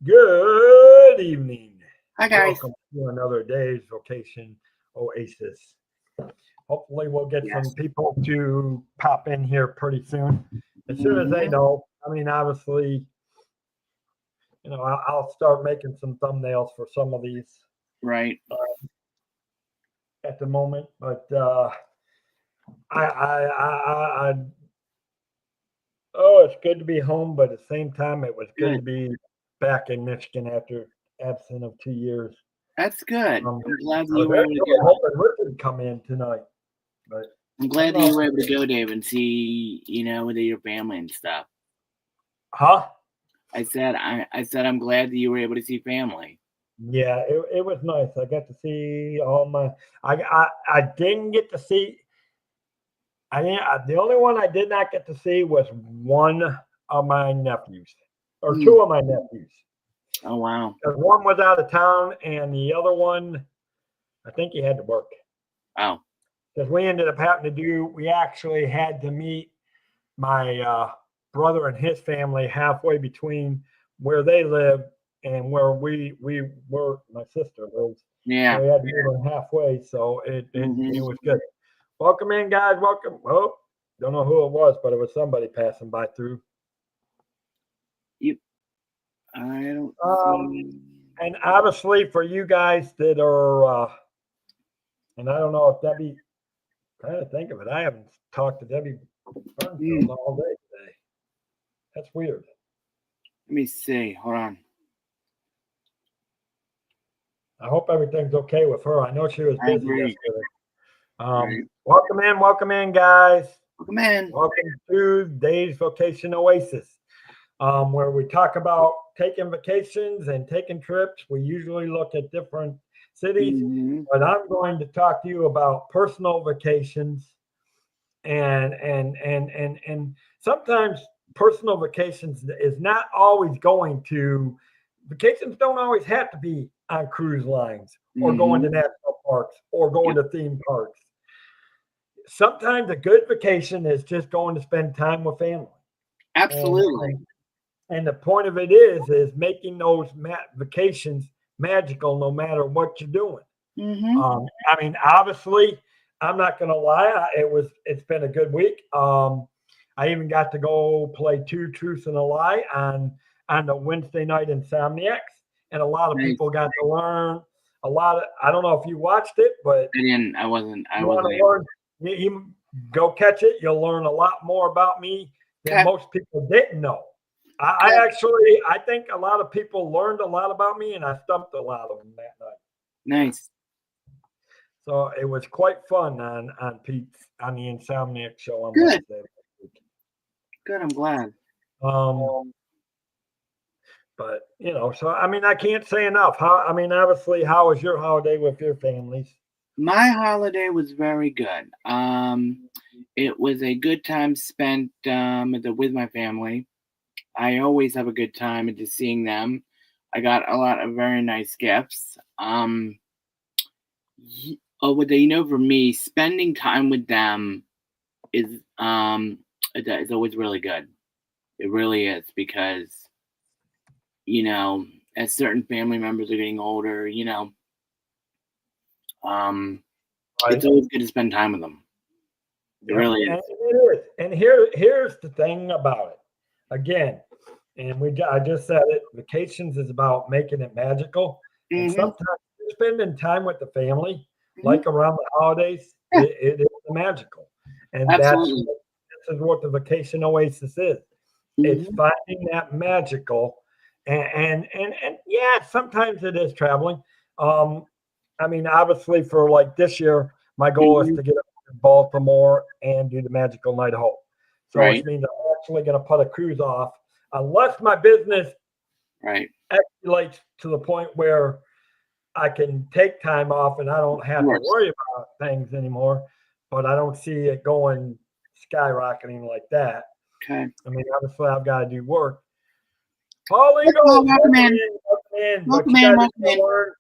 Good evening. Hi guys. Welcome to another day's vacation Oasis. Hopefully, we'll get some Yes. people to pop in here pretty soon. As soon as they Hmm. know, obviously, I'll start making some thumbnails for some of these Right. at the moment. But I oh, it's good to be home, but at the same time, it was good to Good. be back in Michigan after absent of 2 years. That's good. Um, I'm glad that I was you were able to actually go. hoping Rick would come in tonight, but I'm I glad don't that you know. were able to go, Dave, and see, with your family and stuff. Huh? I said I'm glad that you were able to see family. Yeah, it was nice. I got to see all my. I didn't get to see. I didn't. The only one I did not get to see was one of my nephews, or Mm. two of my nephews. Oh wow. 'Cause one was out of town, and the other one, I think he had to work. Oh. Because we ended up having to do. We actually had to meet my brother and his family halfway between where they live and where we were. My sister lives, so Yeah. we had to meet them halfway. So it Hmm. was good. Welcome in, guys. Welcome. Oh, don't know who it was, but it was somebody passing by through. You. I don't Um, see. and obviously for you guys that are, and I don't know if Debbie. Trying to think of it. I haven't talked to Debbie Burnfield Mm. all day today. That's weird. Let me see. Hold on. I hope everything's okay with her. I know she was I busy agree. yesterday. Right. Welcome in, guys. Welcome in. Welcome to Days Vacation Oasis, where we talk about taking vacations and taking trips. We usually look at different cities, Hmm. but I'm going to talk to you about personal vacations and sometimes personal vacations is not always going to vacations don't always have to be on cruise lines or going to Hmm. national parks or going Yep. to theme parks. Sometimes a good vacation is just going to spend time with family. And Absolutely. and, and the point of it is making those vacations magical no matter what you're doing. Hmm. Obviously, I'm not going to lie. It's been a good week. I even got to go play Two Truths and a Lie on the Wednesday night Insomniacs, and a lot of Nice. people got to learn a lot of. I don't know if you watched it, but I didn't. I wasn't. I you want wasn't to able. learn, you go catch it. You'll learn a lot more about me than Okay. most people didn't know. I Okay. actually, I think a lot of people learned a lot about me, and I stumped a lot of them that night. Nice. So it was quite fun on Pete's on the Insomniac show on Good. Wednesday. Good. I'm glad. Um, but so I can't say enough. Obviously, how was your holiday with your families? My holiday was very good. It was a good time spent with my family. I always have a good time just seeing them. I got a lot of very nice gifts. For me, spending time with them is is always really good. It really is because you know, as certain family members are getting older, um, it's Right. always good to spend time with them. It Yep. really And is. it is. And here's the thing about it. Again, I just said it. Vacations is about making it magical, and Hmm. sometimes spending time with the family, Hmm. like around the holidays, Yeah, it is magical, and absolutely. this is what the vacation oasis is. It's Hmm. finding that magical, and yeah, sometimes it is traveling. Um, obviously, for like this year, my goal is Hmm. to get up to Baltimore and do the Magical Night of Hope. So, which Right, means I'm actually going to put a cruise off, unless my business right. escalates to the point where I can take time off and I don't Of have to course. worry about things anymore. But I don't see it going skyrocketing like that. Okay. Obviously, I've got to do work. Holy Well, Ghost, welcome in. welcome in. But Welcome you in. guys are Welcome going to in. learn.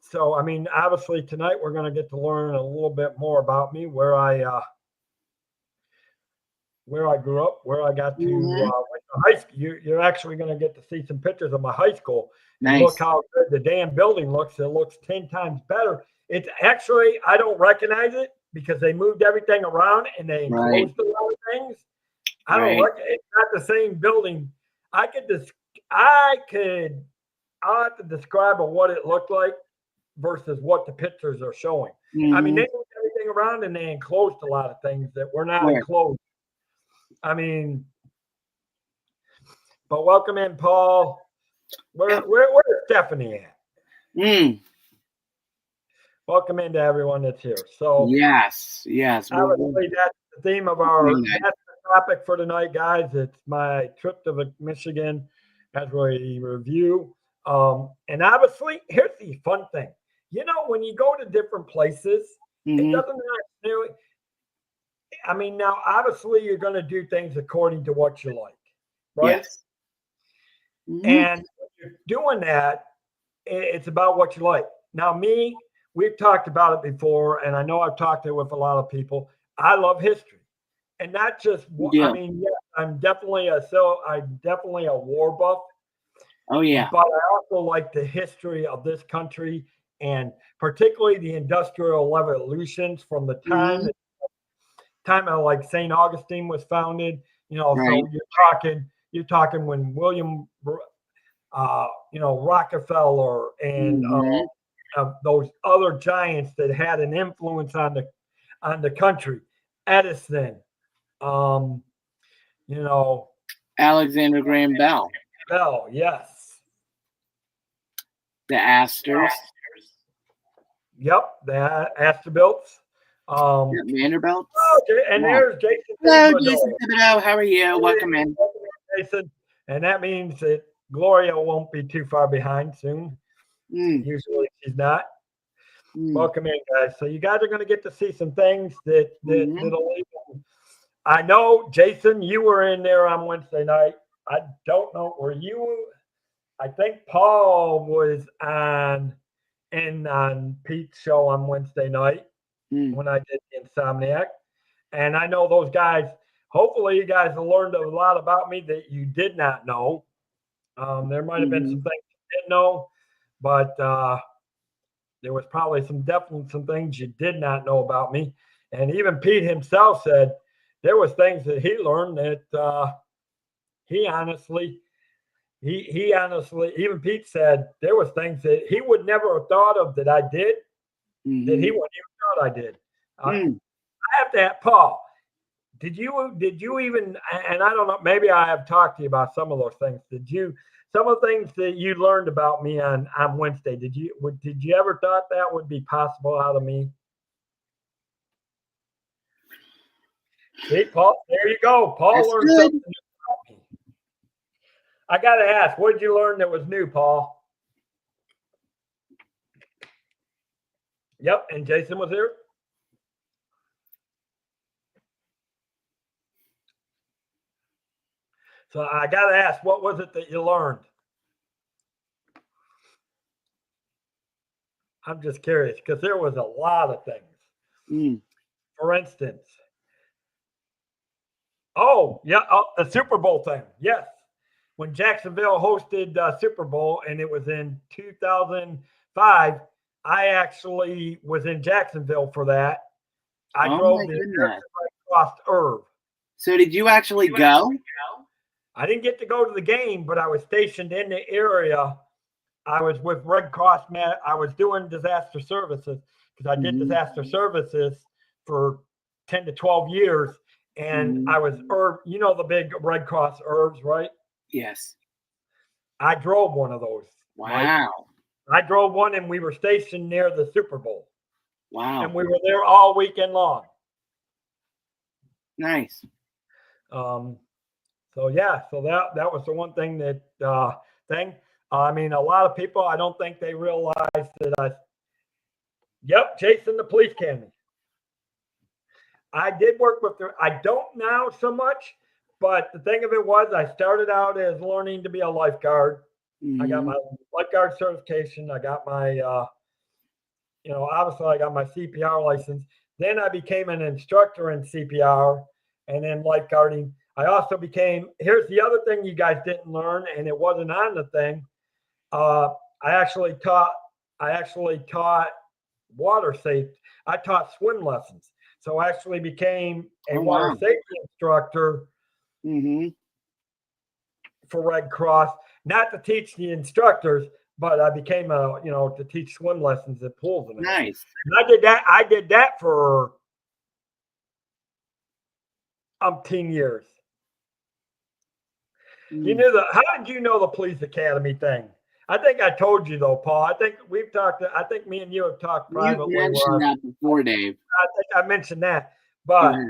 So obviously tonight we're going to get to learn a little bit more about me, where I grew up, where I got to Mhm. went to high school. You're actually going to get to see some pictures of my high school and look Nice. how good the damn building looks. It looks 10 times better. It's actually, I don't recognize it because they moved everything around and they Right. enclosed a lot of things. I don't Right. it's not the same building. I could just, I could, I'll have to describe what it looked like versus what the pictures are showing. I mean, they Mhm. moved everything around and they enclosed a lot of things that were not Sure. enclosed. I mean, but welcome in, Paul. Yep. Where's Stephanie at? Mm. Welcome into everyone that's here. So Yes. Yes. We're obviously that's the theme of doing our that. that's the topic for tonight, guys. It's my trip to Michigan as we review. And obviously, here's the fun thing. You know, when you go to different places, it Mhm. doesn't necessarily. I mean, now obviously you're going to do things according to what you like, right? Yes. Mhm. And when you're doing that, it's about what you like. Now, me, we've talked about it before, and I know I've talked it with a lot of people. I love history, and not just. I Yeah. mean, yeah, I'm definitely a war buff, Oh yeah. but I also like the history of this country, and particularly the industrial revolutions from the Mhm. time of like St. Augustine was founded. You know, Right. so you're talking when William Rockefeller and Mhm. those other giants that had an influence on the country. Edison, um, you know, Alexander Graham Bell. Bell, yes, The Astors. yep, the Asterbilts. Yep. Um, Vanderbilts. and Yeah. there's Jason Hello, Thibodeau. Jason Thibodeau. How are you? Welcome Hey, in. welcome in, Jason. And that means that Gloria won't be too far behind soon. Mm. Usually she's not. Mm. Welcome in, guys. So you guys are going to get to see some things Mhm. that'll even. I know, Jason, you were in there on Wednesday night. I don't know, were you? I think Paul was on Pete's show on Wednesday night Mm. when I did Insomniac, and I know those guys. Hopefully, you guys have learned a lot about me that you did not know. There might have been some Mhm. things you didn't know, but there was probably some things you did not know about me. And even Pete himself said there was things that he learned that he honestly he honestly even Pete said there was things that he would never have thought of that I did that he Mhm. wouldn't even thought I did. Mm. I have to ask Paul. Did you even, and I don't know, maybe I have talked to you about some of those things. Did you, some of the things that you learned about me on Wednesday, did you ever thought that would be possible out of me? See, Paul, there you go. Paul That's learned good. something new about me. I got to ask, what did you learn that was new, Paul? Yep, and Jason was here. So I got to ask, what was it that you learned? I'm just curious because there was a lot of things. Mm. For instance, oh, yeah, the Super Bowl thing. Yes. When Jacksonville hosted Super Bowl and it was in 2005, I actually was in Jacksonville for that. I Oh drove my the goodness. American Red Cross Irv. So did you actually go? I didn't get to go to the game, but I was stationed in the area. I was with Red Cross, man. I was doing disaster services because I did Mhm. disaster services for 10 to 12 years. And Mhm. I was Irv, you know, the big Red Cross Irvs, right? Yes. I drove one of those, Mike. Wow. I drove one and we were stationed near the Super Bowl. And Wow. we were there all weekend long. Nice. Um, so yeah, so that was the one thing that thing. I mean, a lot of people, I don't think they realize that yep, Jason the police can. I did work with her. I don't now so much, but the thing of it was, I started out as learning to be a lifeguard. I got Mhm. my lifeguard certification. I got my, obviously I got my CPR license. Then I became an instructor in CPR, and then lifeguarding. I also became. Here's the other thing you guys didn't learn, and it wasn't on the thing. Uh, I actually taught. I actually taught water safety. I taught swim lessons. So I actually became a Oh water wow. safety instructor Mm-hmm. for Red Cross, not to teach the instructors, but I became to teach swim lessons at pools and everything. Nice. And I did that. I did that for umpteen years. You knew the. How did you know the police academy thing? I think I told you though, Paul. I think we've talked. I think me and you have talked You've privately. mentioned that before, Dave. I think I mentioned that, You but have.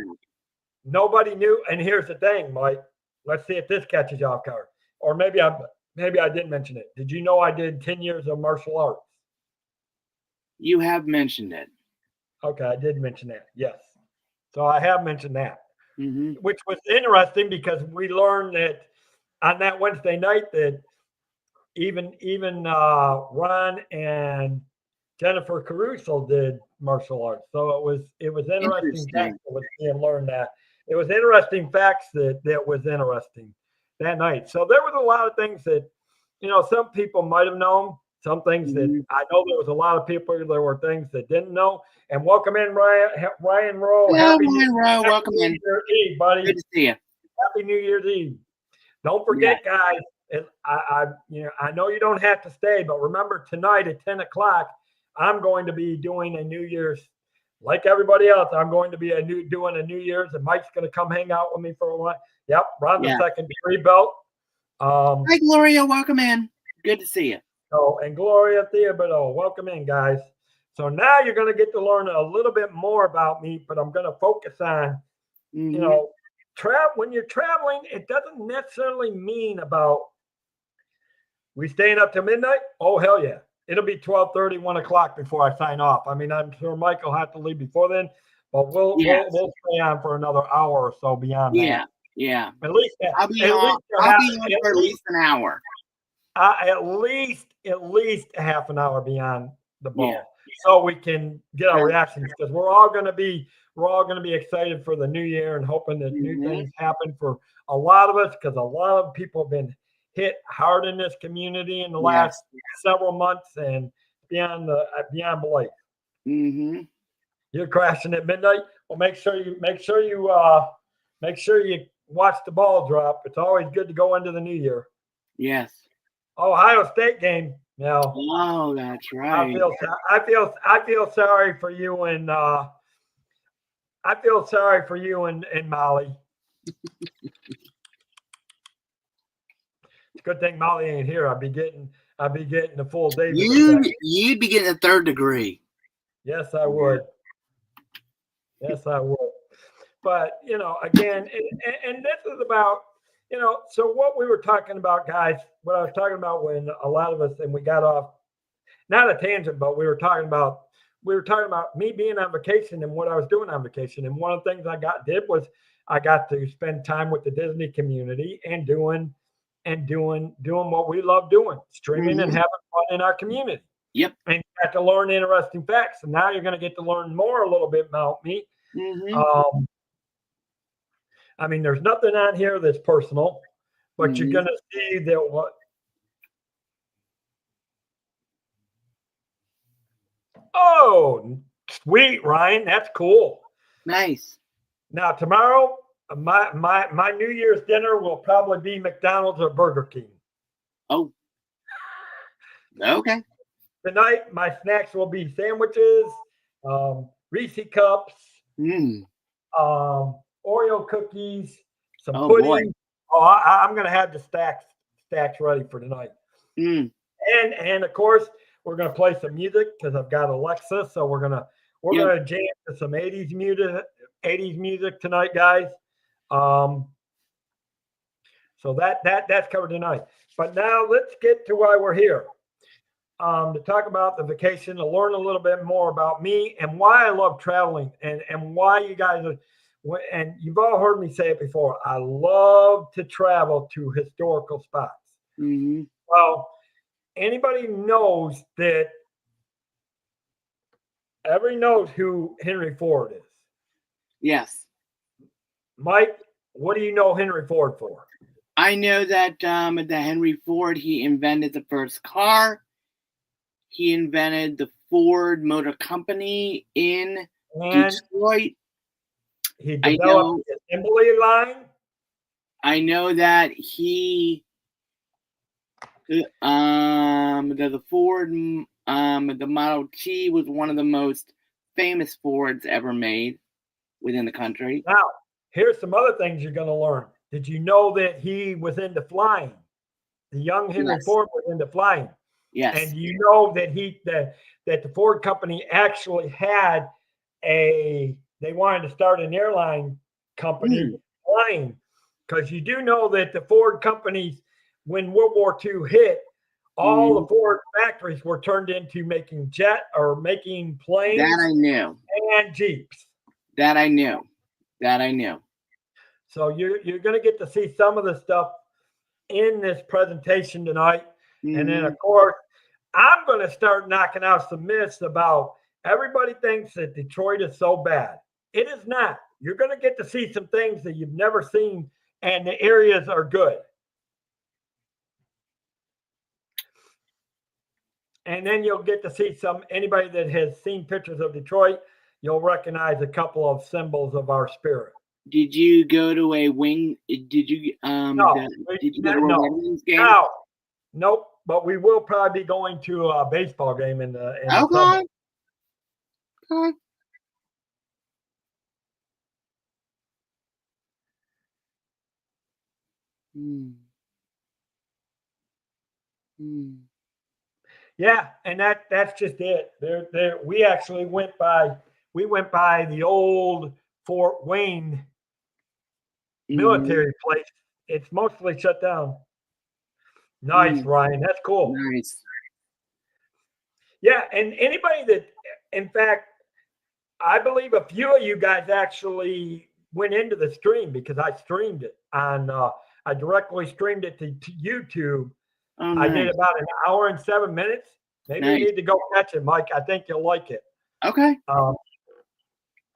nobody knew. And here's the thing, Mike. Let's see if this catches you off guard. Or maybe I didn't mention it. Did you know I did 10 years of martial arts? You have mentioned it. Okay, I did mention that. Yes. So I have mentioned that, Mm-hmm. which was interesting because we learned that on that Wednesday night that even Ron and Jennifer Caruso did martial arts. So it was interesting facts that was being learned that. It was interesting facts that was interesting that night. So there was a lot of things that, some people might have known, some things that I know there was a lot of people, there were things that didn't know. And welcome in, Ryan Rowe. Hello, Ryan Rowe. Welcome in. New Year's Eve, buddy. Good to see you. Happy New Year's Eve. Don't forget, guys. I know you don't have to stay, but remember tonight at 10 o'clock, I'm going to be doing a New Year's, like everybody else. I'm going to be doing a New Year's, and Mike's going to come hang out with me for a while. Yep, Ron the second degree belt. Hi, Gloria. Welcome in. Good to see you. Oh, and Gloria Theobodo, welcome in, guys. So now you're going to get to learn a little bit more about me, but I'm going to focus on, when you're traveling, it doesn't necessarily mean about we staying up to midnight. Oh, hell yeah. It'll be 12:30, 1 o'clock before I sign off. I mean, I'm sure Mike will have to leave before then, but we'll stay on for another hour or so beyond that. Yeah. At least I'll be on for at least an hour. At least half an hour beyond the ball, so we can get our reactions, because we're all going to be excited for the new year and hoping that new things happen for a lot of us, because a lot of people have been hit hard in this community in the last several months and beyond belief. Mm-hmm. You're crashing at midnight. Well, make sure you watch the ball drop. It's always good to go into the new year. Yes. Ohio State game. Yeah. Oh, that's right. I feel sorry for you and Molly. It's a good thing Molly ain't here. I'd be getting the full day. You'd be getting a third degree. Yes, I would. Yes, I would. But again, and this is about. So what we were talking about, guys, what I was talking about when a lot of us, and we got off, not a tangent, but we were talking about me being on vacation and what I was doing on vacation. And one of the things I got to spend time with the Disney community and doing what we love doing, streaming and having fun in our community. Yep. And you got to learn interesting facts. And now you're going to get to learn more a little bit about me. Mm-hmm. I mean, there's nothing on here that's personal, but you're going to see that what. Oh, sweet, Ryan. That's cool. Nice. Now, tomorrow, my New Year's dinner will probably be McDonald's or Burger King. Oh. Okay. Tonight, my snacks will be sandwiches, Reese cups, Oreo cookies, some pudding. Boy. Oh, I'm going to have the stacks ready for tonight. And of course, we're going to play some music because I've got Alexa. So we're going to jam to some 80s music tonight, guys. So that's covered tonight. But now let's get to why we're here. To talk about the vacation, to learn a little bit more about me and why I love traveling and why you guys are. And you've all heard me say it before. I love to travel to historical spots. Mm-hmm. Well, anybody knows that everybody knows who Henry Ford is. Yes. Mike, what do you know Henry Ford for? I know that Henry Ford, he invented the first car. He invented the Ford Motor Company in And Detroit. he developed the assembly line. I know that he the Ford the Model T was one of the most famous Fords ever made within the country. Now, here's some other things you're going to learn. Did you know that he was into flying? The young Henry Ford was into flying. Yes. And you know that that the Ford company actually had they wanted to start an airline company flying, because you do know that the Ford companies, when World War II hit, all the Ford factories were turned into making making planes. That I knew. And Jeeps. That I knew. So you're going to get to see some of the stuff in this presentation tonight. And then, of course, I'm going to start knocking out some myths about everybody thinks that Detroit is so bad. It is not. You're going to get to see some things that you've never seen, and the areas are good. And then you'll get to see anybody that has seen pictures of Detroit, you'll recognize a couple of symbols of our spirit. Did you go to a wing? Did you no, did you go to a Wings game? No, nope. But we will probably be going to a baseball game in the summer. Okay. Yeah, and that's just it. We actually went by the old Fort Wayne military place. It's mostly shut down. Nice, Ryan. That's cool. Nice. Yeah, and anybody that, in fact, I believe a few of you guys actually went into the stream, because I streamed it on. I directly streamed it to YouTube. Oh, nice. I did about an hour and 7 minutes. Maybe you need to go catch it, Mike. I think you'll like it. Okay.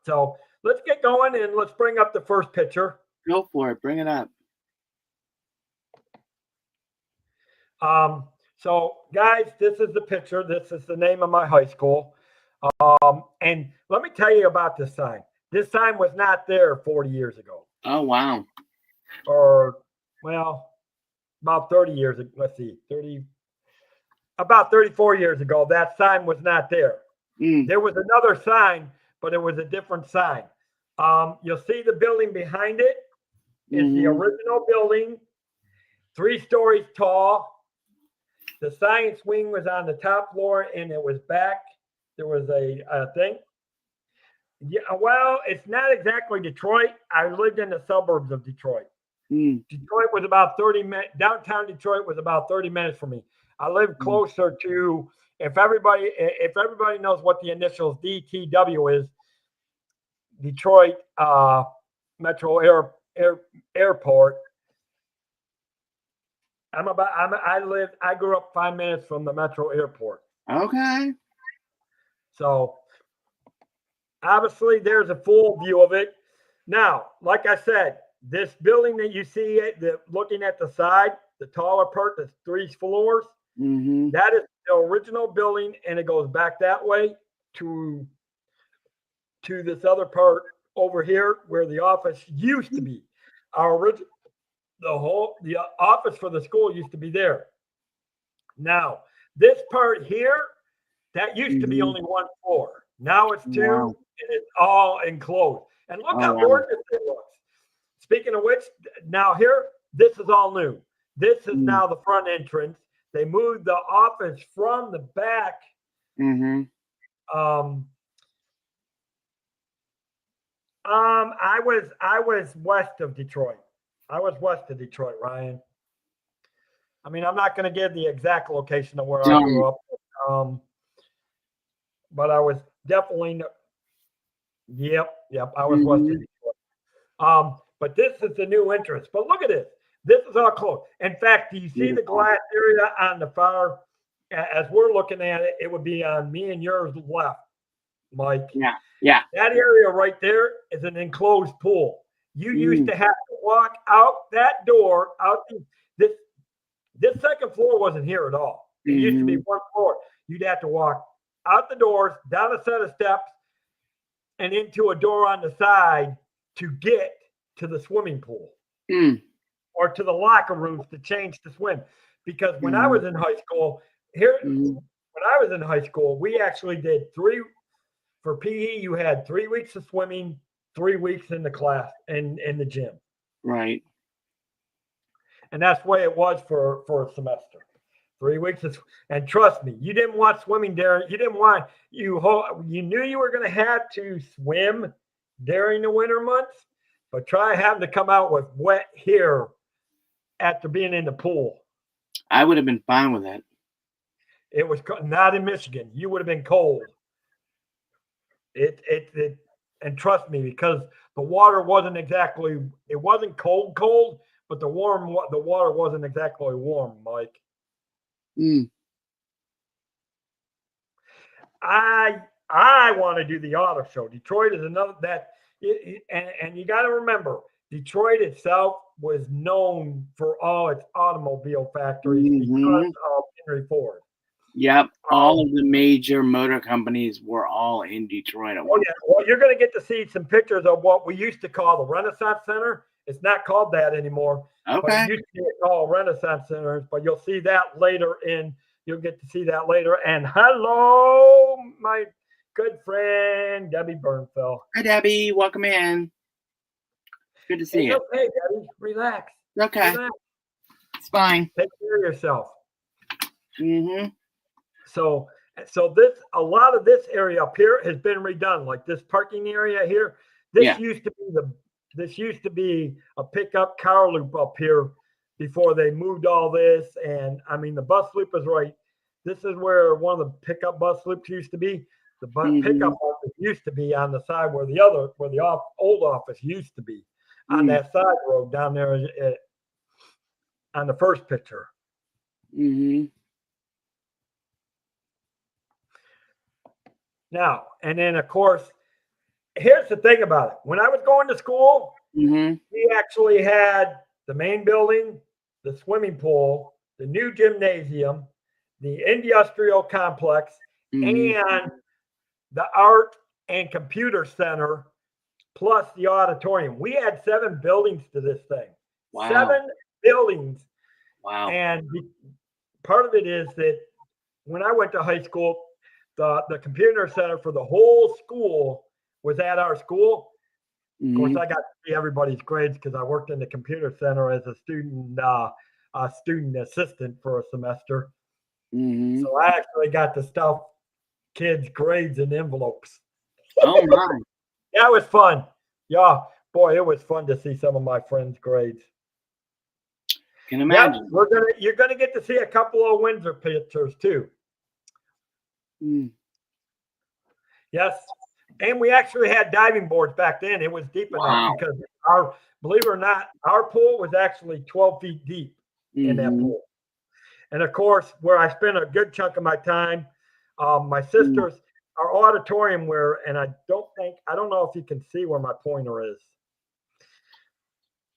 So let's get going, and let's bring up the first picture. Go for it. Bring it up. So, guys, this is the picture. This is the name of my high school. And let me tell you about this sign. This sign was not there 40 years ago. Oh, wow. Or, about 30 years ago. Let's see, about 34 years ago, that sign was not there. There was another sign, but it was a different sign. You'll see the building behind it is the original building, 3 stories tall. The science wing was on the top floor, and it was back. There was a thing. Yeah, well, it's not exactly Detroit. I lived in the suburbs of Detroit. Detroit was about 30 minutes. Downtown Detroit was about 30 minutes from me. I lived closer to, if everybody knows what the initials DTW is, Detroit Metro Airport. I grew up 5 minutes from the Metro Airport. Okay. So obviously there's a full view of it. Now, like I said, this building that you see, looking at the side, the taller part, the 3 floors, that is the original building, and it goes back that way to this other part over here where the office used to be. The office for the school used to be there. Now, this part here, that used to be only 1 floor. Now it's 2, and it's all enclosed. And look how gorgeous it looks. Speaking of which, now here, this is all new. This is now the front entrance. They moved the office from the back. I was west of Detroit. Ryan. I mean, I'm not going to give the exact location of where I grew up. But I was definitely, I was west of Detroit. But this is the new entrance. But look at this. This is all closed. In fact, do you see the glass area on the far? As we're looking at it, it would be on me and yours left, Mike. Yeah. That area right there is an enclosed pool. You used to have to walk out that door, this this second floor wasn't here at all. It used to be Mm-hmm. one floor. You'd have to walk out the doors, down a set of steps, and into a door on the side to get to the swimming pool Mm. or to the locker rooms to change to swim. Because when I Mm-hmm. was in high school, here Mm-hmm. when I was in high school, we actually did three for PE. You had 3 weeks of swimming, 3 weeks in the class and in the gym, Right. and that's the way it was for a semester. 3 weeks of, and trust me, you didn't want swimming during. You didn't want you knew you were going to have to swim during the winter months, but try having to come out with wet hair after being in the pool. I would have been fine with it. It was not in Michigan. You would have been cold. It and trust me, because the water wasn't exactly, it wasn't cold, but the water wasn't exactly warm, Mike. Mm. I want to do the auto show. Detroit is another and you got to remember, Detroit itself was known for all its automobile factories because Mm-hmm. of Henry Ford. Yep. All Um, of the major motor companies were all in Detroit at oh one yeah, well, you're going to get to see some pictures of what we used to call the Renaissance Center. It's not called that anymore, point. but it Okay. used to be called Renaissance Center. But you'll see that later in. You'll get to see that later. And hello, my good friend Debbie Burnfell. Hi, Debbie. Welcome in. Good to see It's you. okay, Debbie. Relax. Okay. Relax. It's fine. Take care of yourself. Mm-hmm. So a lot of this area up here has been redone. Like this parking area here. Yeah. This used to be a pickup car loop up here before they moved all this. And I mean, the bus loop is right. This is where one of the pickup bus loops used to be. The Mm-hmm. pickup office used to be on the side where the old office used to be, on Mm. that side road down there on the first picture. Mm-hmm. Now, and then of course, here's the thing about it. When I was going to school, Mm-hmm. we actually had the main building, the swimming pool, the new gymnasium, the industrial complex, Mm-hmm. and the art and computer center, plus the auditorium. We had 7 buildings to this thing. Wow. 7 buildings. Wow. And part of it is that when I went to high school, the computer center for the whole school was at our school. Of course, Mm-hmm. I got to see everybody's grades because I worked in the computer center as a student assistant for a semester. Mm-hmm. So I actually got to stuff kids' grades in envelopes. Oh my. Yeah, it was fun. Yeah, boy, it was fun to see some of my friends' grades. Can Yep, imagine. you're gonna get to see a couple of Windsor pictures too. Mm. Yes, and we actually had diving boards back then. It was deep enough Wow. because believe it or not, our pool was actually 12 feet deep in that Mm-hmm. pool. And of course, where I spent a good chunk of my time, my Mm. sisters, our auditorium and I don't know if you can see where my pointer is.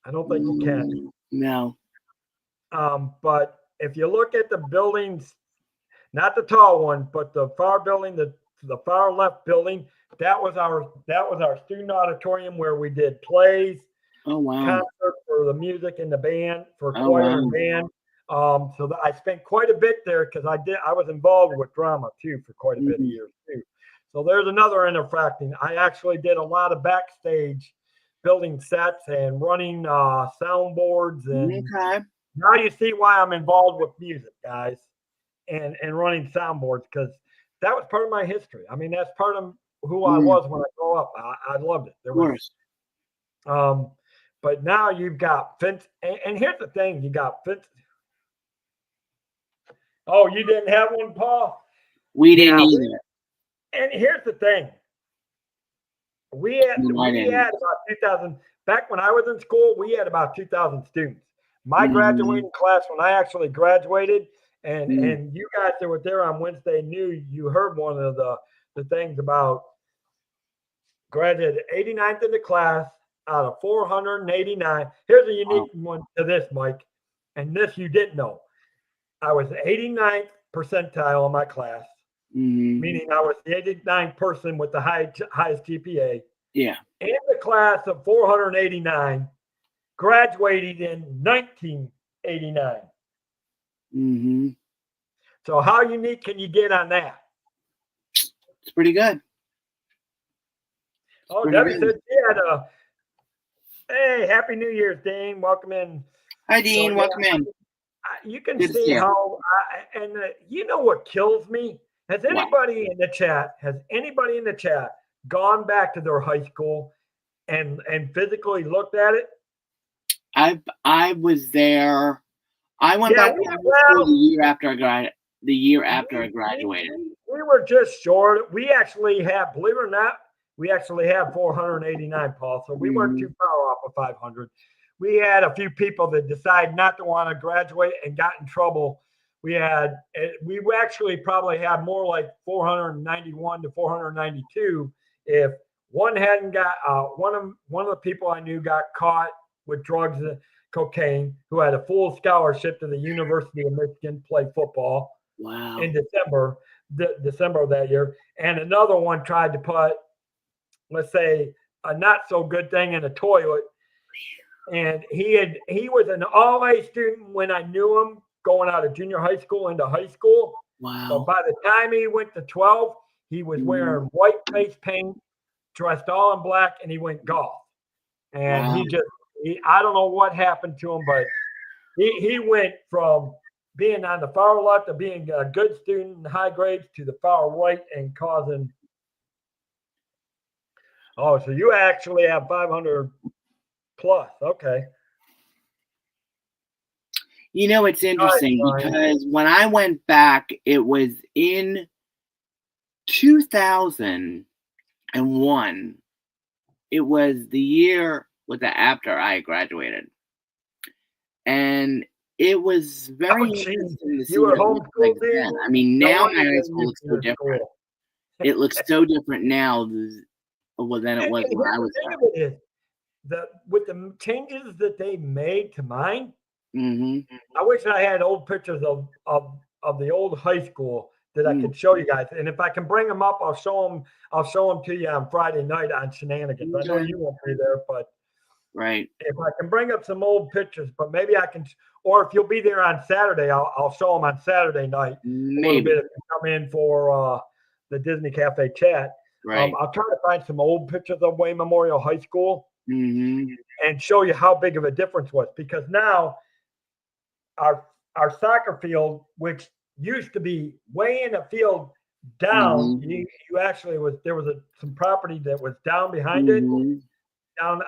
I don't think you can. No. But if you look at the buildings, not the tall one, but the far building, the far left building, that was our student auditorium where we did plays, Oh wow. concerts for the music and the band, for Oh choir wow. and band. So I spent quite a bit there because I was involved with drama too for quite a bit of Mm. years too. So there's another interfacting. I actually did a lot of backstage building sets and running soundboards, and Okay. now you see why I'm involved with music, guys, and running soundboards, because that was part of my history. I mean, that's part of who I Mm. was when I grew up. I loved it. Of course. But now you've got Vince, and here's the thing: you got Vince. Oh, you didn't have one, Paul? We didn't Yeah, either. and here's the thing: we had about 2,000 back when I was in school. We had about 2,000 students. My Mm. graduating class, when I actually graduated, and Mm. you guys that were there on Wednesday knew you heard one of the things about graduated 89th in the class, out of 489. Here's a unique Wow. one to this, Mike, and this you didn't know. I was 89th percentile in my class, Mm-hmm. meaning I was the 89th person with the highest GPA. Yeah. In the class of 489, graduated in 1989. Mm-hmm. So how unique can you get on that? It's pretty good. Oh, Pretty Debbie good. said she had a, hey, Happy New Year's, Dane. Welcome in. Hi, So, Dean. yeah, Welcome in. you can Good to see see you. how, you know what kills me? Has What? anybody in the chat gone back to their high school and physically looked at it? I was there. I went Yeah, back to high school the year after I graduated. We were just short. We actually have, believe it or not, we actually have 489, Paul. So we weren't too far off of 500. We had a few people that decided not to want to graduate and got in trouble. We actually probably had more like 491 to 492 if one hadn't got one of the people I knew got caught with drugs and cocaine, who had a full scholarship to the University of Michigan, play football Wow. in December of that year, and another one tried to put, let's say, a not so good thing in a toilet. And he was an all-A student when I knew him, going out of junior high school into high school. Wow. But by the time he went to 12, he was wearing white face paint, dressed all in black, and he went golf. And Wow. I don't know what happened to him, but he went from being on the far left of being a good student in high grades to the far right and causing. Oh, so you actually have 500 plus. Okay. You know, it's interesting because when I went back, it was in 2001. It was the year after I graduated. And it was very interesting to see what it looked like then. I mean, now my high school looks so different. It looks so different now than it was when I was there. With the changes that they made to mine, Mm-hmm. I wish I had old pictures of the old high school that I could show you guys. And if I can bring them up, I'll show them to you on Friday night on Shenanigans. I know you won't be there, but right. If I can bring up some old pictures, but maybe I can, or if you'll be there on Saturday, I'll show them on Saturday night. Maybe. A little bit if you come in for the Disney Cafe chat. Right. I'll try to find some old pictures of Wayne Memorial High School and show you how big of a difference was, because now our soccer field, which used to be way in the field down, you actually there was some property that was down behind it, down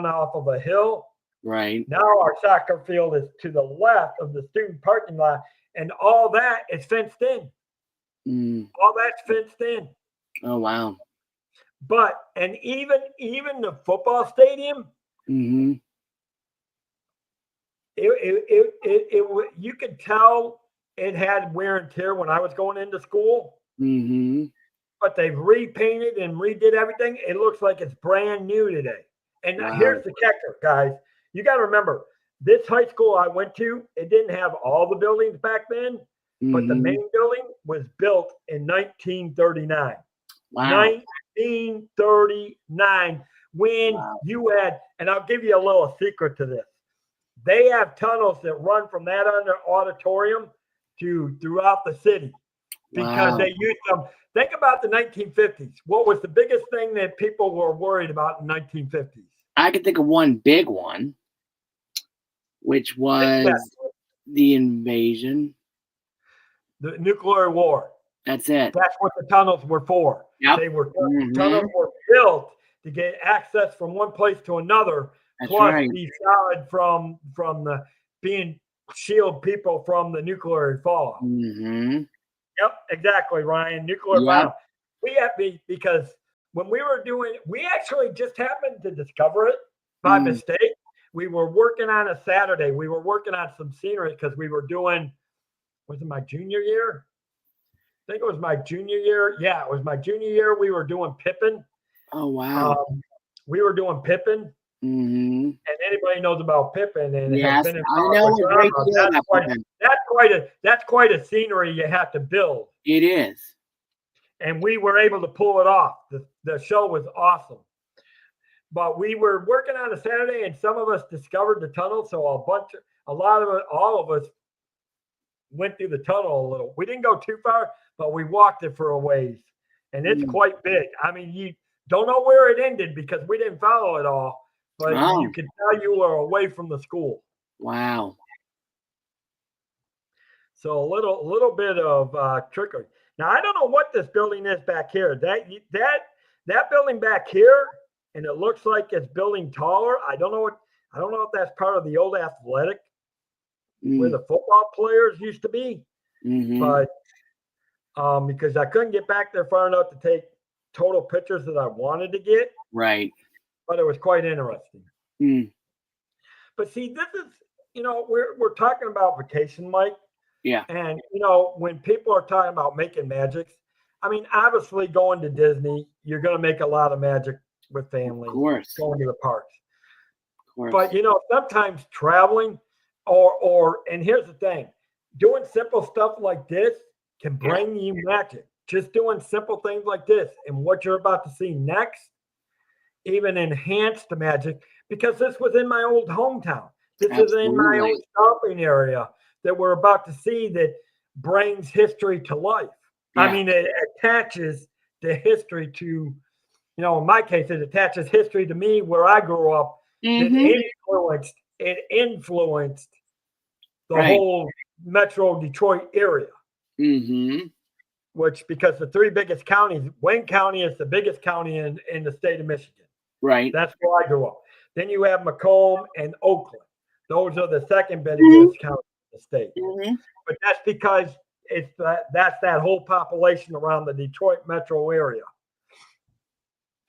off of a hill. Right. Now our soccer field is to the left of the student parking lot, and all that is fenced in. All that's fenced in. Oh wow! But and even the football stadium, you could tell it had wear and tear when I was going into school. But they've repainted and redid everything. It looks like it's brand new today. And here's the kicker, guys. You got to remember, this high school I went to, it didn't have all the buildings back then, but the main building was built in 1939. Wow. 1939, when you had, and I'll give you a little secret to this. They have tunnels that run from that auditorium to throughout the city because they used them. Think about the 1950s. What was the biggest thing that people were worried about in the 1950s? I could think of one big one, which was the invasion. The nuclear war. That's it. That's what the tunnels were for. Yep. They were tunnels were built to get access from one place to another. That's plus right. Be solid from the being shield people from the nuclear fallout. Yep, exactly, Ryan. Nuclear bomb. We have because when we were doing, we actually just happened to discover it by mistake. We were working on a Saturday. We were working on some scenery because we were doing. Was it my junior year? I think it was my junior year. Yeah, it was my junior year. We were doing Pippin. Oh wow! we were doing Pippin. Mm-hmm. And anybody knows about Pippin and has Yes, been I involved know with a great drama, deal about Pippin. that's quite a scenery you have to build. It is. And we were able to pull it off. The show was awesome. But we were working on a Saturday, and some of us discovered the tunnel. So all of us went through the tunnel a little. We didn't go too far, but we walked it for a ways, and it's quite big. I mean, you don't know where it ended because we didn't follow it all, but you could tell you were away from the school. Wow. So a little bit of trickery. Now I don't know what this building is back here. That building back here, and it looks like it's building taller. I don't know if that's part of the old athletic where the football players used to be. But because I couldn't get back there far enough to take total pictures that I wanted to get. Right. But it was quite interesting. But see, this is, we're talking about vacation, Mike. Yeah. And, when people are talking about making magics, I mean, obviously going to Disney, you're going to make a lot of magic with family. Of course. Going to the parks. Of course. But, sometimes traveling and here's the thing, doing simple stuff like this can bring you magic. Just doing simple things like this and what you're about to see next even enhanced the magic because this was in my old hometown. This is in my old shopping area that we're about to see that brings history to life. Yeah. I mean, it attaches the history to, in my case, it attaches history to me where I grew up. It influenced the whole Metro Detroit area. Which, because the three biggest counties, Wayne County is the biggest county in the state of Michigan. Right. That's where I grew up. Then you have Macomb and Oakland. Those are the second biggest counties in the state. But that's because that's that whole population around the Detroit metro area.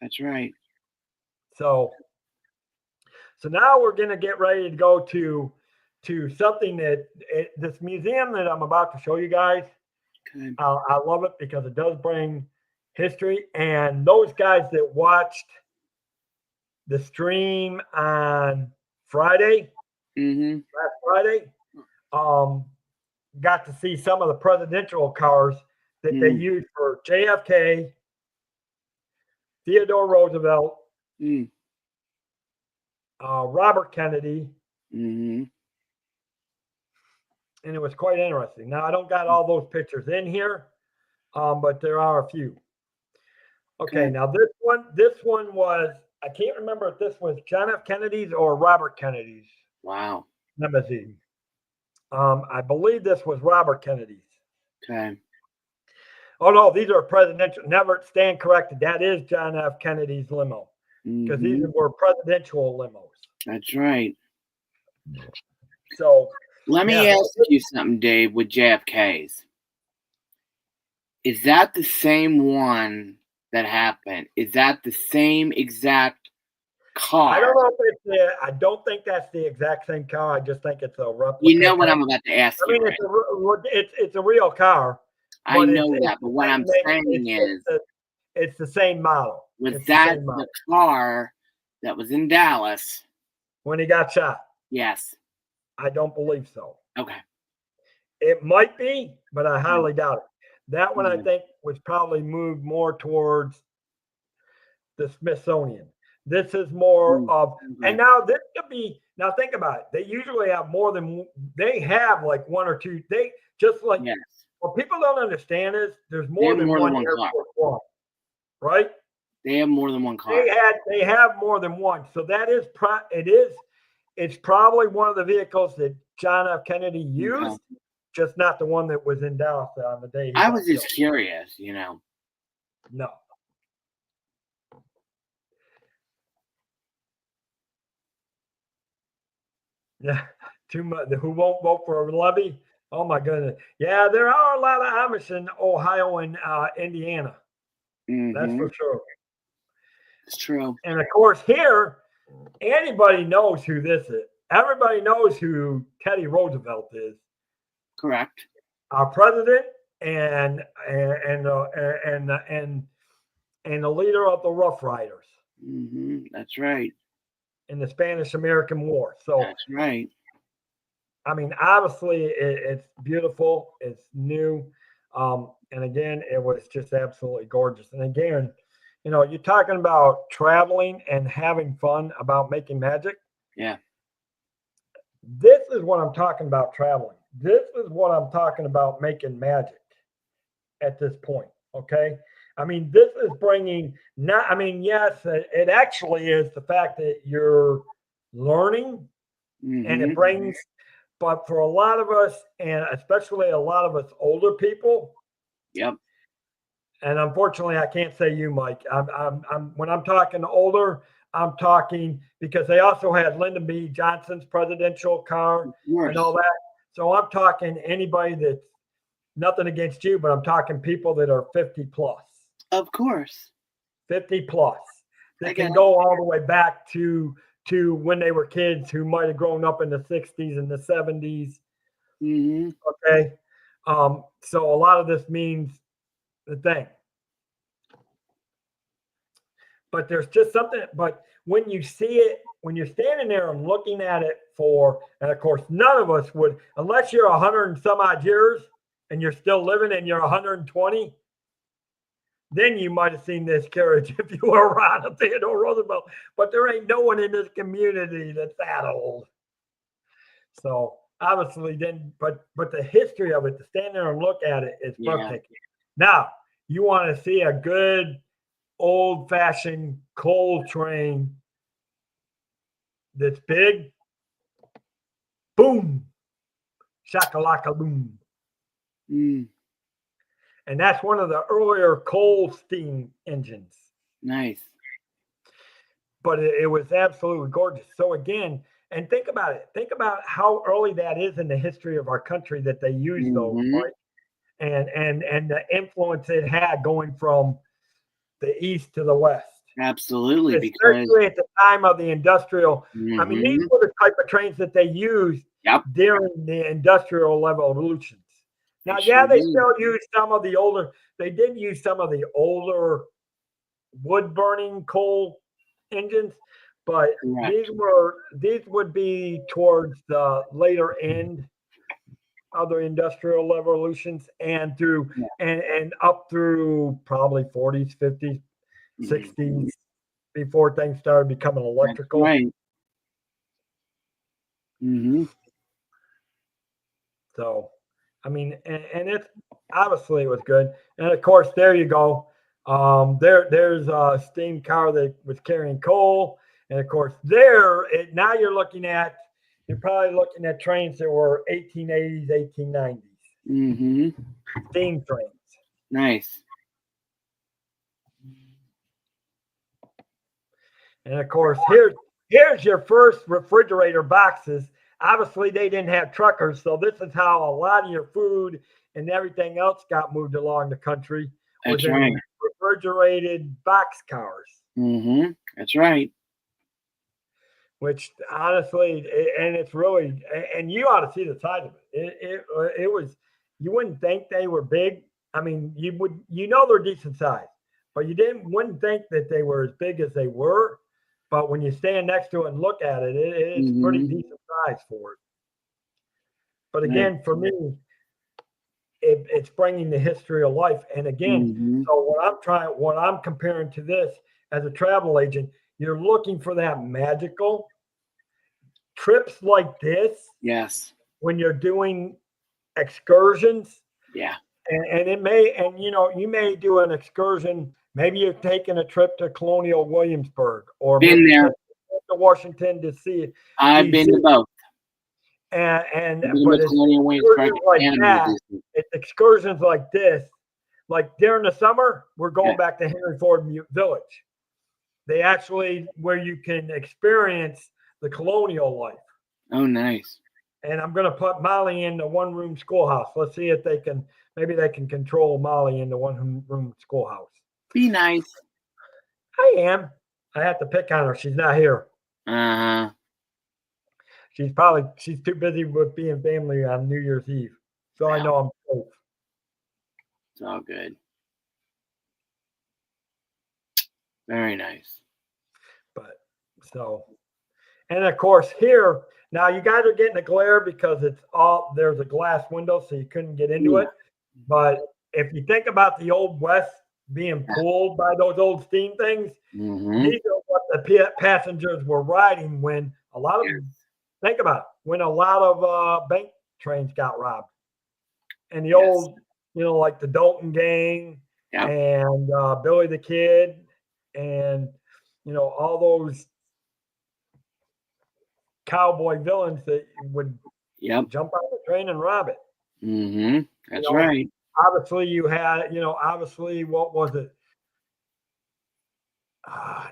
That's right. So now we're going to get ready to go to something this museum that I'm about to show you guys. Okay. I love it because it does bring history. And those guys that watched the stream on Friday, last Friday, got to see some of the presidential cars that they used for JFK, Theodore Roosevelt, Robert Kennedy, and it was quite interesting. Now, I don't got all those pictures in here, but there are a few. Okay, now this one was, I can't remember if this was John F. Kennedy's or Robert Kennedy's. Wow. Limousine. I believe this was Robert Kennedy's. Okay. Oh, no, these are presidential. Never stand corrected. That is John F. Kennedy's limo because these were presidential limos. That's right. So let me ask you something, Dave, with JFK's. Is that the same one that happened? Is that the same exact car? I don't know if I don't think that's the exact same car. I just think it's a replica. You know what I'm about to ask you. I mean, right? it's a real car. I know that, but what I'm saying is, it's the same model. Was that the car that was in Dallas when he got shot? Yes. I don't believe so. Okay. It might be, but I highly doubt it. That one I think was probably moved more towards the Smithsonian. This is more of, and now this could be, now think about it. They usually have more than, they have like one or two, they just like, what people don't understand is there's more than one Air Force One, right? They have more than one car. They have more than one. So that is, it's probably one of the vehicles that John F. Kennedy used, just not the one that was in Dallas on the day. I was just curious, No. Yeah, too much. Who won't vote for a levy? Oh my goodness. Yeah, there are a lot of Amish in Ohio and Indiana. That's for sure. It's true. And of course, here, anybody knows who this is. Everybody knows who Teddy Roosevelt is. Correct. Our president and the leader of the Rough Riders. That's right. in the Spanish-American War. So, That's right. I mean, obviously, it's beautiful. It's new. And again, it was just absolutely gorgeous. And again, you're talking about traveling and having fun about making magic. Yeah. This is what I'm talking about traveling. This is what I'm talking about making magic at this point. Okay. I mean, this is bringing not, I mean, yes, it actually is the fact that you're learning and it Mm-hmm. brings, but for a lot of us, and especially a lot of us older people, Yep. and unfortunately, I can't say you, Mike. When I'm talking older, I'm talking because they also had Lyndon B. Johnson's presidential car Of and all course. that. So I'm talking anybody that's nothing against you, but I'm talking people that are 50 plus, Of course. 50 plus I that get can it. go all the way back to when they were kids who might have grown up in the 60s and the 70s. Mm-hmm. Okay. So a lot of this means the thing. But there's just something, but when you see it, when you're standing there and looking at it and of course, none of us would, unless you're 100 and some odd years and you're still living and you're 120, then you might have seen this carriage if you were around Theodore Roosevelt. But there ain't no one in this community that's that old. So obviously, but the history of it, to stand there and look at it, is Yeah. breathtaking. Now, you want to see a good old fashioned coal train that's big, boom, shakalaka boom. Mm. And that's one of the earlier coal steam engines. Nice. But it was absolutely gorgeous. So again, and think about it. Think about how early that is in the history of our country that they used those, Mm-hmm. Mike, and the influence it had going from the east to the west. Absolutely. Because Especially at the time of the industrial. I mean, these mm-hmm. were the type of trains that they used Yep. during the industrial revolutions. Now, They yeah, sure they did. still use some of the older. They did use some of the older wood burning coal engines, but Correct. these would be towards the later end of the industrial revolutions and through Yeah. and up through probably 40s, 50s, Mm-hmm. 60s before things started becoming That's electrical. right. Mm-hmm. So, I mean, and it's obviously it was good. And of course, there you go. There's a steam car that was carrying coal, and of course, now you're probably looking at trains that were 1880s, 1890s, Mm-hmm. steam trains. Nice. And of course, here's your first refrigerator boxes. Obviously, they didn't have truckers, so this is how a lot of your food and everything else got moved along the country was That's right. in refrigerated box cars. Mm-hmm. That's right. Which honestly, and it's really, and you ought to see the size of it. It was, you wouldn't think they were big. I mean, they're decent size, but wouldn't think that they were as big as they were. But when you stand next to it and look at it, it's pretty Mm-hmm. decent size for it. But Nice. again, for me, it's bringing the history of life. And again, Mm-hmm. so what I'm comparing to this as a travel agent, you're looking for that magical trips like this Yes. when you're doing excursions. Yeah. And it may, and you may do an excursion. Maybe you're taking a trip to Colonial Williamsburg, or maybe Been you're there. taking a trip to Washington I've been D.C. to both. And I've been to but both it's Colonial Williamsburg excursions like and that. Disney. It's excursions like this. Like during the summer, we're Yeah. going back to Henry Ford Village. They actually where you can experience the colonial life. Oh, nice. And I'm going to put Molly in the one room schoolhouse. Let's see if maybe they can control Molly in the one room schoolhouse. Be nice. I am. I have to pick on her. She's not here. Uh-huh. She's too busy with being family on New Year's Eve. So I Yeah. know I'm safe. It's all good. Very nice. So, and of course here now you guys are getting a glare because there's a glass window, so you couldn't get into Yeah. it. But if you think about the old West being pulled by those old steam things, Mm-hmm. these are what the passengers were riding when a lot of, Yes. think about it, when a lot of bank trains got robbed. And the Yes. old, like the Dalton Gang Yep. and Billy the Kid and, all those cowboy villains that would Yep. jump on the train and rob it. Mm-hmm. That's You know, right. Obviously, you had, obviously, what was it?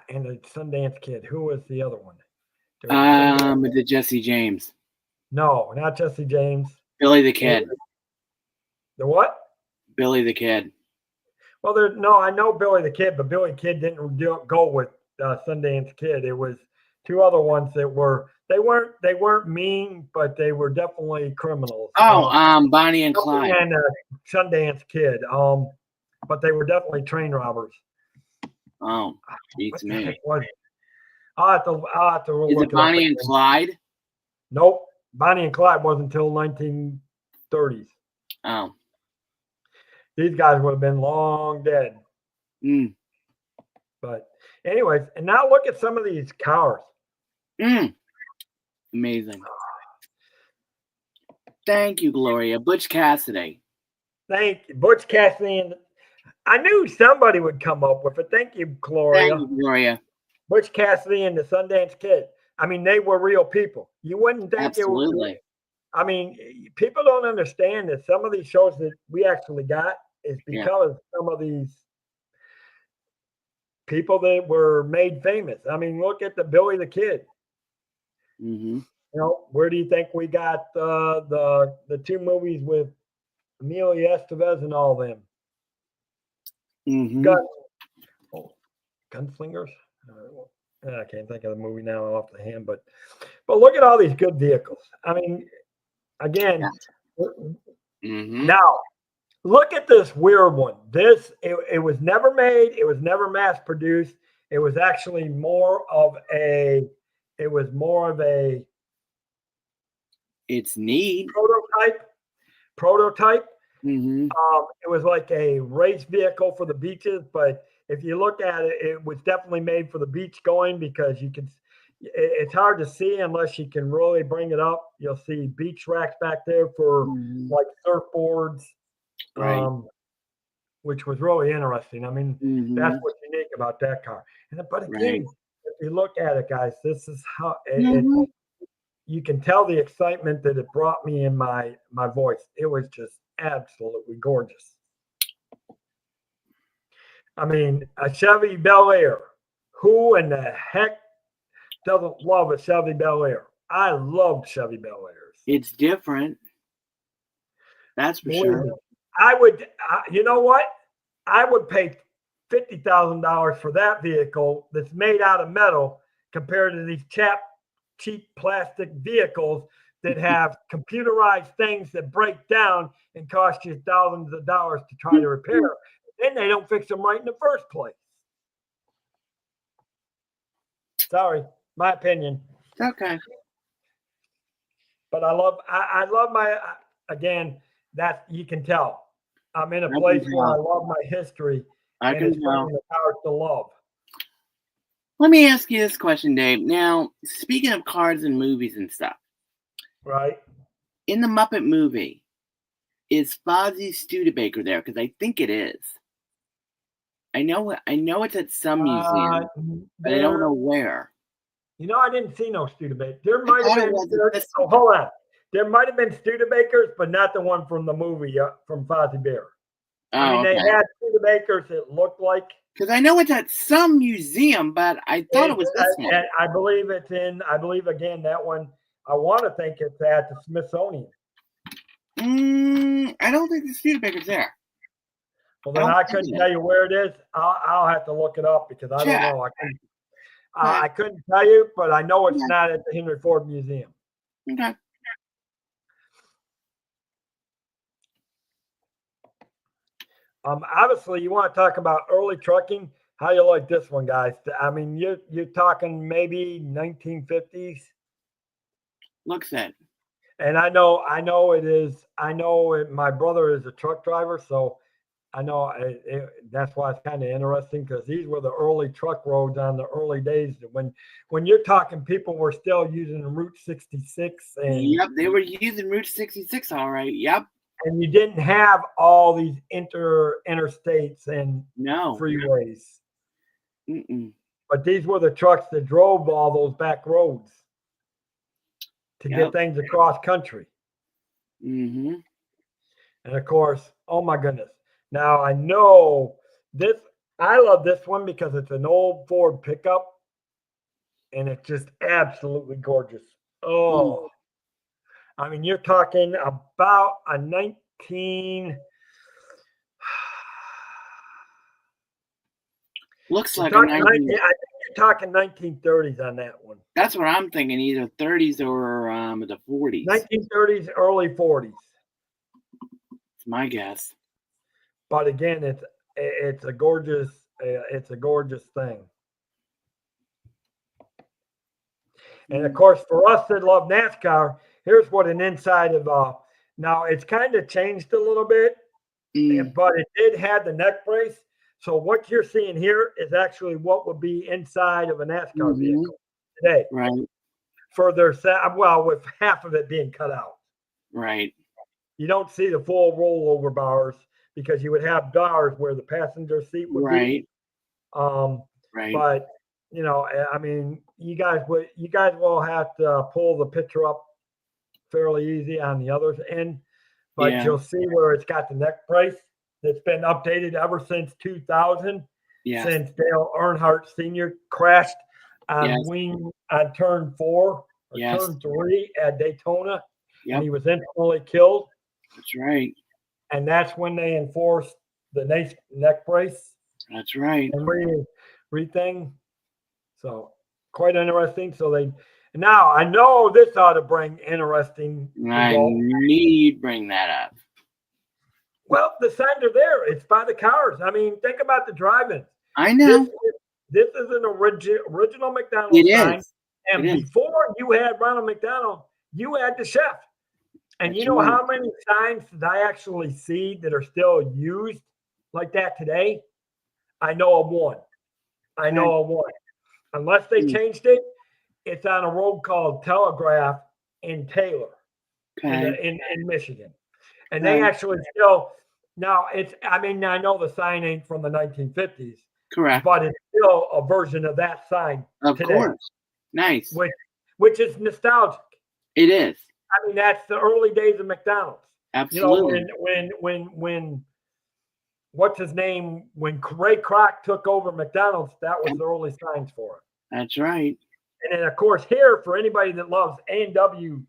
And the Sundance Kid. Who was the other one? There was a Sundance. The Jesse James, No, not Jesse James. Billy the Kid, The what? Billy the Kid. Well, no, I know Billy the Kid, but Billy the Kid didn't go with Sundance Kid. It was two other ones that they weren't mean, but they were definitely criminals. Oh, Bonnie and Clyde. And Sundance Kid. But they were definitely train robbers. Oh, beats What the heck me. was it? I'll have to Is look it it up Bonnie and again. Clyde? Nope. Bonnie and Clyde wasn't until 1930s. Oh. These guys would have been long dead. Mm. But anyways, and now look at some of these cars. Amazing. Thank you, Gloria. Butch Cassidy. Thank you. Butch Cassidy. And I knew somebody would come up with it. Thank you, Gloria. Thank you, Gloria. Butch Cassidy and the Sundance Kid. I mean, they were real people. You wouldn't think Absolutely. it was. I mean, people don't understand that some of these shows that we actually got is because some of these people that were made famous. I mean, look at the Billy the Kid. Mm-hmm. Where do you think we got the two movies with Emilio Estevez and all them? Mm-hmm. Gunslingers? I can't think of the movie now off the hand, but look at all these good vehicles. I mean, again, now look at this weird one. It was never made. It was never mass produced. It was actually more of a. It's neat. Prototype. Mm-hmm. It was like a race vehicle for the beaches, but if you look at it, it was definitely made for the beach going because it's hard to see unless you can really bring it up. You'll see beach racks back there for like surfboards, right. Which was really interesting. I mean, that's what's unique about that car. But again, if you look at it, guys, this is how you can tell the excitement that it brought me in my voice. It was just absolutely gorgeous. I mean, a Chevy Bel Air. Who in the heck doesn't love a Chevy Bel Air? I loved Chevy Bel Airs. It's different. That's for sure. I would, you know what? I would pay $50,000 for that vehicle that's made out of metal compared to these cheap plastic vehicles that have computerized things that break down and cost you thousands of dollars to try to repair. Then they don't fix them right in the first place. Sorry, my opinion. Okay. But I love my, again, that you can tell. I'm in a place where I love my history. I can tell. The power to love. Let me ask you this question, Dave. Now, speaking of cars and movies and stuff. Right. In the Muppet movie, is Fozzie Studebaker there? Because I think it is. I know it's at some museum, but I don't know where. I didn't see no Studebaker. There might have been. Hold on. There might have been Studebakers, but not the one from the movie from Fozzie Bear. They had Studebakers that looked like. Because I know it's at some museum, but I thought it was this one. I believe again, that one, I want to think it's at the Smithsonian. I don't think the Studebaker's there. Well, then I couldn't tell you where it is. I'll have to look it up because I don't know. I couldn't tell you, but I know it's not at the Henry Ford Museum. Okay. Obviously, you want to talk about early trucking, How you like this one, guys? I mean, you're talking maybe 1950s, Looks it. and I know it is. I know it, my brother is a truck driver, so I know that's why it's kind of interesting because these were the early truck roads on the early days when you're talking people were still using Route 66 Yep, they were using Route 66, all right. Yep. and you didn't have all these interstates and No. freeways. Mm-mm. But these were the trucks that drove all those back roads to get Yep. things across country. Mm-hmm. And of course, oh my goodness. Now I know this, I love this one because it's an old Ford pickup and it's just absolutely gorgeous. Oh, I mean, you're talking about a 19. Looks like a I 19. think you're talking 1930s on that one. That's what I'm thinking, either 30s or the 40s. 1930s, early 40s. It's my guess. But again, it's a gorgeous thing. And of course, for us that love NASCAR, here's what an inside of now it's kind of changed a little bit, but it did have the neck brace. So what you're seeing here is actually what would be inside of a NASCAR vehicle today. Right. For their well, with half of it being cut out. Right. You don't see the full rollover bars because you would have bars where the passenger seat would be. Right. But you know, I mean, you guys will have to pull the picture up fairly easy on the other end, but you'll see where it's got the neck brace that's been updated ever since 2000. Yes. Since Dale Earnhardt Sr. crashed on turn 4 or turn 3 at Daytona, and he was instantly killed. That's right. And that's when they enforced the neck brace. That's right. And everything. So quite interesting. So now I know this ought to bring interesting I need bring that up. Well, the signs are there. It's by the cars. I mean, think about the driving. I know. This is an original McDonald's sign. And before you had Ronald McDonald, you had the chef. And you know how many signs did I actually see that are still used like that today? I know of one. Unless they changed it, it's on a road called Telegraph in Taylor, in Michigan. And they actually still, now I know the sign ain't from the 1950s. Correct. But it's still a version of that sign today. Of course. Nice. Which is nostalgic. It is. I mean, that's the early days of McDonald's. Absolutely. You know, when what's his name? When Ray Kroc took over McDonald's, that was the early signs for it. That's right. And then, of course, here for anybody that loves A&W,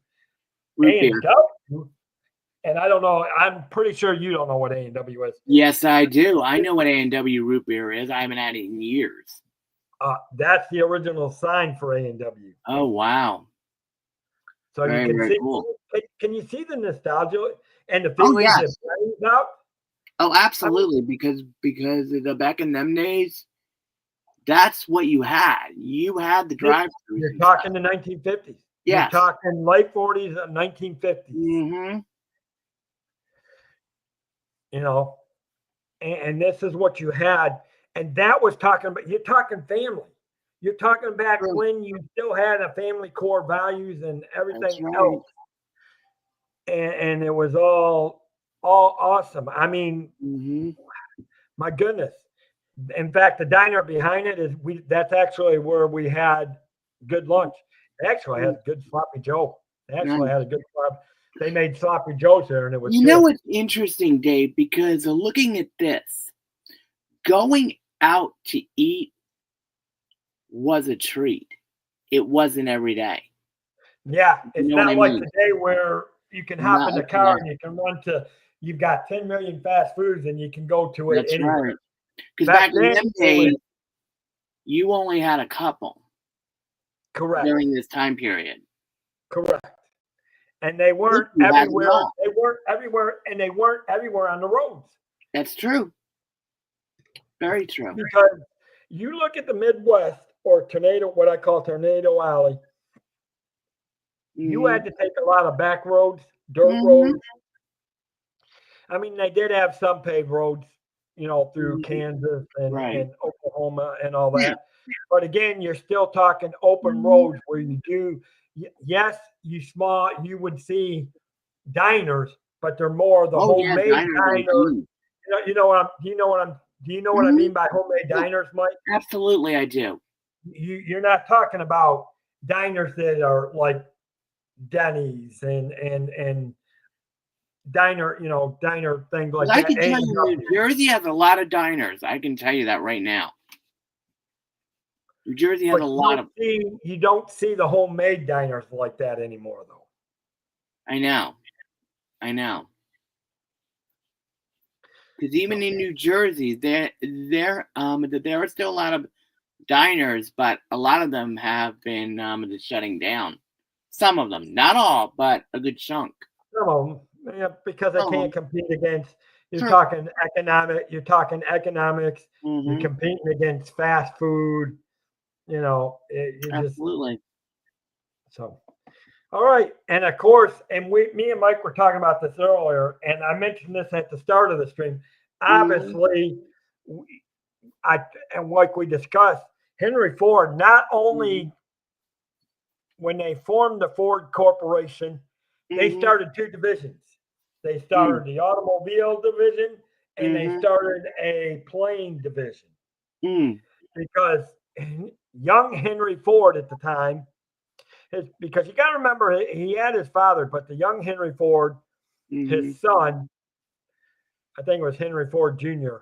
and I don't know, I'm pretty sure you don't know what A&W is. Yes, I do. I know what A&W root beer is. I haven't had it in years. That's the original sign for A&W. Oh, wow. So you can see. Cool. Can you see the nostalgia and the feelings that brings out? Oh, absolutely. Because back in them days, that's what you had. You had the drive-throughs. You're talking the 1950s. Yes. You're talking late 40s and 1950s. Mm-hmm. You know, and this is what you had. And that was talking about, you're talking family. You're talking back when you still had a family core values and everything else. And it was all awesome. I mean, my goodness. In fact, the diner behind it that's actually where we had good lunch. They actually had good sloppy Joe. They actually had a good sloppy. They made sloppy Joes there, and it was. You know what's interesting, Dave? Because looking at this, going out to eat was a treat. It wasn't every day. Yeah, it's not like today where you can hop in the car and you can run to. You've got 10 million fast foods, and you can go to it anywhere. Right. Because back in them days, you only had a couple. Correct. During this time period. Correct. And they weren't everywhere. They weren't everywhere, and they weren't everywhere on the roads. That's true. Very true. Because you look at the Midwest or tornado, what I call Tornado Alley, you Mm-hmm. had to take a lot of back roads, dirt Mm-hmm. roads. I mean, they did have some paved roads, through Mm-hmm. Kansas Right. and Oklahoma and all Yeah. that. But again, you're still talking open Mm-hmm. roads where you do, yes, you would see diners, but they're more the Oh yeah, homemade diners are diners. huge. Do you know what I Mm-hmm. mean by homemade Yeah, diners, Mike? absolutely, I do. You're not talking about diners that are like Denny's and diner things like I that. can tell you, New A&W. Jersey has a lot of diners. I can tell you that right now. New Jersey has But a lot of. you don't see the homemade diners like that anymore, though. I know. I know. Because even So in New Jersey, there are still a lot of diners, but a lot of them have been just shutting down. Some of them, not all, but a good chunk. some of them, yeah, because they Some of them. can't compete against. True. You're talking economics. You're Mm-hmm. competing against fast food. You just Absolutely. so. All right, and of course, and me and Mike were talking about this earlier, and I mentioned this at the start of the stream. Mm-hmm. Obviously, I and like we discussed, Henry Ford not Mm-hmm. only when they formed the Ford Corporation, they Mm-hmm. started two divisions. They started the automobile division and they Mm-hmm. started a plane division Mm-hmm. because young Henry Ford at the time, because you got to remember he had his father, but the young Henry Ford, Mm-hmm. his son, I think it was Henry Ford Jr.,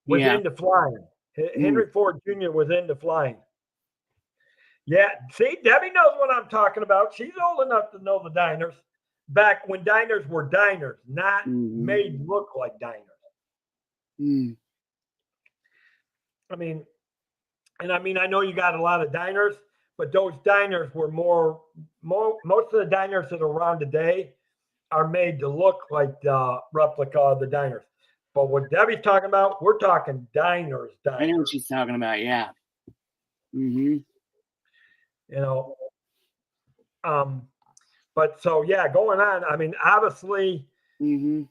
was Yeah. into flying. Mm. Henry Ford Jr. was into flying. Yeah, see, Debbie knows what I'm talking about. She's old enough to know the diners back when diners were diners, not Mm-hmm. made look like diners. Mm. I mean, I know you got a lot of diners, but those diners were more most of the diners that are around today are made to look like the replica of the diners. But what Debbie's talking about, we're talking diners, I know what diners. she's talking about. Yeah. Mm-hmm. You know, um, but so yeah, going on. I mean, obviously Mm-hmm.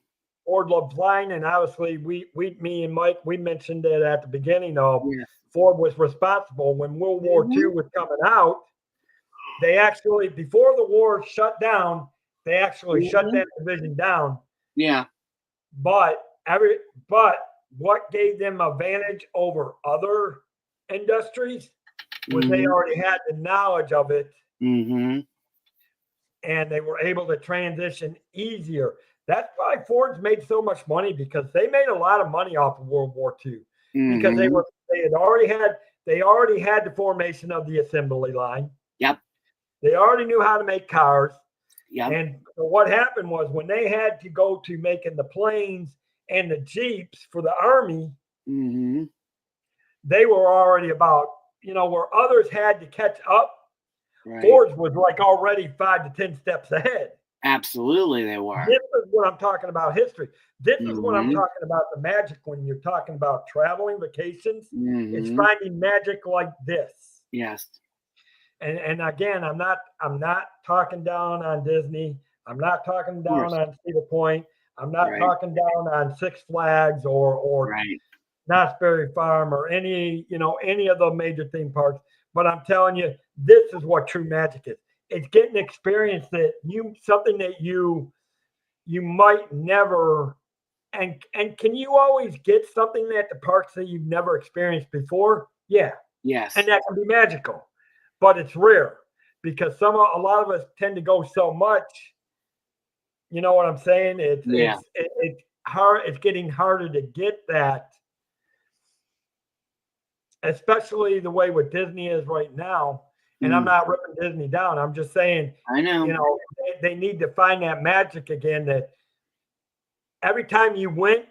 Ford loved flying, and obviously me and Mike, we mentioned it at the beginning of Yes. Ford was responsible when World War Mm-hmm. II was coming out. They actually, before the war shut down, they actually shut Mm-hmm. that division down. Yeah. But every but what gave them advantage over other industries was they Mm-hmm. already had the knowledge of it Mm-hmm. and they were able to transition easier. That's why Ford's made so much money because they made a lot of money off of World War II because Mm-hmm. they already had the formation of the assembly line. Yep. They already knew how to make cars. Yep. And what happened was when they had to go to making the planes and the Jeeps for the Army, Mm-hmm. they were already about, where others had to catch up. Right. Ford's was like already 5 to 10 steps ahead. Absolutely, they were. This is what I'm talking about history. This is what I'm Mm-hmm. talking about the magic when you're talking about traveling vacations. It's Mm-hmm. finding magic like this. Yes. And again, I'm not talking down on Disney. I'm not talking Of down course. on Cedar Point. I'm not Right. talking down on Six Flags or Right. Knott's Berry Farm or any of the major theme parks. But I'm telling you, this is what true magic is. It's getting experience something that you might never and can you always get something at the parks that you've never experienced before? Yeah. Yes. And that can be magical. But it's rare because a lot of us tend to go so much. You know what I'm saying? Yeah. It's hard. It's getting harder to get that, especially the way what Disney is right now. And I'm Mm. not ripping Disney down. I'm just saying, I know. they need to find that magic again. That every time you went,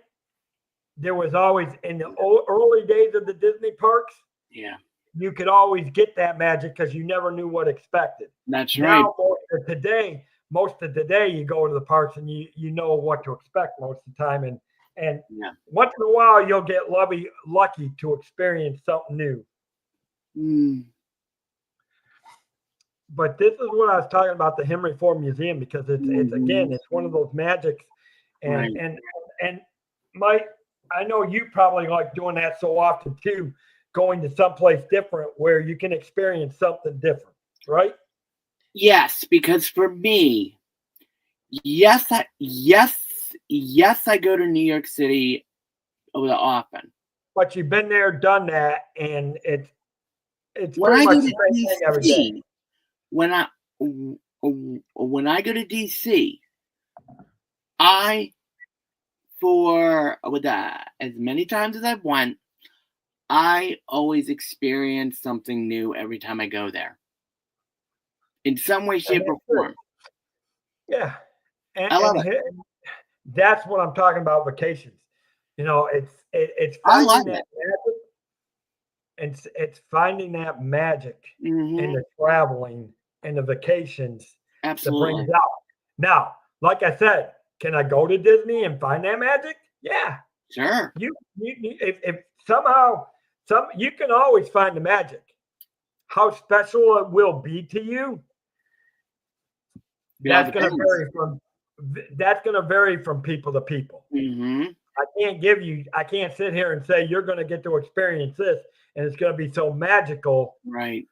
there was always in the early days of the Disney parks. Yeah. You could always get that magic because you never knew what expected. That's right. Now, most of today, you go to the parks and you know what to expect most of the time, and And Yeah. once in a while, you'll get lucky to experience something new. Mm, But this is what I was talking about the Henry Ford Museum because it's hmm again it's one of those magics, and Right. and Mike, I know you probably like doing that so often too, going to someplace different where you can experience something different, right? Yes, because for me, yes, I go to New York City often. But you've been there, done that, and it's When pretty I go much the to same thing every day. DC, when I when I go to DC, I for with as many times as I've went, I always experience something new every time I go there, in some way, And shape, or that's good. form. Yeah, and I love it. that's what I'm talking about. Vacations, it's I love finding that it. magic. It's finding that magic in Hmm the traveling and the vacations that brings Absolutely. out. Now, like I said, can I go to Disney and find that magic? Yeah. Sure. If somehow you can always find the magic. How special it will be to you, It all that's going to depends. vary from people to people. Hmm I can't sit here and say you're going to get to experience this and it's going to be so magical. Right.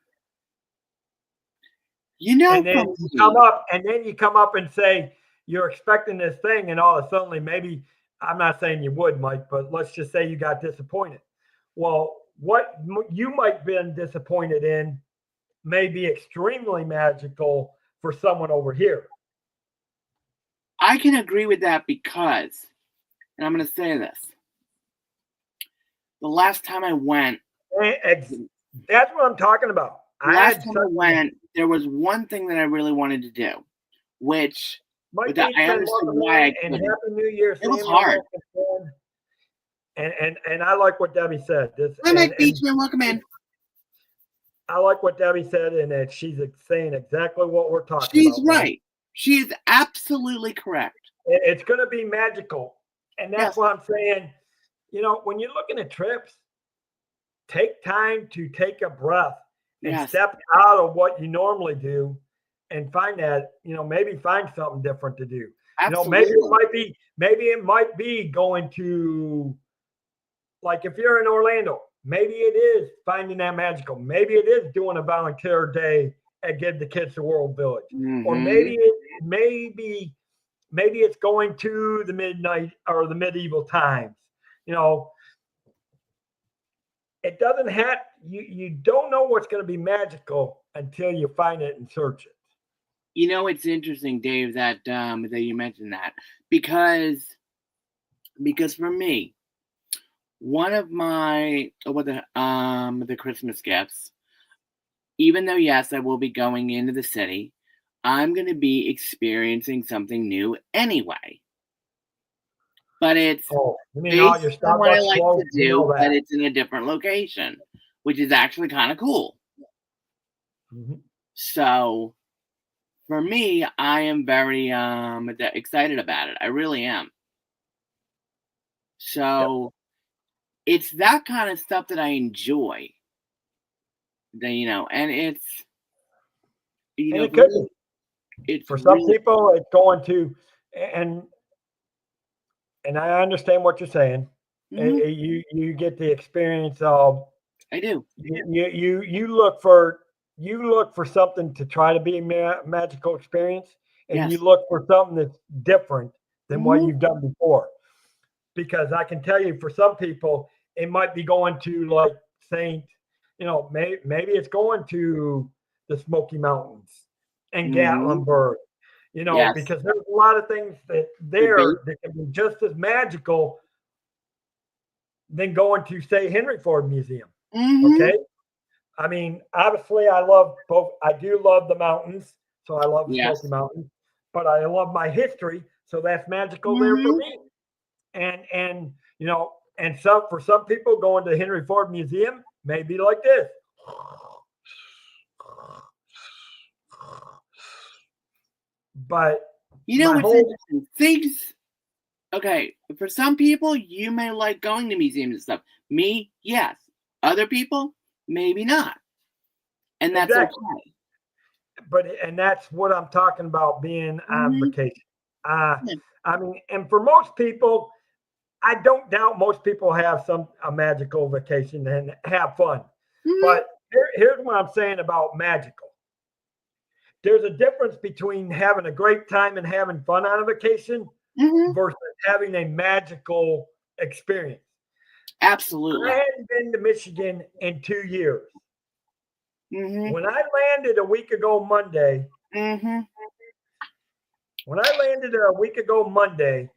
And For then me, you come up and say you're expecting this thing, and all of a sudden, maybe I'm not saying you would, Mike, but let's just say you got disappointed. Well, what you might have been disappointed in may be extremely magical for someone over here. I can agree with that because, and I'm going to say this: the last time I went, That's what I'm talking about. I had something that there was one thing that I really wanted to do, which, Mike but that I Beachman, understood welcome why in I and couldn't. Happy New Year, It was Samuel. hard. Welcome in. And I like what Debbie said. This Hi, Mike and Beachman. Welcome in. I like what Debbie said, and that she's saying exactly what we're talking She's about, Mike. right. She is absolutely correct. It's going to be magical, and that's Yes. what I'm saying. When you're looking at trips, take time to take a breath and Yes. step out of what you normally do, and find that maybe find something different to do. Absolutely. Maybe it might be going to, like, if you're in Orlando, maybe it is finding that magical. Maybe it is doing a volunteer day at Give the Kids the World Village, or hmm maybe it's going to the midnight or the medieval times. You know, it doesn't have you don't know what's going to be magical until you find it and search it. It's interesting, Dave, that you mentioned that because for me, one of my what the Christmas gifts, even though yes, I will be going into the city, I'm going to be experiencing something new anyway. But it's Oh, you mean all based your on what I Starbucks like to floats and all do, but that? it's in a different location, which is actually kind of cool. Mhm. So for me, I am very excited about it. I really am. Yep. So it's that kind of stuff that I enjoy. And it's And it for could me, be it's for some really people. It's going to, and and I understand what you're saying. mhm, You get the experience of I do. you look for something to try to be a magical experience, and you Yes. look for something that's different than what hmm you've done before. Because I can tell you, for some people, it might be going to, like, Saint, maybe it's going to the Smoky Mountains and hmm Gatlinburg, Yes. because there's a lot of things that Could be. there that can be just as magical than going to, say, Henry Ford Museum. hmm Okay. I mean, obviously, I love both. I do love the mountains, so I love the Smoky Yes. Mountains, but I love my history, so that's magical there for hmm me. And some for some people, going to Henry Ford Museum may be like this. But my What's whole interesting? Things. Okay, for some people, you may like going to museums and stuff. Me, yes. Other people, maybe not. And that's Exactly. okay. And that's what I'm talking about being on Mm-hmm. vacation. Yeah. I mean, and for most people, I don't doubt most people have a magical vacation and have fun. Mm-hmm. But here's what I'm saying about magical. There's a difference between having a great time and having fun on a vacation Mm-hmm. versus having a magical experience. I Absolutely. hadn't been to Michigan in 2 years. Mm-hmm. When I landed a week ago Monday, Mm-hmm. when I landed a week ago Monday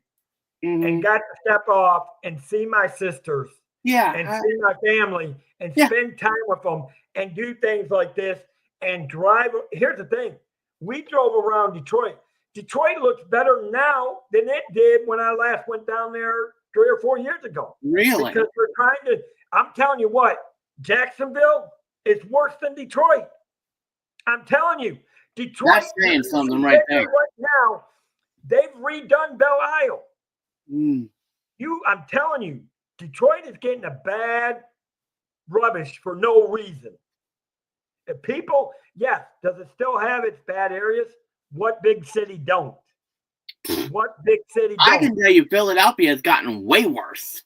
and Mm-hmm. got to step off and see my sisters Yeah. and see my family and Yeah. spend time with them and do things like this and drive. Here's the thing, we drove around Detroit. Detroit looks better now than it did when I last went down there 3 or 4 years ago. Really? Because we're trying to, I'm telling you what, Jacksonville is worse than Detroit. I'm telling you, Detroit, That's saying something right there. right now, they've redone Belle Isle. Mm. I'm telling you, Detroit is getting a bad rubbish for no reason. If people, yes, does it still have its bad areas? What big city don't? What big city I don't? can tell you Philadelphia has gotten way worse.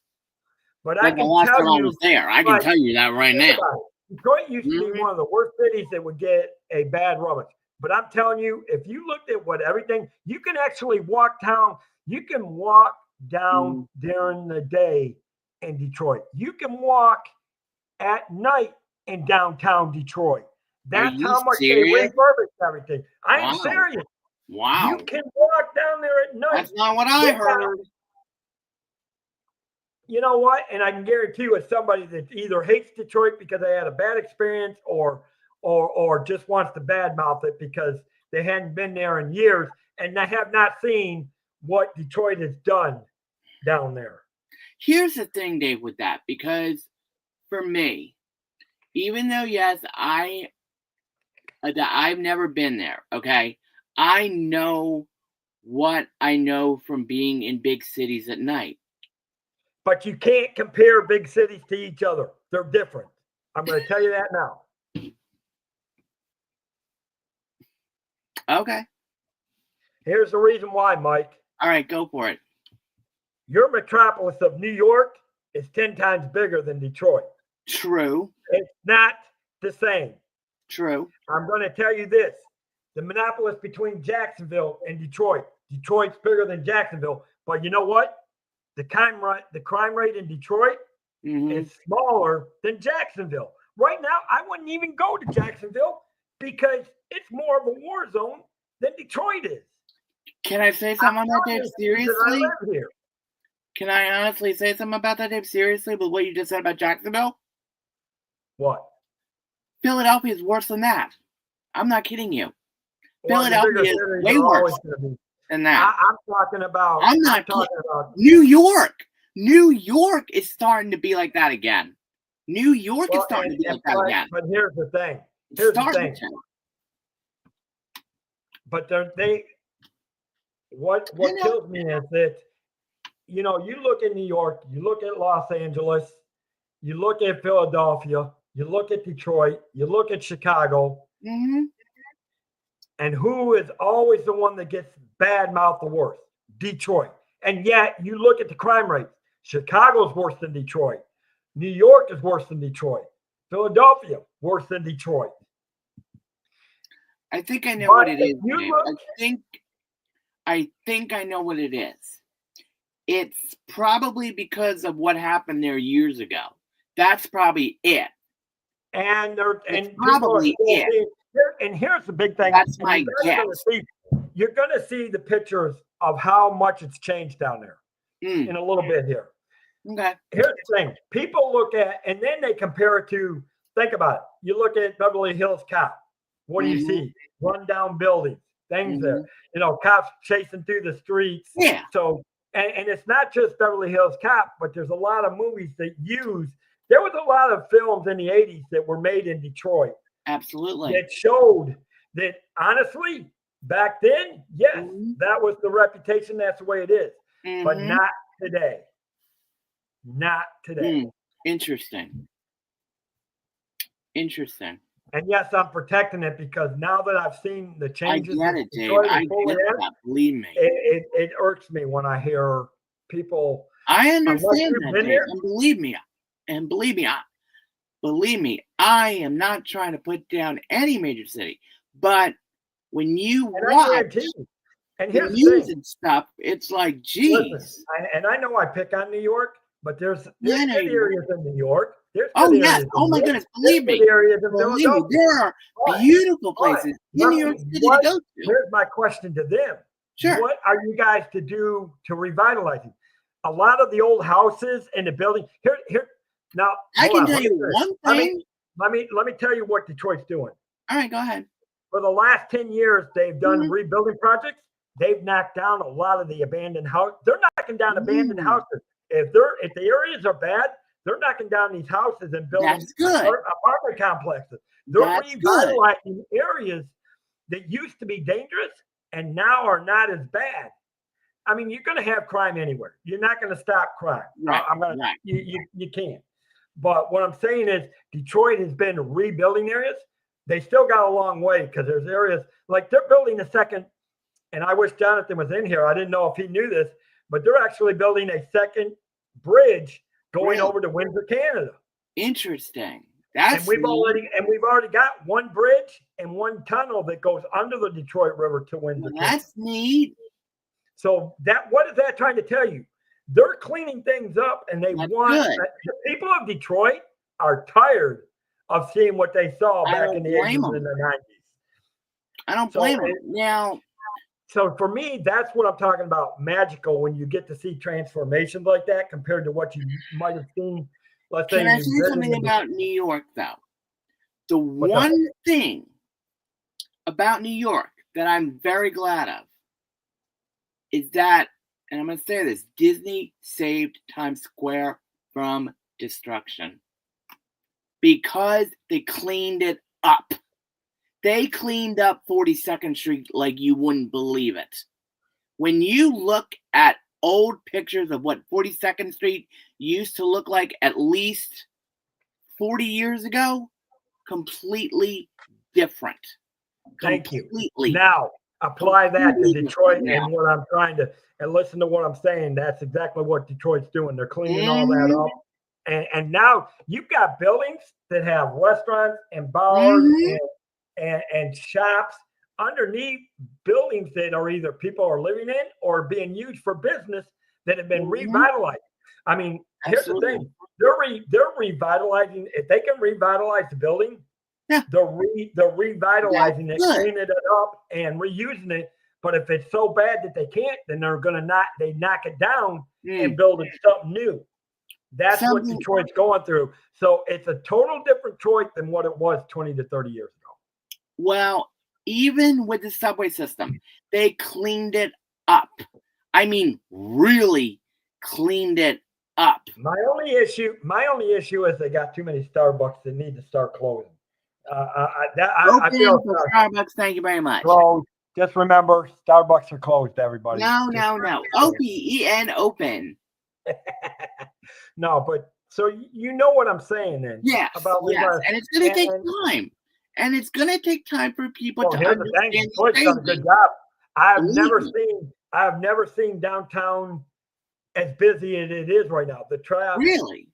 But I Like the can last tell time I you, was there. I can tell you that right think now. about it. Detroit used to be Mhm. one of the worst cities that would get a bad rubbish. But I'm telling you, if you looked at what everything, you can actually walk down. You can walk down Mm. during the day in Detroit. You can walk at night in downtown Detroit. Are That's you how much they serious? refurbished everything. I am Wow. serious. You Wow. can walk down there at night. That's not what I heard. You know what? And I can guarantee you, as somebody that either hates Detroit because they had a bad experience, or just wants to badmouth it because they hadn't been there in years and they have not seen what Detroit has done down there. Here's the thing, Dave, with that, because for me, even though yes, I've never been there, okay? I know what I know from being in big cities at night. But you can't compare big cities to each other. They're different. I'm going to tell you that now. Okay. Here's the reason why, Mike. All right, go for it. Your metropolis of New York is 10 times bigger than Detroit. True. It's not the same. True. I'm going to tell you this. The monopoly between Jacksonville and Detroit. Detroit's bigger than Jacksonville. But you know what? The crime rate in Detroit is smaller than Jacksonville. Right now, I wouldn't even go to Jacksonville because it's more of a war zone than Detroit is. Can I say something about that, Dave? Seriously? Can I honestly say something about that, Dave? Seriously, with what you just said about Jacksonville? What? Philadelphia is worse than that. I'm not kidding you. Well, Philadelphia is way worse than that. I'm talking about. I'm talking about New York. New York is starting to be like that again. New York is starting to be like that again. But here's the thing. But what kills me is that, you look at New York, you look at Los Angeles, you look at Philadelphia, you look at Detroit, you look at Chicago, and who is always the one that gets bad mouth the worst? Detroit. And yet you look at the crime rate. Chicago's worse than Detroit. New York is worse than Detroit. Philadelphia, worse than Detroit. I think I know what it is. I think I know what it is. It's probably because of what happened there years ago. That's probably it. And probably it. And here's the big thing. That's my guess. You're going to see the pictures of how much it's changed down there in a little bit here. Okay. Here's the thing. People look at, and then they compare it to, think about it. You look at Beverly Hills Cop. What do you see? Run down buildings, things there. Cops chasing through the streets. Yeah. So, and it's not just Beverly Hills Cop, but there's a lot of movies that there was a lot of films in the 80s that were made in Detroit. Absolutely. That showed that, honestly, back then, yes, that was the reputation. That's the way it is. but Mm-hmm. not today. Not today. Interesting. And yes, I'm protecting it because now that I've seen the I changes get that it, Dave. Detroit is I pulling get in, that. Believe me. it irks me when I hear people. I Unless understand you've that, been Dave. there, And believe me, I am not trying to put down any major city. But when you and I watch guarantee you. And the here's the news thing. and stuff, it's like, Listen, geez. and I know I pick on New York, but there's Yeah, good areas in New York. There's oh, good yes. areas Oh, in my New York. goodness. There's Believe good me. areas in Believe me. Philadelphia. There are beautiful places in New York City to go to. Here's my question to them. Sure. What are you guys to do to revitalize it? A lot of the old houses and the building. Here. Now, I can tell you one thing. Let me tell you what Detroit's doing. All right, go ahead. For the last 10 years, they've done Mhm. rebuilding projects. They've knocked down a lot of the abandoned house. They're knocking down abandoned houses. If the areas are bad, they're knocking down these houses and building That's good. apartment complexes. They're That's revitalizing areas that used to be dangerous and now are not as bad. I mean, you're going to have crime anywhere. You're not going to stop crime. Right. You can't. But what I'm saying is Detroit has been rebuilding areas. They still got a long way because there's areas like they're building a second, and I wish Jonathan was in here. I didn't know if he knew this, but they're actually building a second bridge going over to Windsor, Canada. Interesting. And we've already got one bridge and one tunnel that goes under the Detroit River to Windsor. Well, that's neat. So what is that trying to tell you? They're cleaning things up, and they the people of Detroit are tired of seeing what they saw back in the 80s and the 90s. I don't blame them. Now, so for me, that's what I'm talking about. Magical when you get to see transformations like that compared to what you might have seen. Let's say. Can I say something about New York, though? The one thing about New York that I'm very glad of is that, and I'm going to say this, Disney saved Times Square from destruction because they cleaned it up. They cleaned up 42nd Street like you wouldn't believe it. When you look at old pictures of what 42nd Street used to look like at least 40 years ago, completely different. Thank you. Now, apply that to Detroit and what I'm trying to, and listen to what I'm saying. That's exactly what Detroit's doing. They're cleaning all that up. And now you've got buildings that have restaurants and bars and shops underneath buildings that are either people are living in or being used for business that have been revitalized. I mean, here's the thing. They're revitalizing. If they can revitalize the building, they're revitalizing it, cleaning it up, and reusing it. But if it's so bad that they can't, then they're gonna knock it down and build it something new. That's what Detroit's going through. So it's a total different Detroit than what it was 20 to 30 years ago. Well, even with the subway system, they cleaned it up. I mean, really cleaned it up. My only issue is they got too many Starbucks that need to start closing. I feel Starbucks. Thank you very much. Closed. Just remember, Starbucks are closed. Everybody. No. OPEN open. No, but so you know what I'm saying then? Yes. And it's going to take time. And it's going to take time for people to understand. Detroit's done a good job. I have never seen downtown as busy as it is right now. The traffic. Really?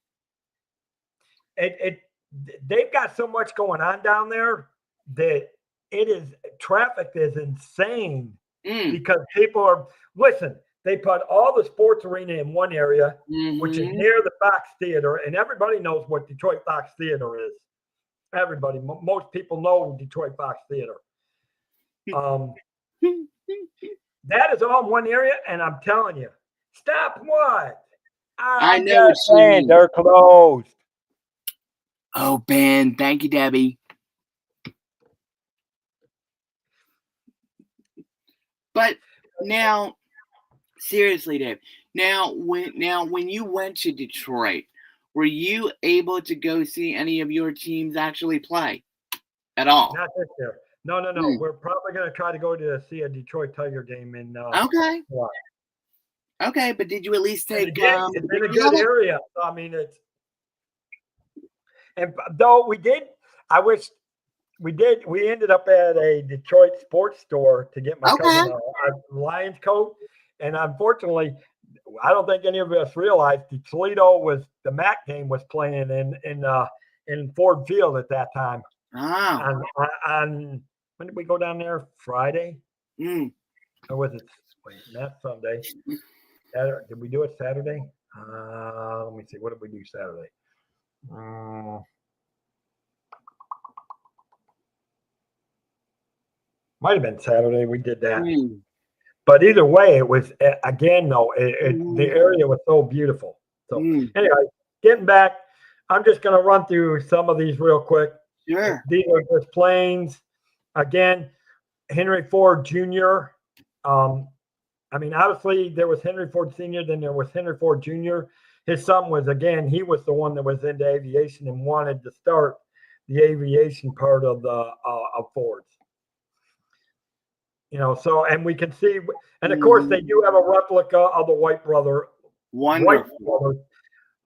They've got so much going on down there that traffic is insane because people are, listen, they put all the sports arena in one area, which is near the Fox Theater, and everybody knows what Detroit Fox Theater is. Everybody, most people know Detroit Fox Theater. That is all in one area, and I'm telling you, stop what? I know what you mean. They're closed. Oh, Ben, thank you, Debbie. But now, seriously, Dave. Now, when you went to Detroit, were you able to go see any of your teams actually play at all? Not this year. No. We're probably going to try to go to see a Detroit Tiger game in. Okay. Okay, but did you at least And take again, it's in a pictures good of it? area. So, I mean, it's and though we did, I wish we ended up at a Detroit sports store to get my cousin Okay. a Lions coat, and unfortunately, I don't think any of us realized the MAC game was playing in Ford Field at that time. Oh. On when did we go down there? Friday Mm. or was it? Wait, not Sunday. Did we do it Saturday? Let me see. What did we do Saturday? Might have been Saturday. We did that. Mm. But either way, it was again though. The Mm. area was so beautiful. So Mm. anyway, getting back, I'm just going to run through some of these real quick. Sure. These are just planes. Again, Henry Ford Jr. I mean, obviously there was Henry Ford Sr. Then there was Henry Ford Jr. His son was he was the one that was into aviation and wanted to start the aviation part of the of Ford's. So and we can see, and of course they do have a replica of the White Wonderful. brother.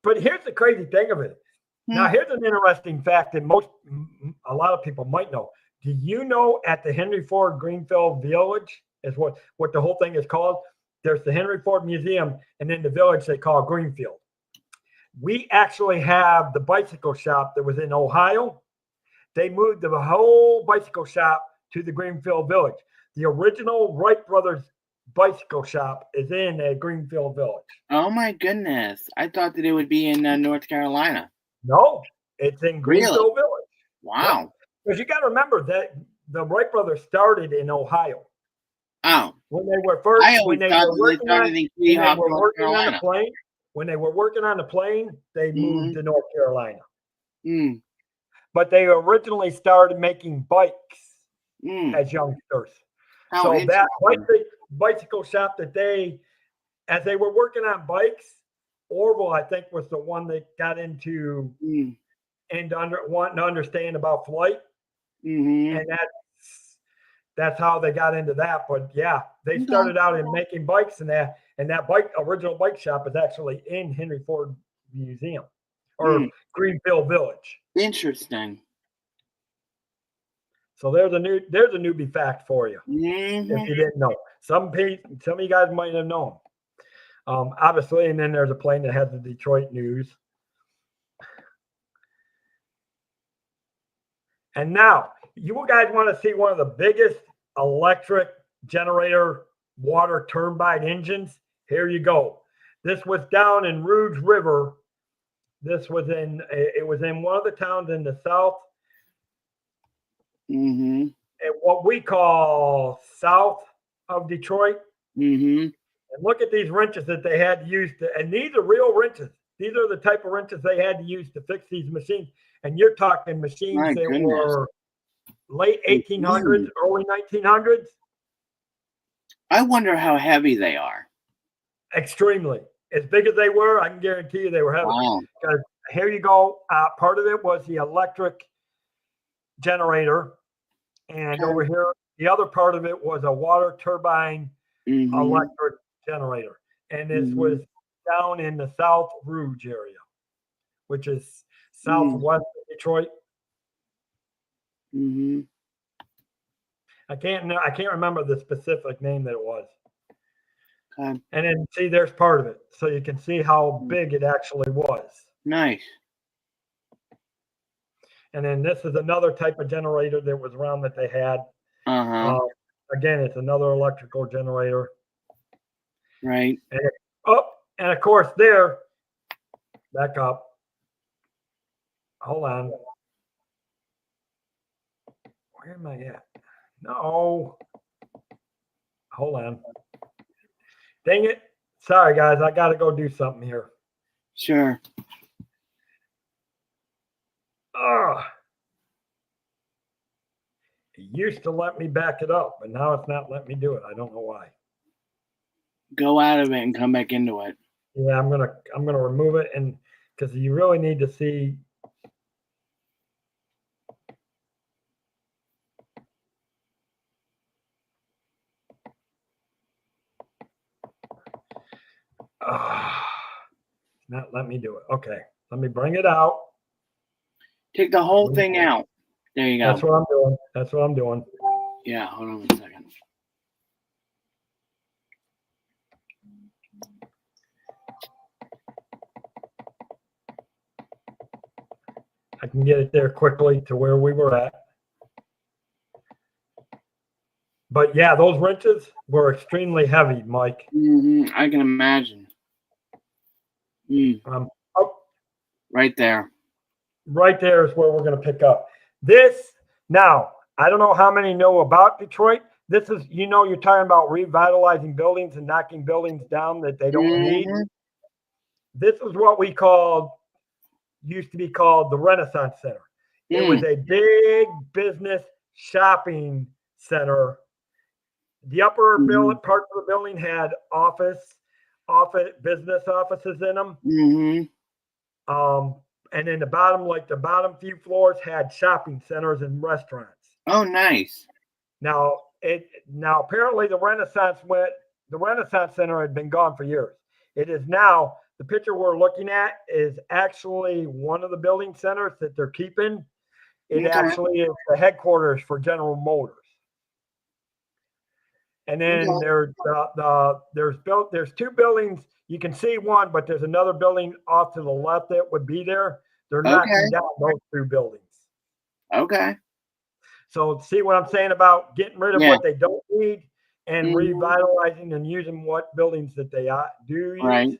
But here's the crazy thing of it. Now Hmm. here's an interesting fact that a lot of people might know. Do you know at the Henry Ford Greenfield Village is what the whole thing is called? There's the Henry Ford Museum, and then the village they call Greenfield. We actually have the bicycle shop that was in Ohio. They moved the whole bicycle shop to the Greenfield Village. The original Wright brothers bicycle shop is in a Greenfield Village. Oh my goodness! I thought that it would be in North Carolina. No, it's in Really? Greenfield Village. Wow. Yep. Because you got to remember that the Wright brothers started in Ohio. Oh, When they were I first, always thought that they started in Kitty Hawk, North Carolina. when they were working on the plane, they moved to North Carolina. Mm. But they originally started making bikes Mm. as youngsters. How So that interesting. bicycle shop as they were working on bikes, Orville, I think, was the one that got into Mm. and wanting to understand about flight, Mm-hmm. and that's how they got into that. But yeah, they Okay. started out in making bikes, and that original bike shop is actually in Henry Ford Museum or Greenfield Village. Interesting. So there's a newbie fact for you Mm-hmm. if you didn't know. Some of you guys might have known. Obviously, and then there's a plane that has the Detroit news. And now, you guys want to see one of the biggest electric generator water turbine engines? Here you go. This was down in Rouge River. It was in one of the towns in the south, Mm-hmm. what we call south of Detroit. Mm-hmm. And look at these wrenches that they had to use and these are real wrenches. These are the type of wrenches they had to use to fix these machines. And you're talking machines My that goodness. were late 1800s, early 1900s. I wonder how heavy they are. Extremely. As big as they were, I can guarantee you they were heavy. Wow. Because here you go. Part of it was the electric generator. And over here, the other part of it was a water turbine electric generator. And this was down in the South Rouge area, which is southwest of Detroit. Mm-hmm. I can't remember the specific name that it was. Okay. And then see, there's part of it, so you can see how big it actually was. Nice. And then this is another type of generator that was around that they had. Again, it's another electrical generator. Right. And of course, back up. Hold on. Where am I at? No. Hold on. Dang it. Sorry, guys. I got to go do something here. Sure. It used to let me back it up, but now it's not letting me do it. I don't know why. Go out of it and come back into it. Yeah, I'm gonna remove it, and because you really need to see. Not let me do it. Okay, let me bring it out. Take the whole thing out. There you go. That's what I'm doing. That's what I'm doing. Yeah, hold on a second. I can get it there quickly to where we were at. But yeah, those wrenches were extremely heavy, Mike. I can imagine. Right there. Right there is where we're going to pick up. This, now, I don't know how many know about Detroit. This is, you're talking about revitalizing buildings and knocking buildings down that they don't need. This is what used to be called the Renaissance Center. It was a big business shopping center. The upper part of the building had business offices in them. And then the bottom few floors had shopping centers and restaurants. Oh, nice. Now apparently the Renaissance Center had been gone for years. It is now, the picture we're looking at is actually one of the building centers that they're keeping. It actually is the headquarters for General Motors. And then there's two buildings. You can see one, but there's another building off to the left that would be there. They're knocking down those two buildings. Okay. So see what I'm saying about getting rid of what they don't need and revitalizing and using what buildings that they do use. Right.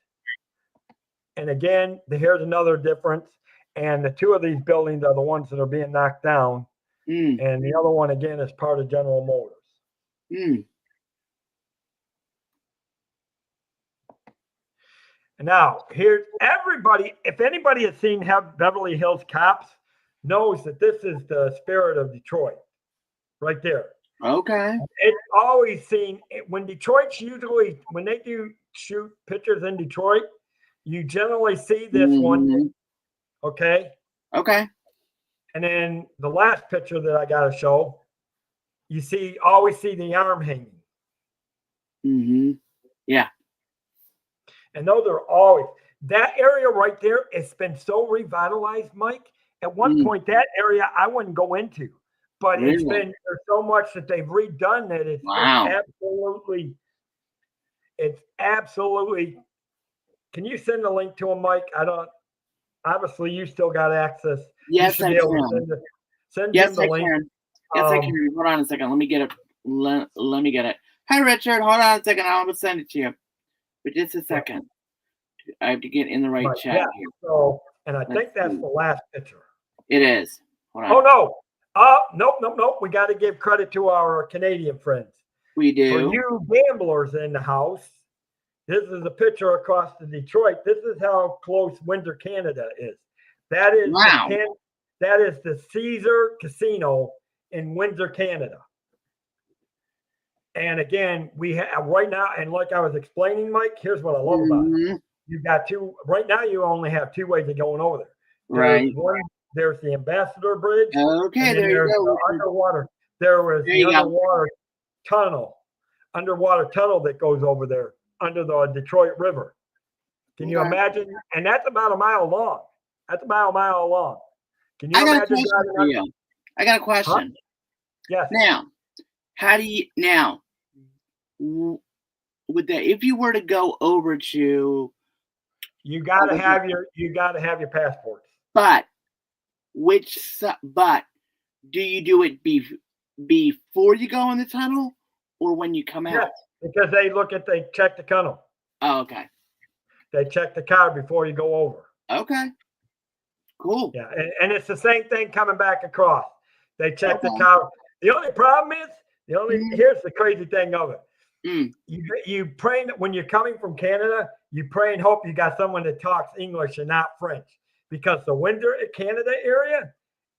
And again, here's another difference. And the two of these buildings are the ones that are being knocked down. And the other one, again, is part of General Motors. And now, here's everybody. If anybody has seen Beverly Hills Cops, knows that this is the spirit of Detroit, right there. Okay. It's always seen when Detroit's usually when they do shoot pictures in Detroit, you generally see this one. Okay. Okay. And then the last picture that I got to show, you always see the arm hanging. Yeah. And those are always, that area right there, it's been so revitalized, Mike. At one point, that area I wouldn't go into, but there's so much that they've redone that it's absolutely. Can you send the link to them, Mike? Obviously you still got access. Yes, I can. Send him the link. Yes, I can. Hold on a second. Let me get it. Let me get it. Hi, Richard. Hold on a second. I'm going to send it to you. But just a second. I have to get in the right chat here. So, and I think that's the last picture. It is. Hold on. Oh, no. Nope. We got to give credit to our Canadian friends. We do. For you gamblers in the house, this is a picture across to Detroit. This is how close Windsor, Canada is. That is that is the Caesar Casino in Windsor, Canada. And again, we have right now, and like I was explaining, Mike, here's what I love about it. You've got right now you only have two ways of going over there. There's the Ambassador Bridge. Okay, there you go. Underwater. There was the underwater tunnel that goes over there under the Detroit River. Can you imagine? And that's about a mile long. Can you imagine driving for you? I got a question. Huh? Yes. Now, if you were to go over to, you got to have your passports. But do you do it before you go in the tunnel or when you come out? Yes, because they check the tunnel. Oh, okay. They check the car before you go over. Okay. Cool. Yeah, and it's the same thing coming back across. They check the car. The only problem is, here's the crazy thing of it. You pray when you're coming from Canada, you pray and hope you got someone that talks English and not French, because the Windsor, Canada area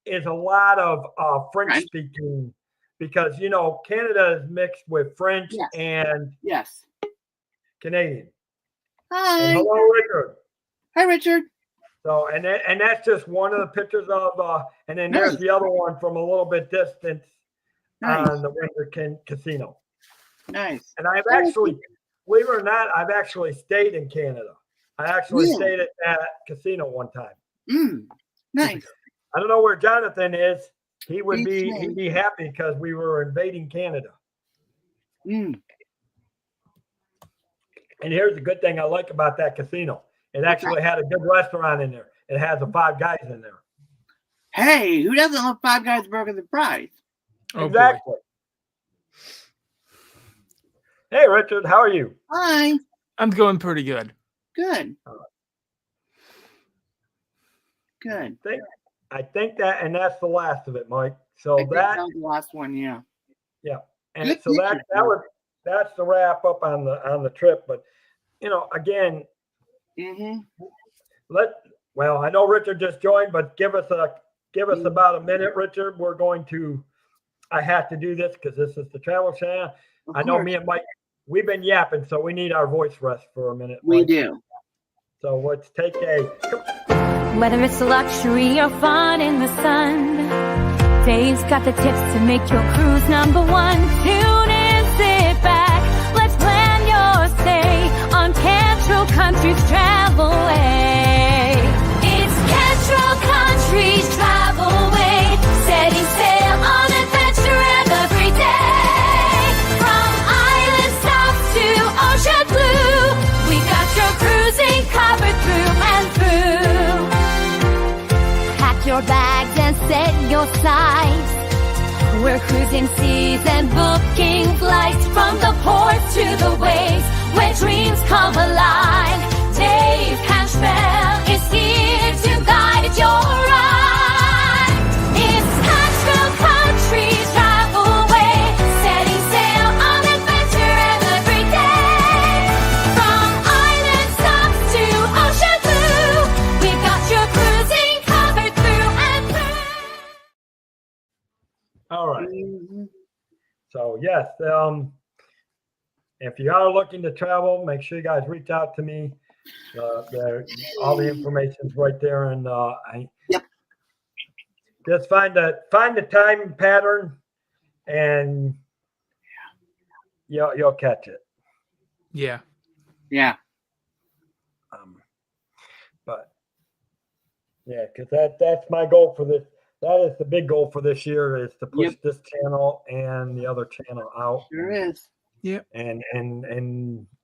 is a lot of French speaking, because Canada is mixed with French and Canadian. Hi. And hello, Richard. Hi, Richard. So and that's just one of the pictures of and then there's the other one from a little bit distance on the Windsor Casino. Nice. And I've actually believe it or not, I've actually stayed in Canada. I actually Really? stayed at that casino one time. Nice. I don't know where Jonathan is. He'd Beats be happy because we were invading Canada. Mm. And here's the good thing I like about that casino. It actually had a good restaurant in there. It has the Five Guys in there. Hey, who doesn't love Five Guys Burgers and Fries? Oh, Exactly. Hey, Richard, how are you? Hi. I'm going pretty good. Good. Good. I think that, and that's the last of it, Mike. So I think that was the last one, yeah. Yeah, and Good so picture, that's the wrap up on the trip. But again, well, I know Richard just joined, but give us about a minute, Richard. I have to do this because this is the travel channel. I know me and Mike, we've been yapping, so we need our voice rest for a minute. We Mike. do. So let's take Whether it's luxury or fun in the sun, Dave's got the tips to make your cruise number one. Tune in, sit back, let's plan your stay on Cantrell Country's Travel Way. It's Cantrell Country's Travel Way, setting sail on adventure every day. From island south to ocean blue, we got your cruising covered through and through. Pack your bags and set your sights. We're cruising seas and booking flights from the ports to the waves where dreams come alive. Dave Cantrell is here to guide your ride. It's Cantrell Country's Travel Way, setting sail on adventure every day. From island stops to ocean blue, we got your cruising covered through and through. All right. So yes, if you are looking to travel, make sure you guys reach out to me. All the information's right there, and just find the time pattern, and you'll catch it. Yeah. Yeah. But yeah, because that's my goal for this. That is the big goal for this year, is to push this channel and the other channel out. Sure is. Yeah. And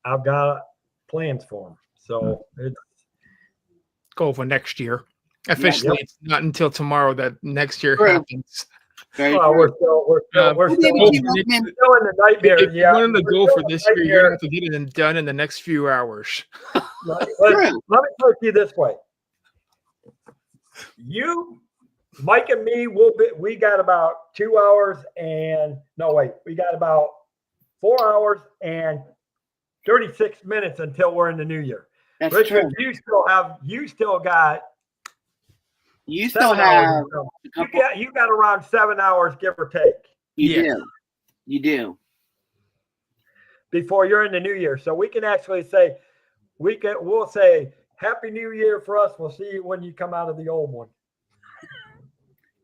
I've got plans for them. So it's Goal for next year. Officially, it's not until tomorrow that next year True. happens. Very well, true. we're still Maybe in keep up, man. the nightmare. If you wanted to we're go still for in the this year, you're nightmare. gonna have to get it done in the next few hours. Let me put it to you this way. You, Mike and me, we got about 2 hours we got about 4 hours and 36 minutes until we're in the new year. That's Richard, true. you still got You still 7 have hours. a couple. You got around 7 hours, give or take, You Yeah. do. You do. before you're in the new year. So we can actually say, we'll say Happy New Year for us. We'll see you when you come out of the old one.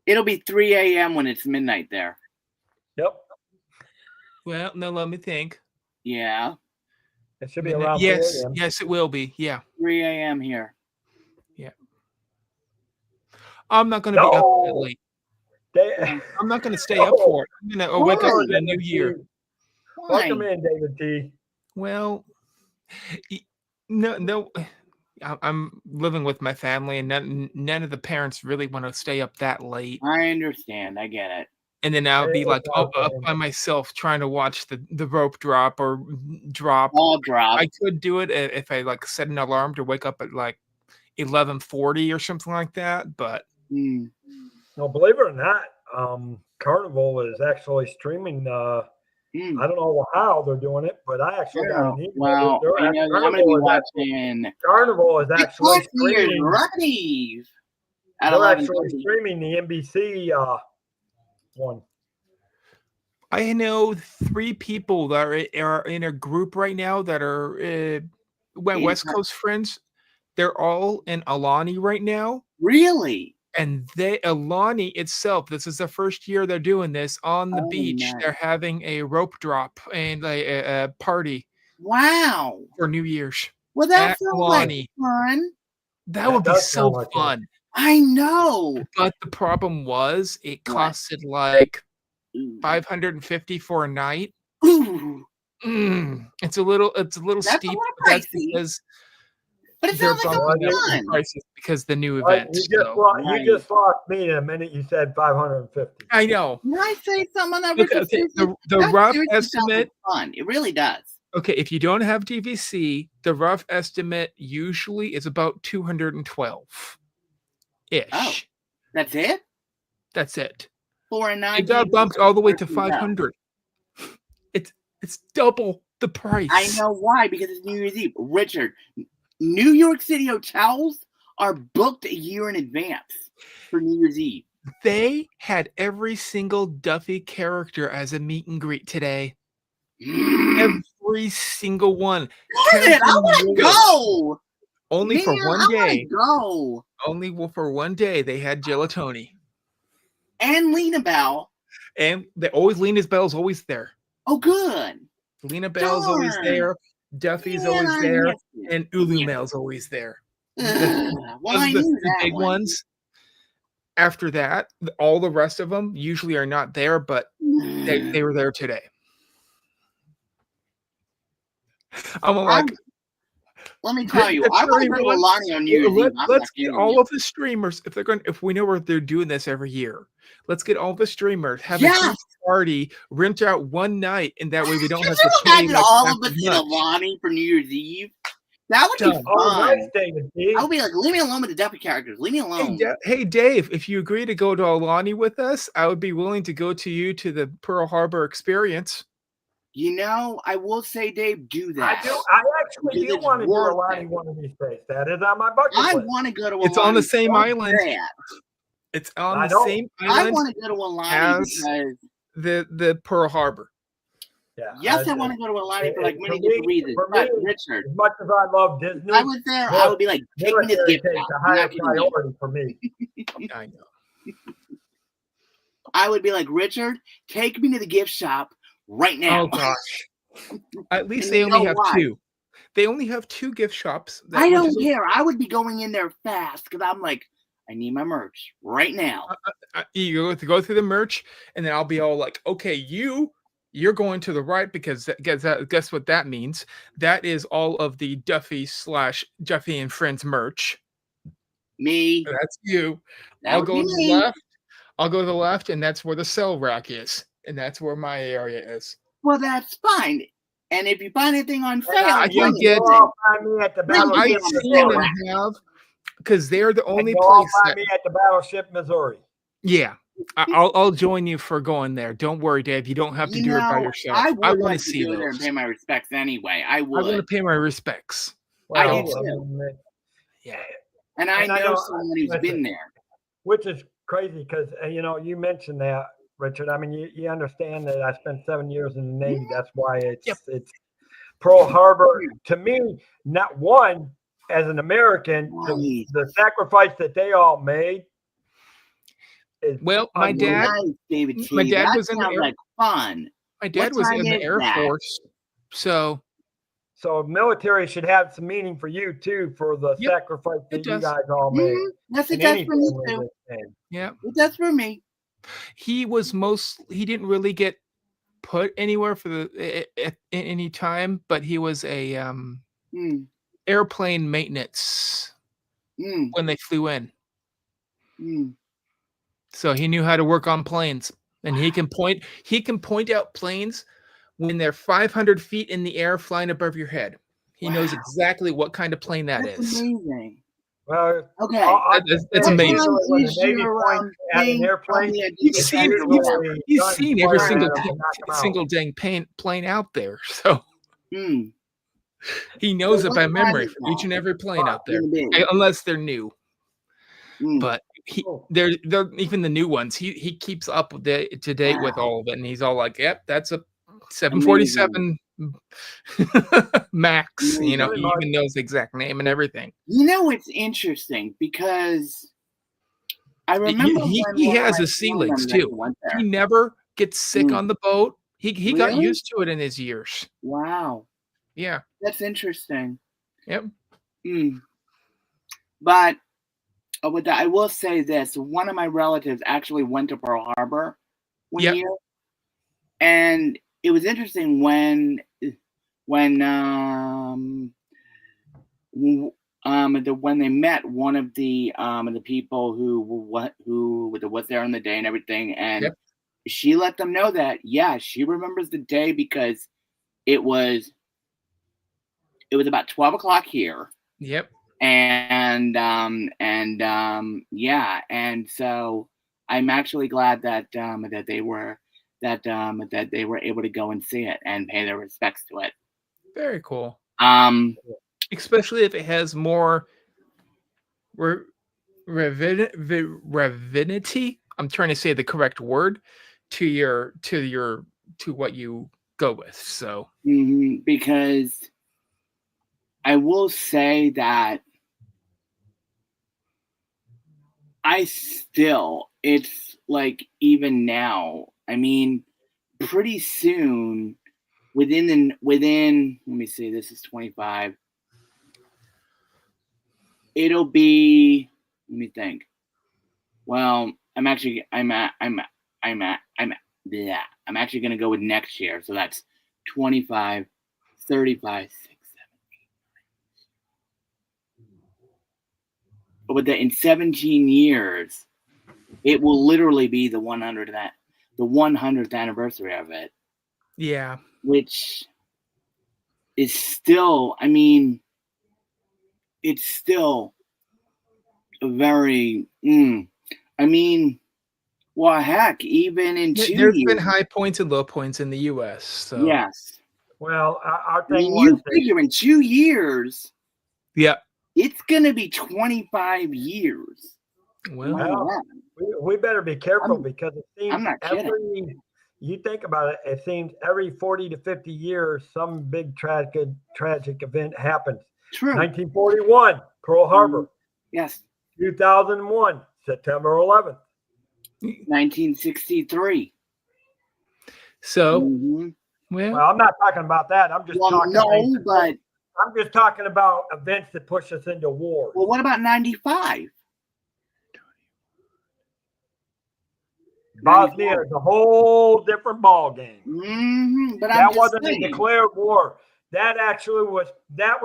It'll be 3 a.m. when it's midnight there. Yep. Well, no, let me think. Yeah. It should be around 3 a.m. Yes, it will be. Yeah. 3 a.m. here. I'm not going to be up that late. I'm not going to stay up for it. I'm going to wake up in the new year. Welcome in, David T. Well, no. I'm living with my family, and none of the parents really want to stay up that late. I understand. I get it. And then I'll be like up by myself trying to watch the rope drop or drop. All drop. I could do it if I set an alarm to wake up at 11:40 or something like that, but No, believe it or not, Carnival is actually streaming. I don't know how they're doing it, but I actually got an email. Well, I'm going to be watching. Carnival is actually streaming. Ready. They're actually streaming the NBC one. I know 3 people that are in a group right now that are West Coast friends. They're all in Alani right now. Really? And Alani itself, this is the first year they're doing this on the beach. Nice. They're having a rope drop and a party Wow. for New Year's. Well, that At sounds like Lonnie. fun. That would be does so sound like fun. fun. I know. But the problem was it What? costed like Ooh. $550 for a night. Ooh. It's a little That's steep. a lot But that's pricey. because But it they're sounds like bumping something up the fun. prices because the new Right, event. you just So. lost, Right. you just lost me the minute you said 550. I know. Can I say something on that, Look, Richard? okay, Seriously? the That rough seriously sounds like estimate. fun. It really does. Okay, if you don't have DVC, the rough estimate usually is about 212 ish. Oh. That's it? That's it. For a It got bumped all the way to 500. It's double the price. I know why, because it's New Year's Eve. Richard, New York City hotels are booked a year in advance for New Year's Eve. They had every single Duffy character as a meet and greet today. Every single one. Darn it, I want to go. Only for one day. Go. Only for one day they had Gelatoni. And Lena Bell. And Lena's Bell's always there. Oh, good. Lena Bell's always Darn. there. Duffy's Man, always I there. missed it. And Ulumel's always there. Ugh, well, I the knew that big one. ones. After that, all the rest of them usually are not there, but they were there today. I'm like, let me tell you, That's I want to very go to Lonnie on New Year's Eve. I'm let's not get kidding all you. of the streamers if we know where they're doing this every year. Let's get all the streamers, have a Yes. huge party, rent out one night, and that way we don't Could have you to pay imagine like all half of us as in a much. Lonnie for New Year's Eve? That would be Done. Oh, fun. nice, David D. I would be like, leave me alone with the Duffy characters. Leave me alone. Hey, Dave, if you agree to go to Alani with us, I would be willing to go to you to the Pearl Harbor experience. You know, I will say, Dave, do that. I actually Because do it's want to do worth Alani it. one of these days. That is on my bucket I list. want to go to It's on the Alani same so island. bad. It's on I the know. same I island want to go to Alani as because the Pearl Harbor. Yeah, yes, I want to go to Alani for like many for me- different reasons. for But me, Richard, As much as I love Disney, if I was there, I would be like, take me to the military gift takes shop. a I'm higher not kidding you. priority for me. I know. I would be like, Richard, take me to the gift shop right now. Oh gosh. At least And they you only know have why? two. They only have two gift shops. I don't care. I would be going in there fast because I'm like, I need my merch right now. You have to go through the merch, and then I'll be all like, okay, you're going to the right because guess what that means? That is all of the Duffy and Friends merch. Me. That's you. That I'll would go be to the me. left. I'll go to the left, and that's where the cell rack is, and that's where my area is. Well, that's fine. And if you find anything on sale, I bring can it. get You'll all find me at the Bring it I've battleship on the seen cell them Missouri. have because they're the And only you'll all place find that. me at the battleship Missouri. Yeah, I'll join you for going there. Don't worry, Dave. You don't have to do it by yourself. I would want like to to see go there and those. pay my respects anyway. I I want to would. pay my respects. I Well, do too. mean, Yeah. And I and I know know- someone who's listen. been there. which is crazy because you mentioned that, Richard. I mean, you understand that I spent 7 years in the Navy. That's why it's Pearl Harbor to me. Not one as an American, Nice. the sacrifice that they all made. Is Well, my unbelievable. dad, Nice, David T. my dad That was in the sounds air. like fun. my dad what was time in the is Air that? Force, so So military should have some meaning for you too, for the Yep, sacrifice that it you does. guys all made. Mhm. Yes, it in does any for me family too. this day. yeah, It does for me. he didn't really get put anywhere for the at any time, but he was a Mm, airplane maintenance mm, when they flew in. mm. So he knew how to work on planes, and he can point out planes when they're 500 feet in the air flying above your head. He knows Wow. exactly what kind of plane that That's is. amazing. Well, Okay. That's What amazing. time when the Is Navy your, points at an airplane, He's it's seen usually He's guns seen every fired single at 'em to knock 'em out. single dang plane out there, so Mm. he knows So it what by time memory is for each that? and every plane out there, Really big. unless they're new. Mm. But Cool. they're even the new ones. He keeps up with to date with Wow. all of it, and he's all like, "Yep, that's a 747 Max." You know, he even knows the exact name and everything. You know, it's interesting because I remember He when he one of has my his sea family legs members too. went there. He never gets sick Mm. on the boat. He got Really? used to it in his years. Wow. Yeah. That's interesting. Yep. But with that, I will say this: one of my relatives actually went to Pearl Harbor one Yep. year, and it was interesting when when they met one of the people who was there on the day and everything, and Yep. she let them know that she remembers the day because it was about 12 o'clock here. Yep. And so I'm actually glad that that they were able to go and see it and pay their respects to it. Very cool. Especially if it has more ravinity. I'm trying to say the correct word to what you go with. So because I will say that it's like even now, I mean, pretty soon within let me see, this is 25. It'll be, let me think. Well, I'm actually going to go with next year. So that's 25, 35, 6, 7, 8, 9. But in 17 years, it will literally be the 100th anniversary of it. Yeah. Which is still, I mean, it's still a very, I mean, well, heck, even in 2 There's years. been high points and low points in the U.S. So Yes. Well, our I thing mean, was you figure in 2 years, yeah, it's going to be 25 years. well, we better be careful because it seems I'm not kidding. You think about it, it seems every 40 to 50 years, some big tragic event happens. True. 1941, Pearl Harbor. Yes. 2001, September 11th. 1963. So, well, I'm not talking about that. I'm just talking. I'm just talking about events that push us into war. Well, what about 95? Bosnia is a whole different ball game. But that wasn't a declared war. That actually was. That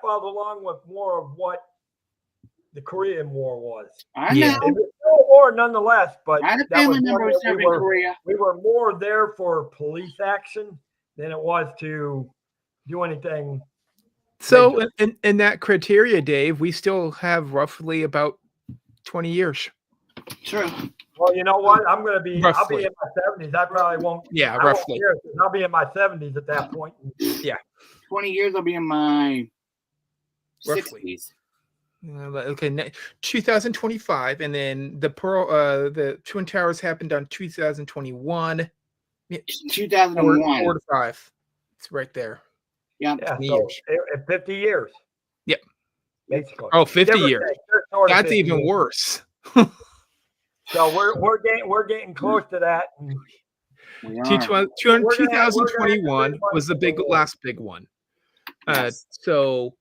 followed along with more of what the Korean War was. I know. It was still a war nonetheless, but I had a family member who served in Korea. We were more there for police action than it was to do anything. So in that criteria, Dave, we still have roughly about 20 years. True. Well, you know what? I'll be in Roughly. my 70s. I probably won't. Yeah, roughly. I'll be in my 70s at that point. Yeah. 20 years, I'll be in my roughly. 60s. Okay, 2025, and then the Twin Towers happened on 2021. 2001. 4 to 5. It's right there. Yeah. So 50 years. Yep. Basically. Oh, 50 years. That's even worse. So we're getting close to that. 2021 was the last big one. Yes. So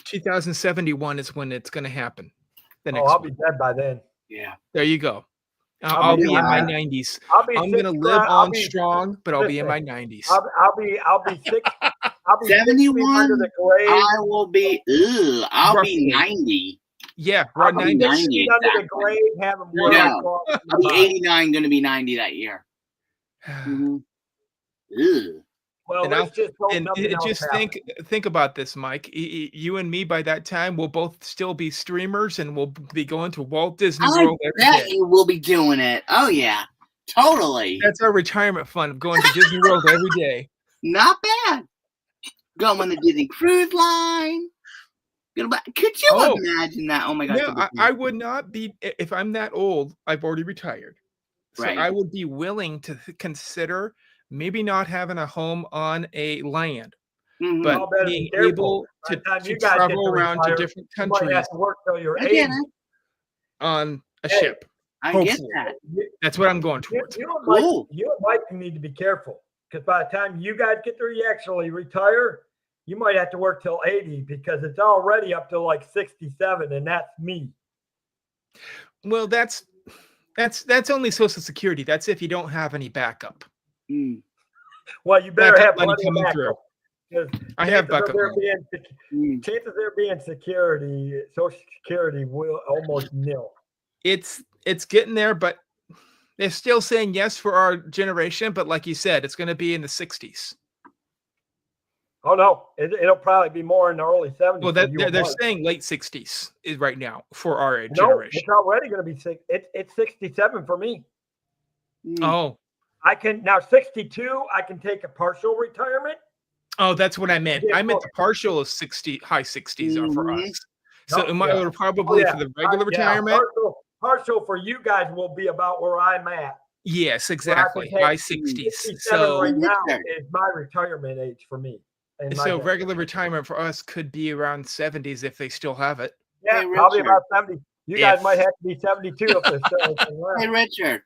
2071 is when it's going to happen. I'll be dead by then. Yeah. There you go. I'll be in my 90s. I'm going to live on strong, but I'll be in my 90s. I'll be 71 under the grave. I will be. I'll be 90. Yeah, right. 90 under the grave, having I'll be 89. Going to be 90 that year. Well, just think about this, Mike. You and me by that time will both still be streamers, and we'll be going to Walt Disney World every day. You will be doing it. Oh yeah, totally. That's our retirement fund of going to Disney World every day. Not bad. Going to Disney Cruise Line. Could you imagine that? Oh my God. No, I would not be. If I'm that old, I've already retired. So I would be willing to consider maybe not having a home on a land, but being able to travel around to different countries on a ship. I get that. That's what I'm going towards. You and Mike need to be careful because by the time you guys get there, you actually retire, you might have to work till 80 because it's already up to like 67, and that's me. Well, that's only Social Security. That's if you don't have any backup. Mm. Well, you better Backup have money plenty of coming through. backup. 'Cause I have chances of backup there money. being- chances of there being security, Social Security will almost nil. It's getting there, but they're still saying yes for our generation. But like you said, it's going to be in the 60s. Oh no, it'll probably be more in the early 70s. Well, for you and they're Mike. saying late 60s is right now for our No, generation. it's already going to be six. It's 67 for me. Mm. Oh, I can now 62. I can take a partial retirement. oh, that's what I meant. Yeah, I meant well- the partial is 60, high 60s are for Mhm. us. So No, it might yeah. probably Oh, yeah. for the regular Yeah, retirement. partial for you guys will be about where I'm at. Yes, Where I exactly. can take High 60s. 67 So right now Okay. is my retirement age for me. in my so head. regular retirement for us could be around 70s if they still have it. Yeah, Hey, probably Richard. about 70. You guys If- might have to be 72 if there's still anything Hey, left. Richard.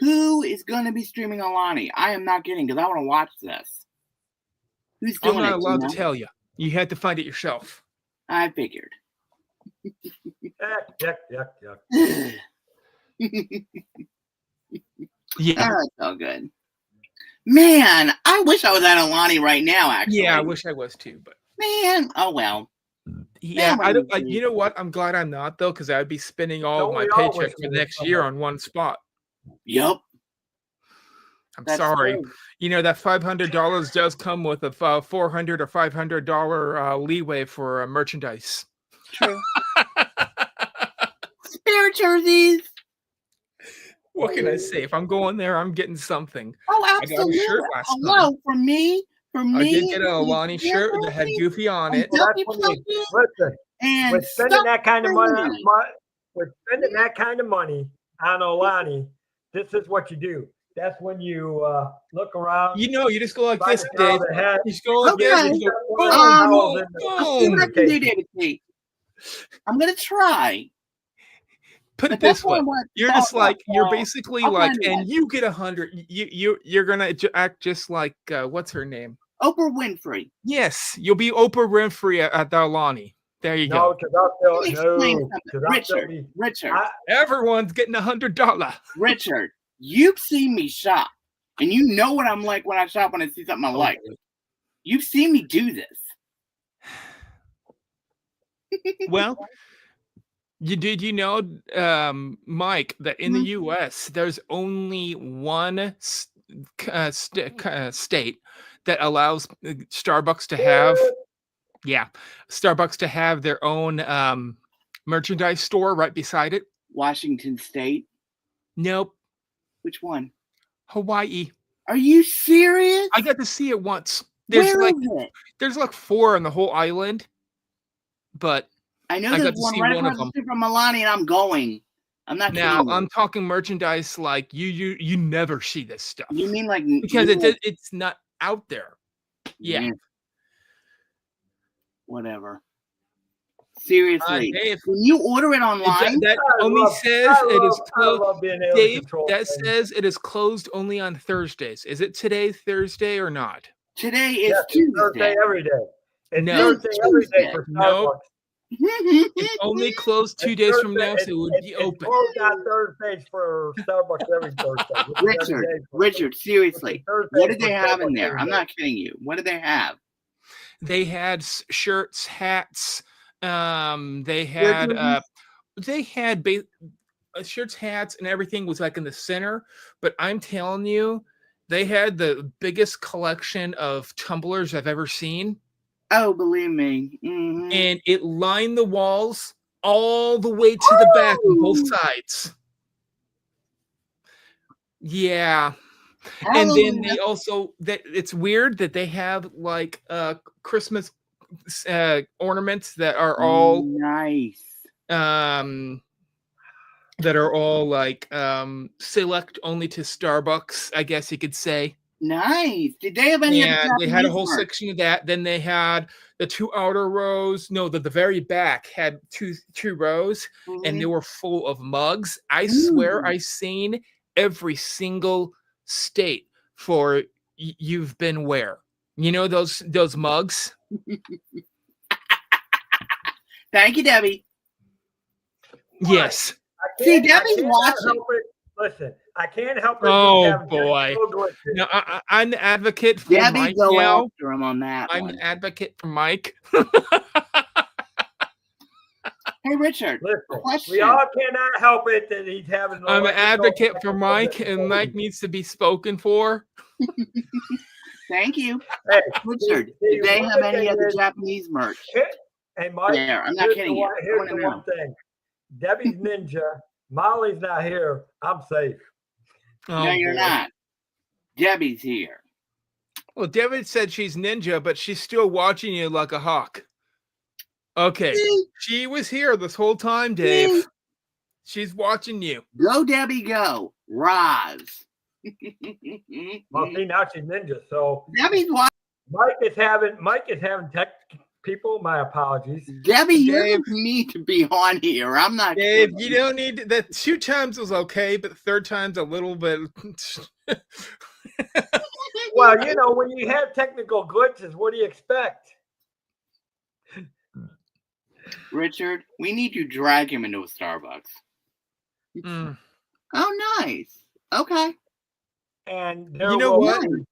Who is going to be streaming Alani? I am not kidding because I want to watch this. Who's I'm doing not it? allowed you to know? tell you. You had to find it yourself. I figured. Yuck. Yeah. That's so good. Man, I wish I was at Alani right now, actually. Yeah, I wish I was too, but Man, oh well. yeah, what I do don't you like. think? You know what? I'm glad I'm not though, because I'd be spending all Don't my we all wish paycheck we for were next year somewhere? on one spot. Yup. I'm That's sorry. true. You know that $500 does come with a $400 or $500 leeway for merchandise. True. Spirit jerseys. What can I say? If I'm going there, I'm getting something. Oh, I got a absolutely. shirt last Hello, time. for me. I did get a Alani shirt that had Goofy on it. Well, that's when you, listen, And with spending that kind of money, Free. with spending that kind of money on Olani, this is what you do. That's when you look around. You know, you just go like find this, a girl Dave. that has- You just go like this. Okay. And you go, Um, boom, in the- I'll see boom. what I can do, David T. I'm gonna try. Put it But that's this way. what I want to You're talk just like about, you're so basically I'll like, find and one. you get 100. You're gonna act just like what's her name? Oprah Winfrey. Yes, you'll be Oprah Winfrey at the Alani. There you No, go. because I'll Let me still explain no, something. because I'll still be. Richard, Everyone's getting $100. Richard, you've seen me shop, and you know what I'm like when I shop when I see something I like. You've seen me do this. Well, you know, Mike, that in the U.S. there's only one state that allows Starbucks to have, Starbucks to have their own merchandise store right beside it. Washington State. Nope, Which one? Hawaii. Are you serious? I got to see it once. Where is it? There's like 4 on the whole island, but I know I got there's to one see right one of across the them. street from Milani, and I'm going. I'm not now kidding you. I'm talking merchandise like you never see this stuff You mean like because you- it's not out there. Yeah. Whatever. Seriously, Dave, when you order it online, that I only love- says it is I closed. love being able to Dave, control that things. says it is closed only on Thursdays. Is it today Thursday or not? today is Yes, it's Thursday Tuesday. every day. It's No. Thursday every day for No. Starbucks. It's only closed 2 It's days from Thursday- now, so it would be it's open. closed on Thursdays for Starbucks every Thursday. which is every day for- Richard, seriously, Thursday what did for they have in Starbucks there? every I'm day. not kidding you. What did they have? They had shirts, hats. They had shirts, hats, and everything was like in the center. But I'm telling you, they had the biggest collection of tumblers I've ever seen, Oh, believe me. Mhm. and it lined the walls all the way to the back on both Ooh. sides. Yeah. And then they also that it's weird that they have like Christmas ornaments that are all nice. like select only to Starbucks, I guess you could say. Nice. Did they have any? And they had a whole merch? section of that. Then they had the 2 outer rows. No, the very back had two rows, and they Mhm. were full of mugs. I swear Ooh. I seen every single state for you've been where. You know those mugs? Thank you, Debbie. Yes. See, I Debbie's cannot watching. help it. Listen, I can't help it. Oh, having boy. technical glitches. No, I'm the advocate for Debbie, Mike go now. after him on that I'm one. the advocate for Mike. Hey, Richard. Listen, Question. we all cannot help it that he's having. I'm an electrical advocate for Mike, difficulties. and Mike needs to be spoken for. Thank you. Hey, Richard, see, do they one have any thing of the is- Japanese merch? Hey, Mike. There, I'm not here's kidding the you. one- I Here's wanna the know. one thing. Debbie's ninja. Molly's not here. I'm safe. Oh, No, you're boy. not. Debbie's here. Well, David said she's ninja, but she's still watching you like a hawk. Okay. She was here this whole time, Dave. She's watching you. Go, Debbie, go. Roz. Well, see, now she's ninja. So Debbie's watching. Mike is having tech people. My apologies. Debbie, you Dave. need to be on here. I'm not. Dave, kidding. you don't need to, that 2 times was okay, but the 3rd time's a little bit. Well, you know, when you have technical glitches, what do you expect? Richard, we need to drag him into a Starbucks. Mm. Oh, nice. Okay. And there You know will what? be-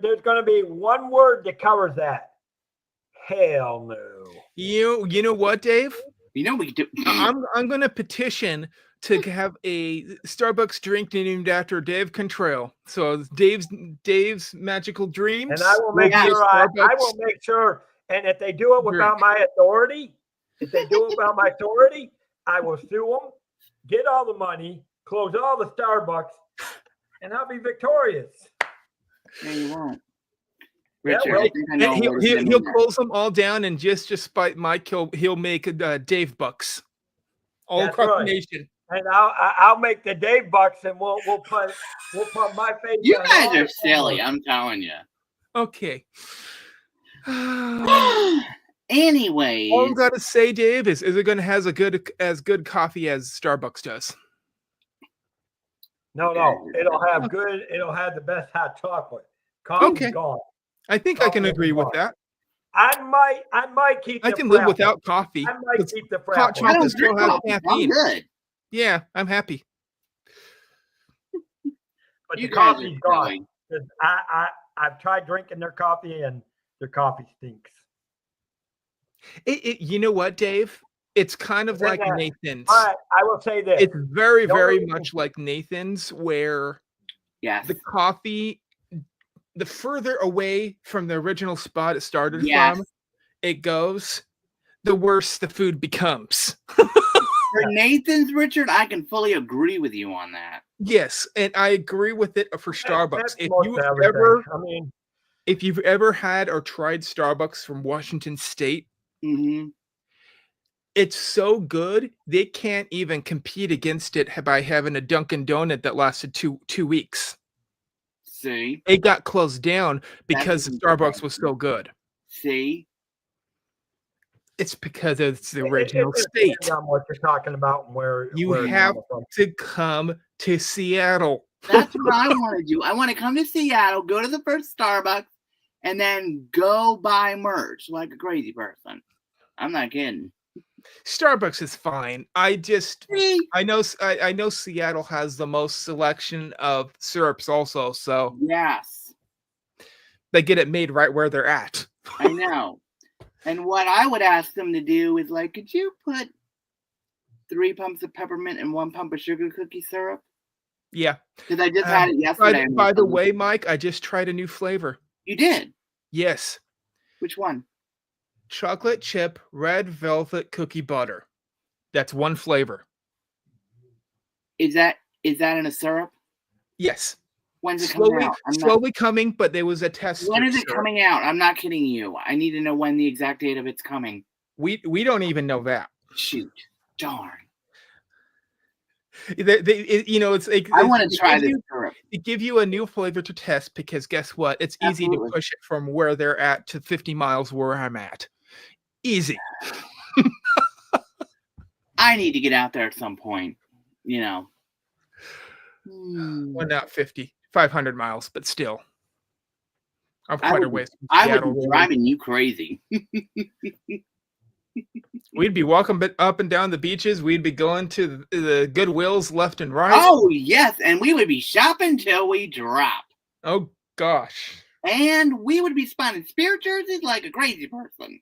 there's going to be one word that covers that. Hell no. You know what, Dave? You know we do. I'm going to petition to have a Starbucks drink named after Dave Contrail. So Dave's Magical Dreams. And I will make be a sure I Starbucks will make sure. And if they do it without drink. my authority, I will sue them, get all the money, close all the Starbucks, and I'll be victorious. No, you won't. Yeah, Richard, well, I think I know And where he'll this is he'll going. close them all down, and just spite Mike, he'll make Dave bucks all That's across right. the nation. And I'll make the Dave bucks, and we'll put my face. You on guys all are the silly. cameras. I'm telling you. Okay. Anyways, All I'm gotta say, Dave, is it gonna have as good coffee as Starbucks does? No, it'll have the best hot chocolate. Coffee's Okay. gone. I think I can Coffee agree is with gone. that. I might keep. I the can live Frapple. without coffee. I might 'cause keep the hot Frapple. I chocolate don't still drink has coffee. I'm caffeine. good. Yeah, I'm happy. But You the guys are coffee's gone. silly. 'Cause I've tried drinking their coffee, and their coffee stinks. You know what, Dave? It's kind of Then like that- Nathan's. But I will say this. It's very, The very only- much like Nathan's, where Yes. the coffee, the further away from the original spot it started Yes. from it goes, the worse the food becomes. For Nathan's, Richard, I can fully agree with you on that. Yes, and I agree with it for Starbucks. That's If most you've everything. ever I mean, if you've ever had or tried Starbucks from Washington State, Mm-hmm. it's so good they can't even compete against it by having a Dunkin' Donut that lasted two weeks. See? It got closed down because the even Starbucks was so good. See? It's because it's the it original just state. depends on what you're talking about and where You where have coming from. to come to Seattle. That's what I want to do. I want to come to Seattle, go to the first Starbucks, and then go buy merch like a crazy person. I'm not kidding. Starbucks is fine. I See? know Seattle has the most selection of syrups also, so Yes. they get it made right where they're at. I know. And what I would ask them to do is like, could you put 3 pumps of peppermint and 1 pump of sugar cookie syrup? Yeah. Because I just had it yesterday. By the way, Mike, I just tried a new flavor. You did? Yes. Which one? Chocolate chip red velvet cookie butter. That's one flavor. Is that in a syrup? Yes. When's it coming out? Slowly coming, but there was a test. When is it coming out? I'm not kidding you. I need to know when the exact date of it's coming. We don't even know that. Shoot. Darn. It's like I want to try this syrup. They give you a new flavor to test because guess what? It's easy Absolutely. to push it from where they're at to 50 miles where I'm at. Easy. I need to get out there at some point. Well, not 50, 500 miles, but still. I'm quite a ways from I would Seattle. be Really. driving you crazy. We'd be walking up and down the beaches. We'd be going to the Goodwills left and right. Oh, yes. And we would be shopping till we drop. Oh, gosh. And we would be spotting spirit jerseys like a crazy person.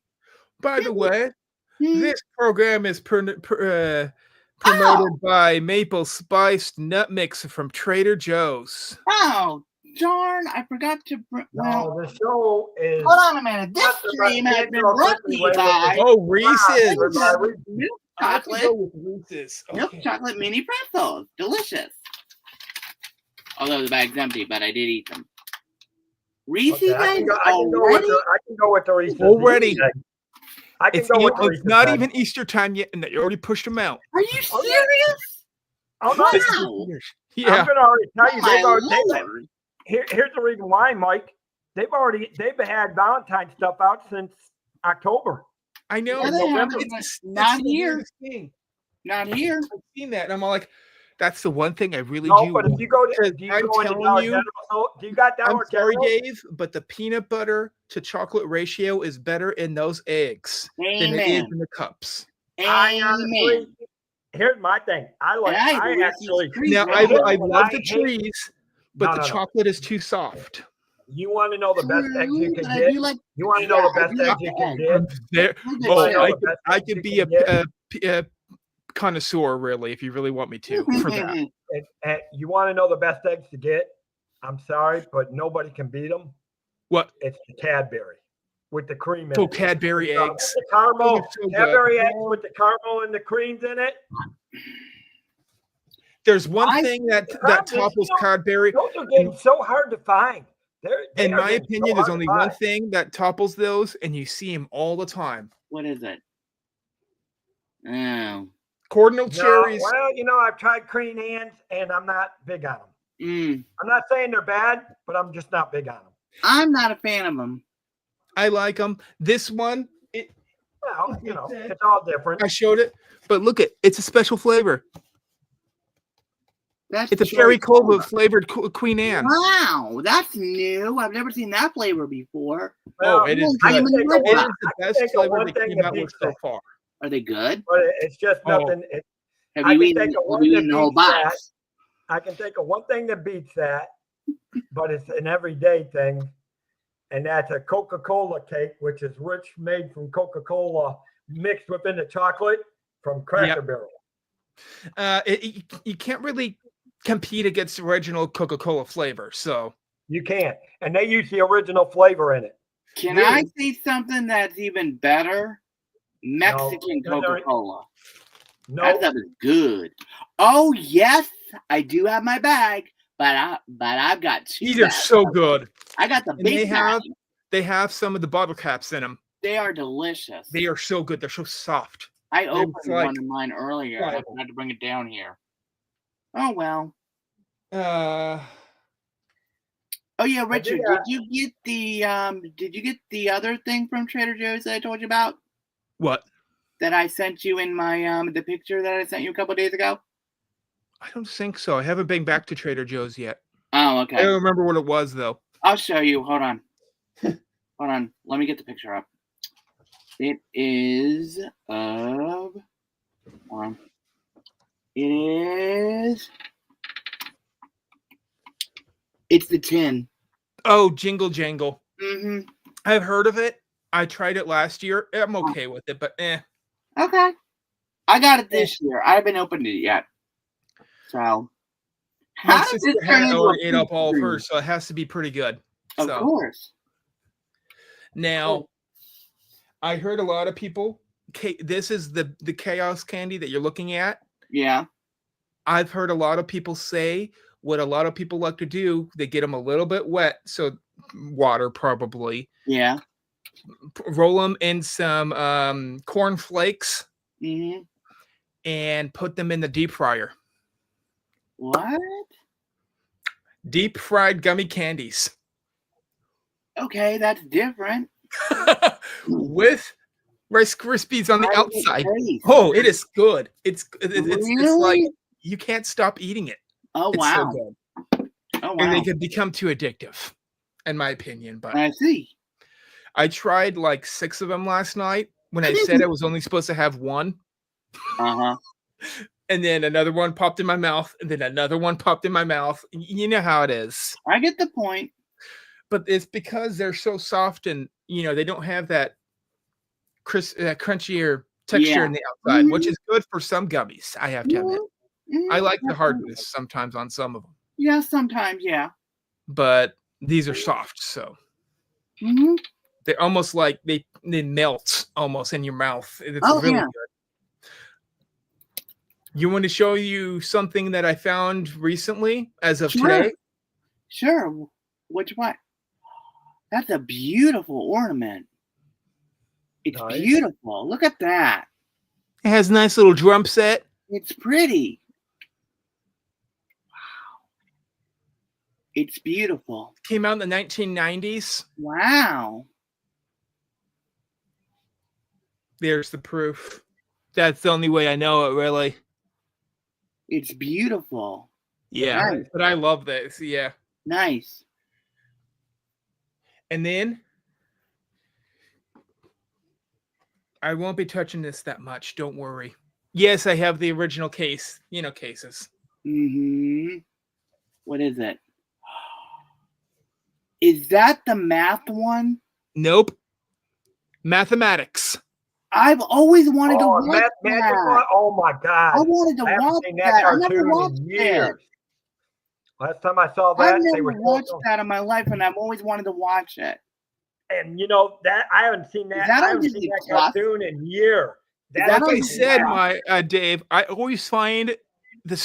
By the way, Hmm. this program is promoted Oh. by Maple Spiced Nut Mix from Trader Joe's. Oh, darn. I forgot to... No, the show is. Hold on a minute. This That's the stream best has been intro brought to quickly you way with by Oh, Reese's. milk I'm gonna chocolate. go with Reese's. Milk Okay. chocolate mini pretzels. Delicious. Although the bag's empty, but I did eat them. Reese's Okay, I eggs can go with already? the Reese's. Already. I can It's, go with the it's Reese's. not eggs. even Easter time yet, and they already pushed them out. Are you Oh, yeah. serious? Oh, no, Wow. I'm Yeah. going to already tell you. My They've Lord. here's the reason why, Mike. They've had Valentine's stuff out since October. I know. Yeah, they have, It's but just- not it's the here. weirdest thing. Not here. I've seen that, and I'm all like, that's the one thing I really No, do. but if you go to, Because do you I'm go into telling Dollar you- General? Do you got I'm Dollar sorry, General? Dave, but the peanut butter to chocolate ratio is better in those eggs than it is Amen. in the cups. I Amen. honestly, here's my thing. I And I I agree. actually. Now, Yeah. I here's love what the hate. trees, but No, the no, no. chocolate is too soft. You want to know the best eggs you True, can but I get? do like You want to know the I best do like eggs you the can eggs. get? There, Look at oh, you. know I the could, best I eggs could you be can a connoisseur, really, if you really want me to, for that. And you want to know the best eggs to get? I'm sorry, but nobody can beat them. What? It's the Cadbury with the cream in Oh, it. Cadbury eggs. The caramel, Those are so good. Cadbury eggs with the caramel and the creams in it. There's one thing that problem is, topples you know, Cadbury. Those are getting so hard to find. They In are my getting so opinion, there's hard only to one find. thing that topples those, and you see them all the time. What is it? Oh. Cardinal No, cherries. well, I've tried Crean Hands, and I'm not big on them. Mm. I'm not saying they're bad, but I'm just not big on them. I'm not a fan of them. I like them. This one, Well, it's all different. I showed it, but look it's a special flavor. That's It's a cherry cherry cola flavored Queen Anne. Wow, that's new. I've never seen that flavor before. Oh, it is I good. am It in the is box. the I best think of flavor one they thing came that out with beats so that. far. Are they good? But it's just Oh. nothing. Have I you can eaten, think of one have you that eaten the whole beats box? I can think of one thing that beats that, but it's an everyday thing, and that's a Coca-Cola cake, which is made from Coca-Cola mixed within the chocolate from Cracker Barrel. You can't really compete against the original Coca-Cola flavor, so You can't, and they use the original flavor in it. Can Really? I say something that's even better? Mexican No, no, Coca-Cola. No, That stuff is good. Oh yes, I do have my bag, but I've got two. these are bags. so good. I got the And big bag. they have some of the bottle caps in them. They are delicious. They are so good. They're so soft. I opened like- one of mine earlier. I Right. had to bring it down here. Oh well. Oh yeah, Richard. did, Did you get the other thing from Trader Joe's that I told you about? What? That I sent you in my the picture that I sent you a couple days ago? I don't think so. I haven't been back to Trader Joe's yet. Oh, I okay. don't remember what it was though. I'll show you. Hold on. Hold on. Let me get the picture up. It is of. Hold on. It is. It's the tin. Oh, Jingle Jangle. Mm-hmm. I've heard of it. I tried it last year. I'm okay with it, but Okay. I got it this year. I haven't opened it yet. So. My How does sister this turn had into a already ate up food all of stream? hers, so it has to be pretty good. Of So course. now, I heard a lot of people. This is the chaos candy that you're looking at. Yeah. I've heard a lot of people say what a lot of people like to do. They get them a little bit wet, so water probably. Yeah. Roll them in some corn flakes Mm-hmm. and put them in the deep fryer. What? Deep fried gummy candies Okay, that's different. with Rice Krispies on the How does it outside. taste? Oh, it is good. It's like Really? you can't stop eating it. Oh It's wow. so good. Oh And they wow. can become too addictive. in my opinion. But I see. I tried like 6 of them last night when I said I was only supposed to have one. Uh-huh. And then another one popped in my mouth, and then another one popped in my mouth. You know how it is. I get the point. But it's because they're so soft, and they don't have that crunchier texture in the outside, which is good for some gummies. I have to admit, I like the hardness sometimes on some of them. Yeah, sometimes, yeah. But these are soft, so they're almost like they melt almost in your mouth. It's really good. You want to show you something that I found recently as of today? Sure. Which one? That's a beautiful ornament. It's beautiful. Look at that. It has a nice little drum set. It's pretty. Wow. It's beautiful. Came out in the 1990s. Wow. There's the proof. That's the only way I know it, really. It's beautiful. Yeah, nice. But I love this. Yeah. Nice. And then I won't be touching this that much. Don't worry. Yes, I have the original case. Cases. What is it? Is that the math one? Nope. Mathematics. I've always wanted to watch that. Oh my God! I wanted to watch that. I never watched it. Last time I saw that, I've never watched that in my life, and I've always wanted to watch it. And that I haven't seen that. I haven't seen that cartoon in years. Like I said, Dave, I always find the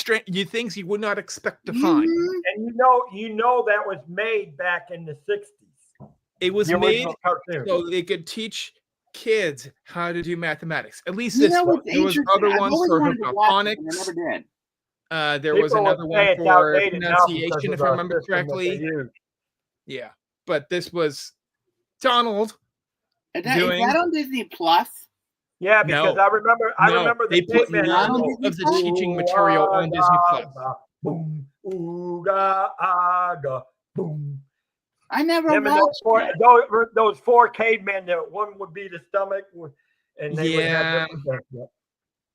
things you would not expect to find. And that was made back in the 60s. It was made so they could teach kids how to do mathematics. At least this one. There was other ones for phonics. I never did. There was another one for pronunciation, if I remember correctly. Yeah, but this was Donald. Is that on Disney Plus? Yeah, because I remember they put none of the teaching material on Disney Plus. Boom, ooga, aga, boom. I never watched those 4 cavemen. That one would be the stomach, and they would have different things.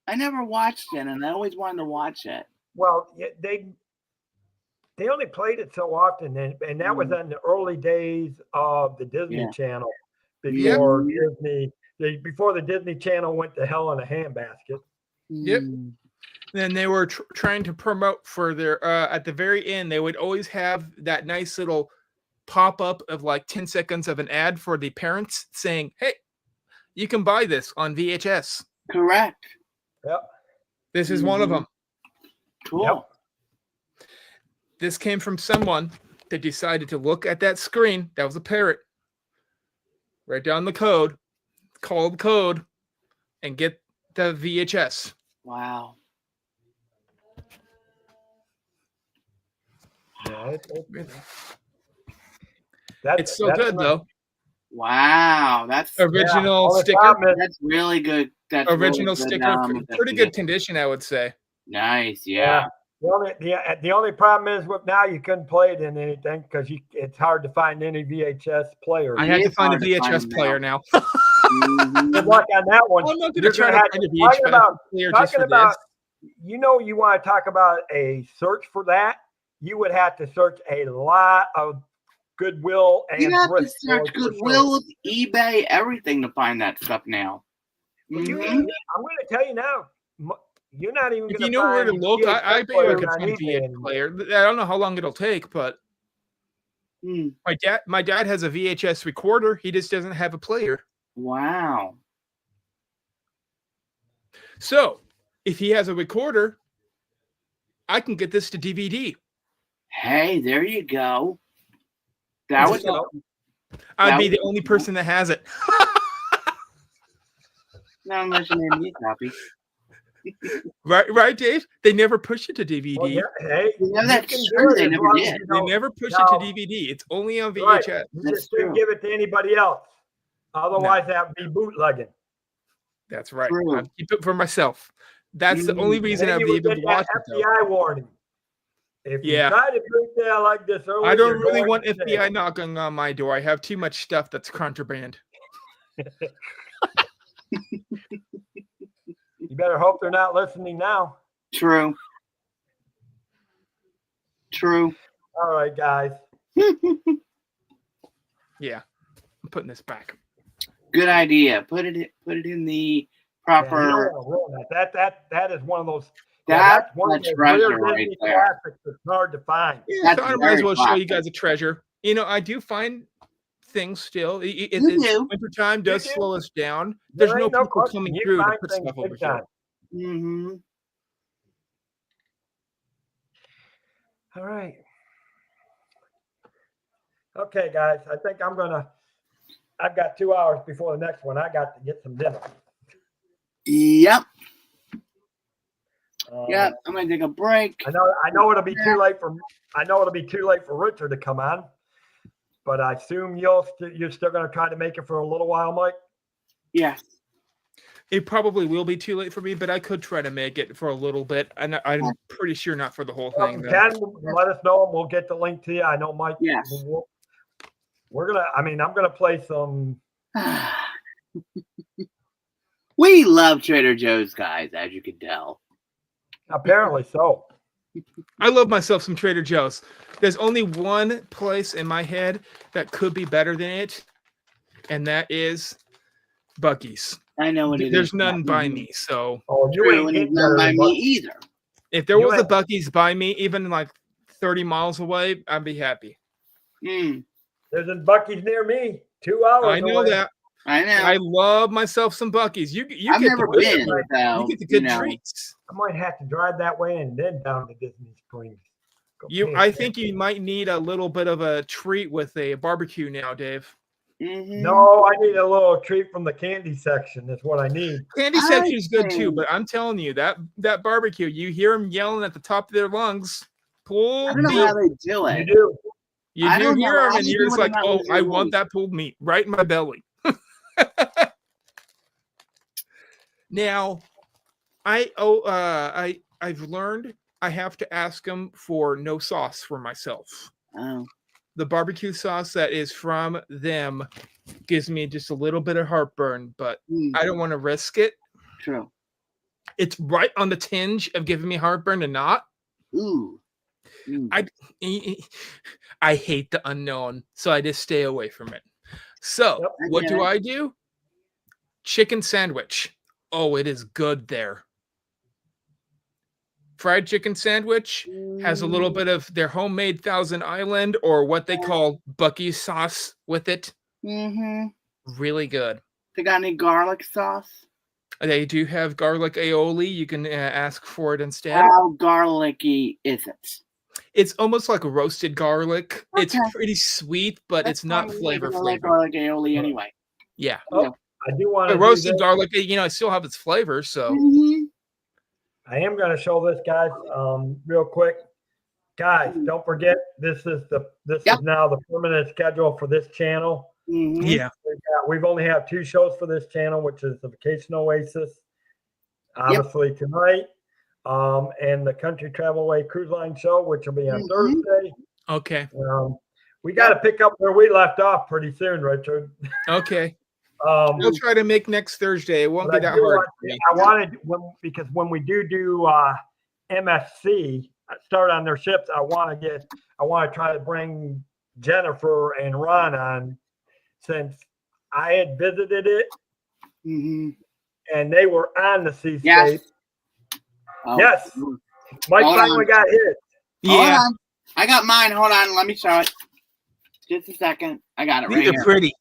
I never watched it, and I always wanted to watch it. Well, they only played it so often, and that was in the early days of the Disney Channel before before the Disney Channel went to hell in a handbasket. Yep. Then they were trying to promote for their at the very end. They would always have that nice little pop up of like 10 seconds of an ad for the parents saying, "Hey, you can buy this on VHS." Correct. Yep. This is one of them. Cool. Yep. This came from someone that decided to look at that screen. That was a parrot. Write down the code, call the code, and get the VHS. Wow. Yeah, it's so good, though. Wow, that's original sticker. That's really good. That's original really sticker. Pretty good condition, I would say. Nice, yeah. The only problem is now you couldn't play it in anything because it's hard to find any VHS player. I had to find a VHS player now. Good luck on that one. I'm not going to try to find a VHS player just for this. You want to talk about a search for that? You would have to search a lot of Goodwill and you have to search Goodwill, eBay, everything to find that stuff now. I'm going to tell you now. You're not even. If you know where to look, I bet you I could find a VHS player. I don't know how long it'll take, but my dad has a VHS recorder. He just doesn't have a player. Wow. So, if he has a recorder, I can get this to DVD. Hey, there you go. That was. I'd be the only person that has it. Not unless you name me a copy. Right, Dave? They never push it to DVD. Well, yeah, hey, that's true. They never did. They never push it to DVD. It's only on VHS. Right. You just couldn't give it to anybody else. Otherwise, that would be bootlegging. That's right. I'll keep it for myself. That's the only reason I'd be able to watch it. FBI warning. If you Yeah. try to drink that like this early, I don't you're really going want to FBI jail. knocking on my door. I have too much stuff that's contraband. You better hope they're not listening now. True. True. All right, guys. Yeah. I'm putting this back. Good idea. Put it in the Yeah, you proper. don't want to ruin that is one of those. That's one of a those treasure rare right Disney there. classics that's hard to find. Yeah, That's so I might as very well show you classic. guys a treasure. You know, I do find things still. You do. Wintertime does You do. slow us down. There There's no ain't no people question. coming You through to find put things stuff over big here. time. Mm-hmm. All right. Okay, guys. I think I've got 2 hours before the next one. I got to get some dinner. Yep. Yeah, I'm gonna take a break. I know it'll be too late for Richard to come on, but I assume you're still going to try to make it for a little while, Mike. Yeah. It probably will be too late for me, but I could try to make it for a little bit. And I'm pretty sure not for the whole Well, thing. if you Though. can let us know, and we'll get the link to you. I know Mike. Yes. I'm gonna play some. We love Trader Joe's, guys, as you can tell. Apparently so. I love myself some Trader Joe's. There's only one place in my head that could be better than it, and that is Buc-ee's. I know what it is. There's none by me, so Oh, you True, ain't and it's getting none better by than me Buc-ee's. either. if there You was a ain't- Buc-ee's by me, even like 30 miles away, I'd be happy. Mm, There's a Buc-ee's near me. 2 hours. I know away. that. I know. I love myself some Buc-ee's. You I've get never the good, been, so you get the good you know. treats. I might have to drive that way and then down to Disney Springs. Go pay I attention. think you might need a little bit of a treat with a barbecue now, Dave. Mhm. No, I need a little treat from the candy section. That's what I need. Candy I section is good too, see. but I'm telling you that barbecue, you hear them yelling at the top of their lungs. Pull I don't know meat. how they do You it. do. You I do don't hear know them, how and they you're do just it like, in that "Oh, I laser want voice. that pulled meat right in my belly." Now, I've learned I have to ask them for no sauce for myself. Oh. The barbecue sauce that is from them gives me just a little bit of heartburn, but Mm, I don't want to risk it. true. It's right on the tinge of giving me heartburn and not. Ooh. Mm. I hate the unknown, so I just stay away from it. So, Yep, I what get do it. I do? Chicken sandwich. Oh, it is good there. Fried chicken sandwich has a little bit of their homemade Thousand Island or what they call Buc-ee's sauce with it. Mm-hmm. Really good. They got any garlic sauce? They do have garlic aioli. You can ask for it instead. How garlicky is it? It's almost like roasted garlic. It's Okay. pretty sweet, but That's it's not fine. flavor I like flavored. garlic aioli anyway. Yeah. Oh, I do want But to roasted garlic, it still have its flavor. So Mhm. I am going to show this, guys, real quick. Guys, don't forget this is Yep. now the permanent schedule for this channel. Mhm. yeah, We've only have 2 shows for this channel, which is the Vacation Oasis, obviously tonight, and the Country Travel Way Cruise Line show, which will be on Mhm. Thursday. okay, We got to pick up where we left off pretty soon, Richard. okay. Um, We'll try to make next Thursday. It won't but be I that do hard. want- for me. I wanted because when we do MSC start on their ships, I want to try to bring Jennifer and Ron on, since I had visited it Mhm. and they were on the seascape. Yes. Oh. Yes. Mm. Mike Hold finally on. got his. Hold Yeah, on. I got mine. Hold on. Let me show it. Just a second. I got it right these are here. pretty.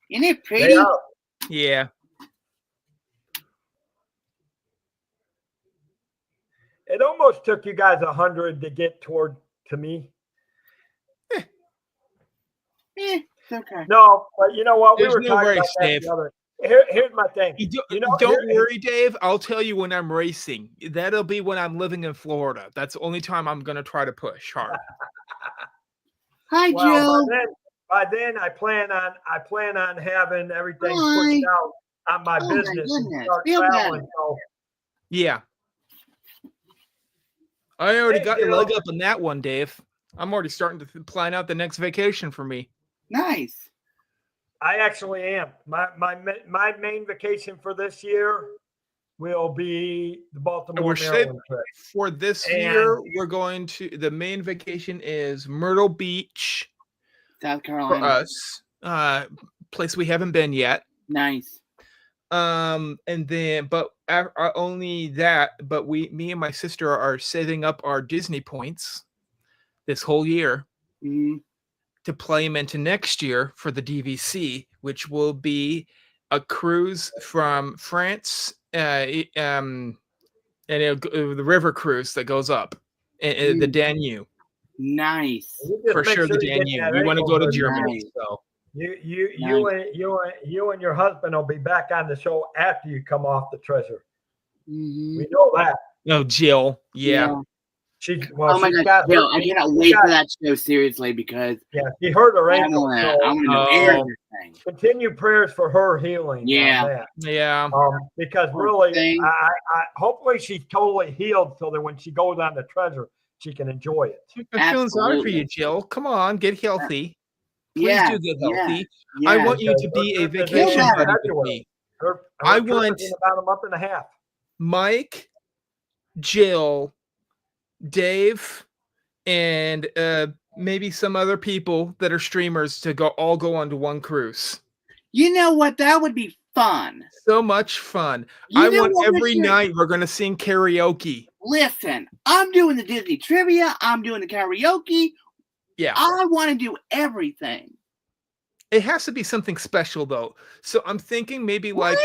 Isn't it They pretty? are. Yeah, It almost took you guys 100 to get to me. It's okay. No, but you know what? There's we were no talking race, about that Dave. the other. Here's my thing. don't worry, Dave. I'll tell you when I'm racing. That'll be when I'm living in Florida. That's the only time I'm gonna try to push hard. Hi, Well, Jill. by then I plan on having everything Hi. pushed out on my Oh, my business and goodness. start Feel traveling. better. So Yeah. I already Hey, got a Jill. leg up on that one, Dave. I'm already starting to plan out the next vacation for me. Nice. I actually am. My main vacation for this year will be the Baltimore, We're Maryland trip. For this And- year, we're going to the main vacation is Myrtle Beach South for Carolina. us. Place we haven't been yet. Nice. And then only that, but me and my sister are saving up our Disney points this whole year to play them into next year for the DVC, which will be a cruise from France, and the river cruise that goes up, the Danube. Nice. You just For make sure, the you get Danube. that We want to ankle go to good. Germany, Nice. so You and your husband will be back on the show after you come off the treasure. Mhm. We know that. no, Jill, yeah. She's Oh my she's God, got Jill, her, I cannot she's wait got- for that show, seriously, because Yeah, she hurt her I ankle. want to So know Oh. everything. continue prayers for her healing. Yeah. On that. Yeah. Because Poor really, thing. I hopefully she's totally healed so that when she goes on the treasure, she can enjoy it. I'm feeling sorry for Absolutely. you, Jill. Come on, get healthy. Please Yeah, do get yeah, healthy. yeah. I want you Because to be her a trip is vacation in buddy with February. me. Her I trip is want- in about a month and a half. Mike, Jill, Dave, and maybe some other people that are streamers to all go onto one cruise. You know what? That would be fun. So much fun. You I know want what we every should- night we're gonna sing karaoke. Listen, I'm doing the Disney trivia. I'm doing the karaoke. Yeah. I want to do everything. It has to be something special though. So I'm thinking maybe like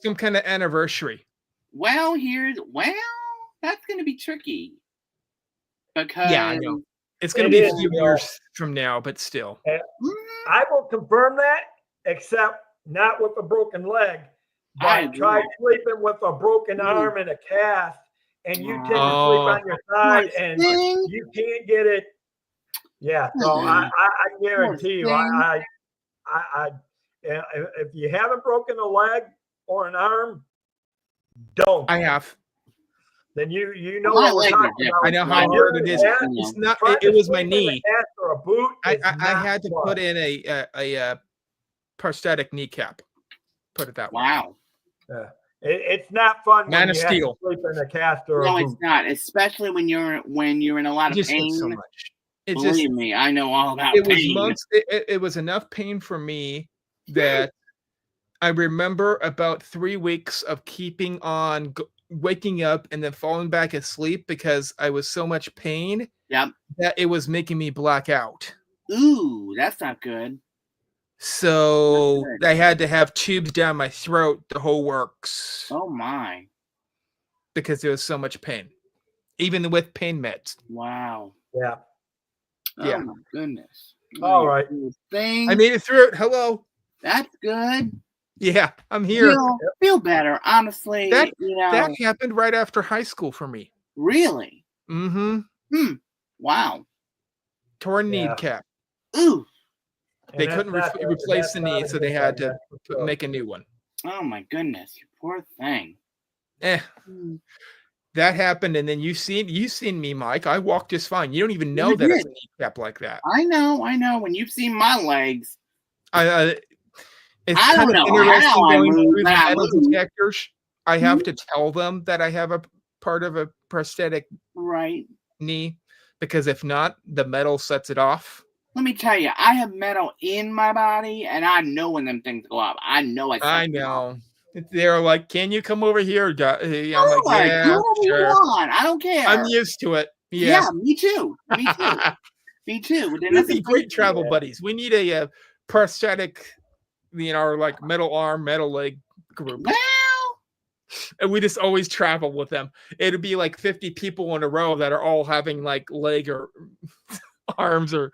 some kind of anniversary. Well, that's going to be tricky. Because Yeah, I know. It's gonna It be a is, few you know. years from now, but still. I will confirm that, except not with a broken leg. But I try agree. sleeping with a broken arm and a cast, and you tend to sleep Oh. on your side, Poor and thing. you can't get it. Yeah, so I guarantee you, if you haven't broken a leg or an arm, don't. I have. Then you know My what we're legs are talking different. about. I know how Mine hard are it is. different. It's not. Trying It to was my sleep in a knee. cast or a boot. I is had to not put fun. in a prosthetic kneecap. Put it that way. Wow. It's not fun Man when of you Steel. have to sleep in a cast or No, a it's boot. not. Especially when you're in a lot It of just hurts pain. so much. It just Believe me, I know all about it was pain. months. It was enough pain for me that I remember about 3 weeks of keeping on waking up and then falling back asleep because I was so much pain Yep. that it was making me black out. Ooh, that's not good. So That's good. I had to have tubes down my throat, the whole works, Oh my. because there was so much pain, even with pain meds. Wow. Yeah. Yeah. Oh my goodness. All right. Thing. I made it through it. Hello. That's good. Yeah, I'm here. Feel better, honestly. That- you know, That happened right after high school for me. really. Mm-hmm. Wow. Torn Yeah. kneecap. Ooh. And They that's couldn't not- replace the that's not knee, a so good they had thing, to that's for sure. make a new one. Oh my goodness. You poor thing. Eh, that happened, and then you seen me, Mike. I walked just fine. You don't even know You that it's did. a kneecap like that. I know. When you've seen my legs. It's I kind don't of know interesting how I going move, through the but I metal move. detectors. I have to tell them that I have a part of a prosthetic Right. knee, because if not, the metal sets it off. Let me tell you, I have metal in my body, and I know when them things go up. I know. I know. They're like, "Can you come over here?" I'm Oh like, my "Yeah, God, what sure." you want? I don't care. I'm used to it. Yeah, Yeah. me too. Me too. Me too. But then We'd that's be the great thing. travel buddies. We need a prosthetic, like metal arm, metal leg group, Well, and we just always travel with them. It'd be like 50 people in a row that are all having like leg or arms or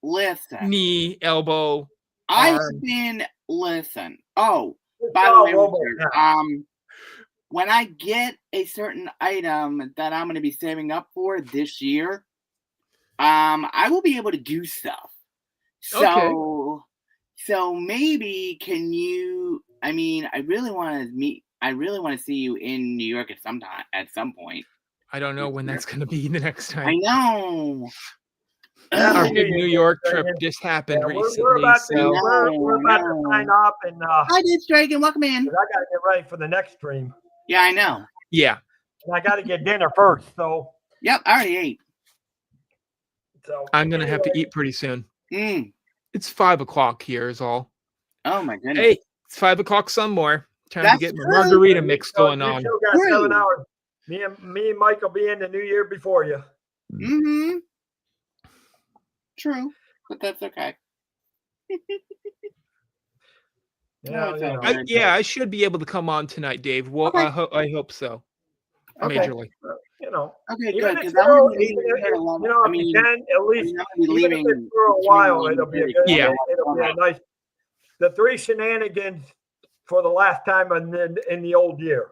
listen. knee, elbow. I've arm. been listen. Oh, It's by the all way, robo Richard, now. when I get a certain item that I'm going to be saving up for this year, I will be able to do stuff. So, so maybe can you? I mean, I really want to see you in New York at some point. I don't know when that's going to be the next I time. know. Our Happy big New New Year, York Mr. trip Dragon. just happened Yeah, recently. we're about to, So we're about to No. sign off, and Hi, Ditch Dragon. Welcome in. 'cause I got to get ready for the next stream. Yeah, I know. yeah, And I got to get dinner first. So, Yep, I already ate. I'm going to have to anyway, eat pretty soon. Mm. It's 5 o'clock here is all. Oh my goodness. Hey, it's 5 o'clock somewhere. Time to That's get my true. margarita mix so going you on. still got True. 7 hours. Me and Mike will be in the new year before you. Mm-hmm. True, but that's okay. Yeah, it's you all know. good. I should be able to come on tonight, Dave. Well, Okay. I hope so. Okay. Majorly. You know, Okay, even good. if Because I'm gonna be even leaving if, here at 11. you know, I if you mean, can, at least, I'm gonna be even if leaving it's for a between while, 11 it'll be a and good, 30. Yeah. it'll be a nice, the 3 shenanigans for the last time in the old year.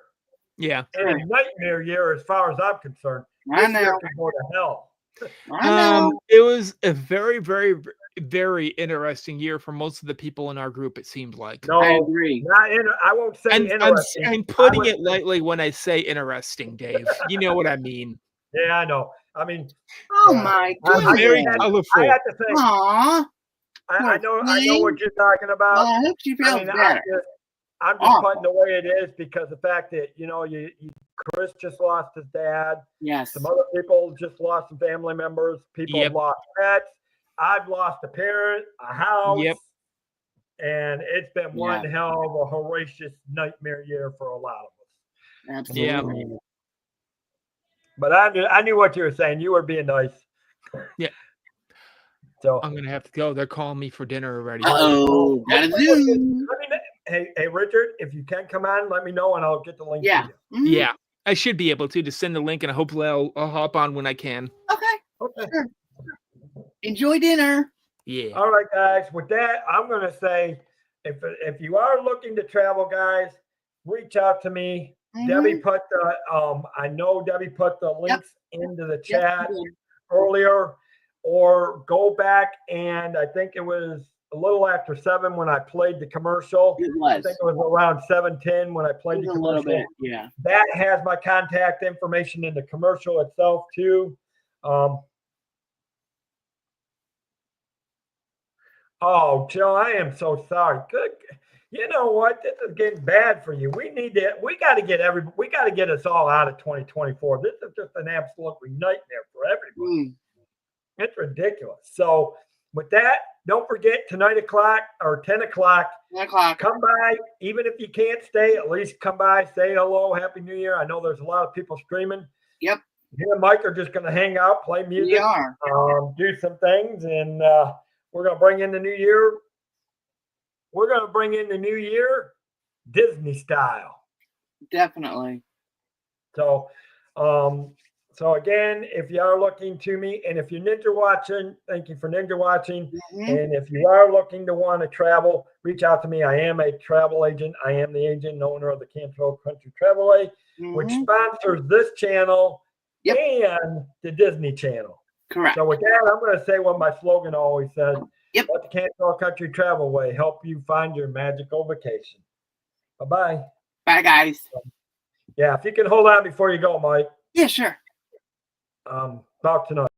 Yeah. In a nightmare year, as far as I'm concerned. I This year know. could go to hell. I know. It was a very, very, very interesting year for most of the people in our group. It seemed like. No, I agree. I won't say I'm interesting. putting would- it lightly when I say interesting, Dave. You know what I mean. Yeah, I know. I mean, Oh yeah. my I Very goodness. colorful. I have to say, Aw. I know what you're talking about. Well, I hope she feels I mean, better. I'm just Awful. putting the way it is because the fact that Chris just lost his dad. Yes. Some other people just lost some family members. People have Yep. lost pets. I've lost a parent, a house. Yep. And it's been one Yeah. hell of a horrendous nightmare year for a lot of us. Absolutely. But I knew what you were saying. You were being nice. Yeah. So I'm gonna have to go. They're calling me for dinner already. Uh-oh. Gotta zoom. Hey, Richard, if you can come on, let me know and I'll get the link Yeah. to you. Mhm. Yeah, I should be able to send the link, and hopefully I'll hop on when I can. Okay. Okay. Sure. Enjoy dinner. Yeah. All right, guys. With that, I'm going to say, if you are looking to travel, guys, reach out to me. Mhm. Debbie put the I know Debbie put the links into the Yep, chat you did. earlier, or go back and I think it was a little after 7 when I played the commercial. It I was. think it was around 7:10 when I It played was the a little commercial. bit. Yeah. That has my contact information in the commercial itself too. Oh, Joe, I am so sorry. Good. You know what? This is getting bad for you. We got to get us all out of 2024. This is just an absolute nightmare for everybody. Mm. It's ridiculous. So with that, don't forget tonight o'clock or 10 o'clock. 10 o'clock. Come by, even if you can't stay, at least come by, say hello, Happy New Year. I know there's a lot of people streaming. Yep. Me and Mike are just going to hang out, play music, We are. do some things, and we're going to bring in the new year. We're going to bring in the new year Disney style. Definitely. So, so again, if you are looking to me, and if you're ninja watching, thank you for ninja watching. Mhm. And if you are looking to want to travel, reach out to me. I am a travel agent. I am the agent and owner of the Cantrell Country Travelway, which Mhm. sponsors this channel Yep. and the Disney Channel. Correct. So with that, I'm going to say what my slogan always says. Yep. Let the Cantrell Country Travelway help you find your magical vacation. Bye-bye. Bye, guys. Yeah, if you can hold on before you go, Mike. Yeah, sure. Talk tonight.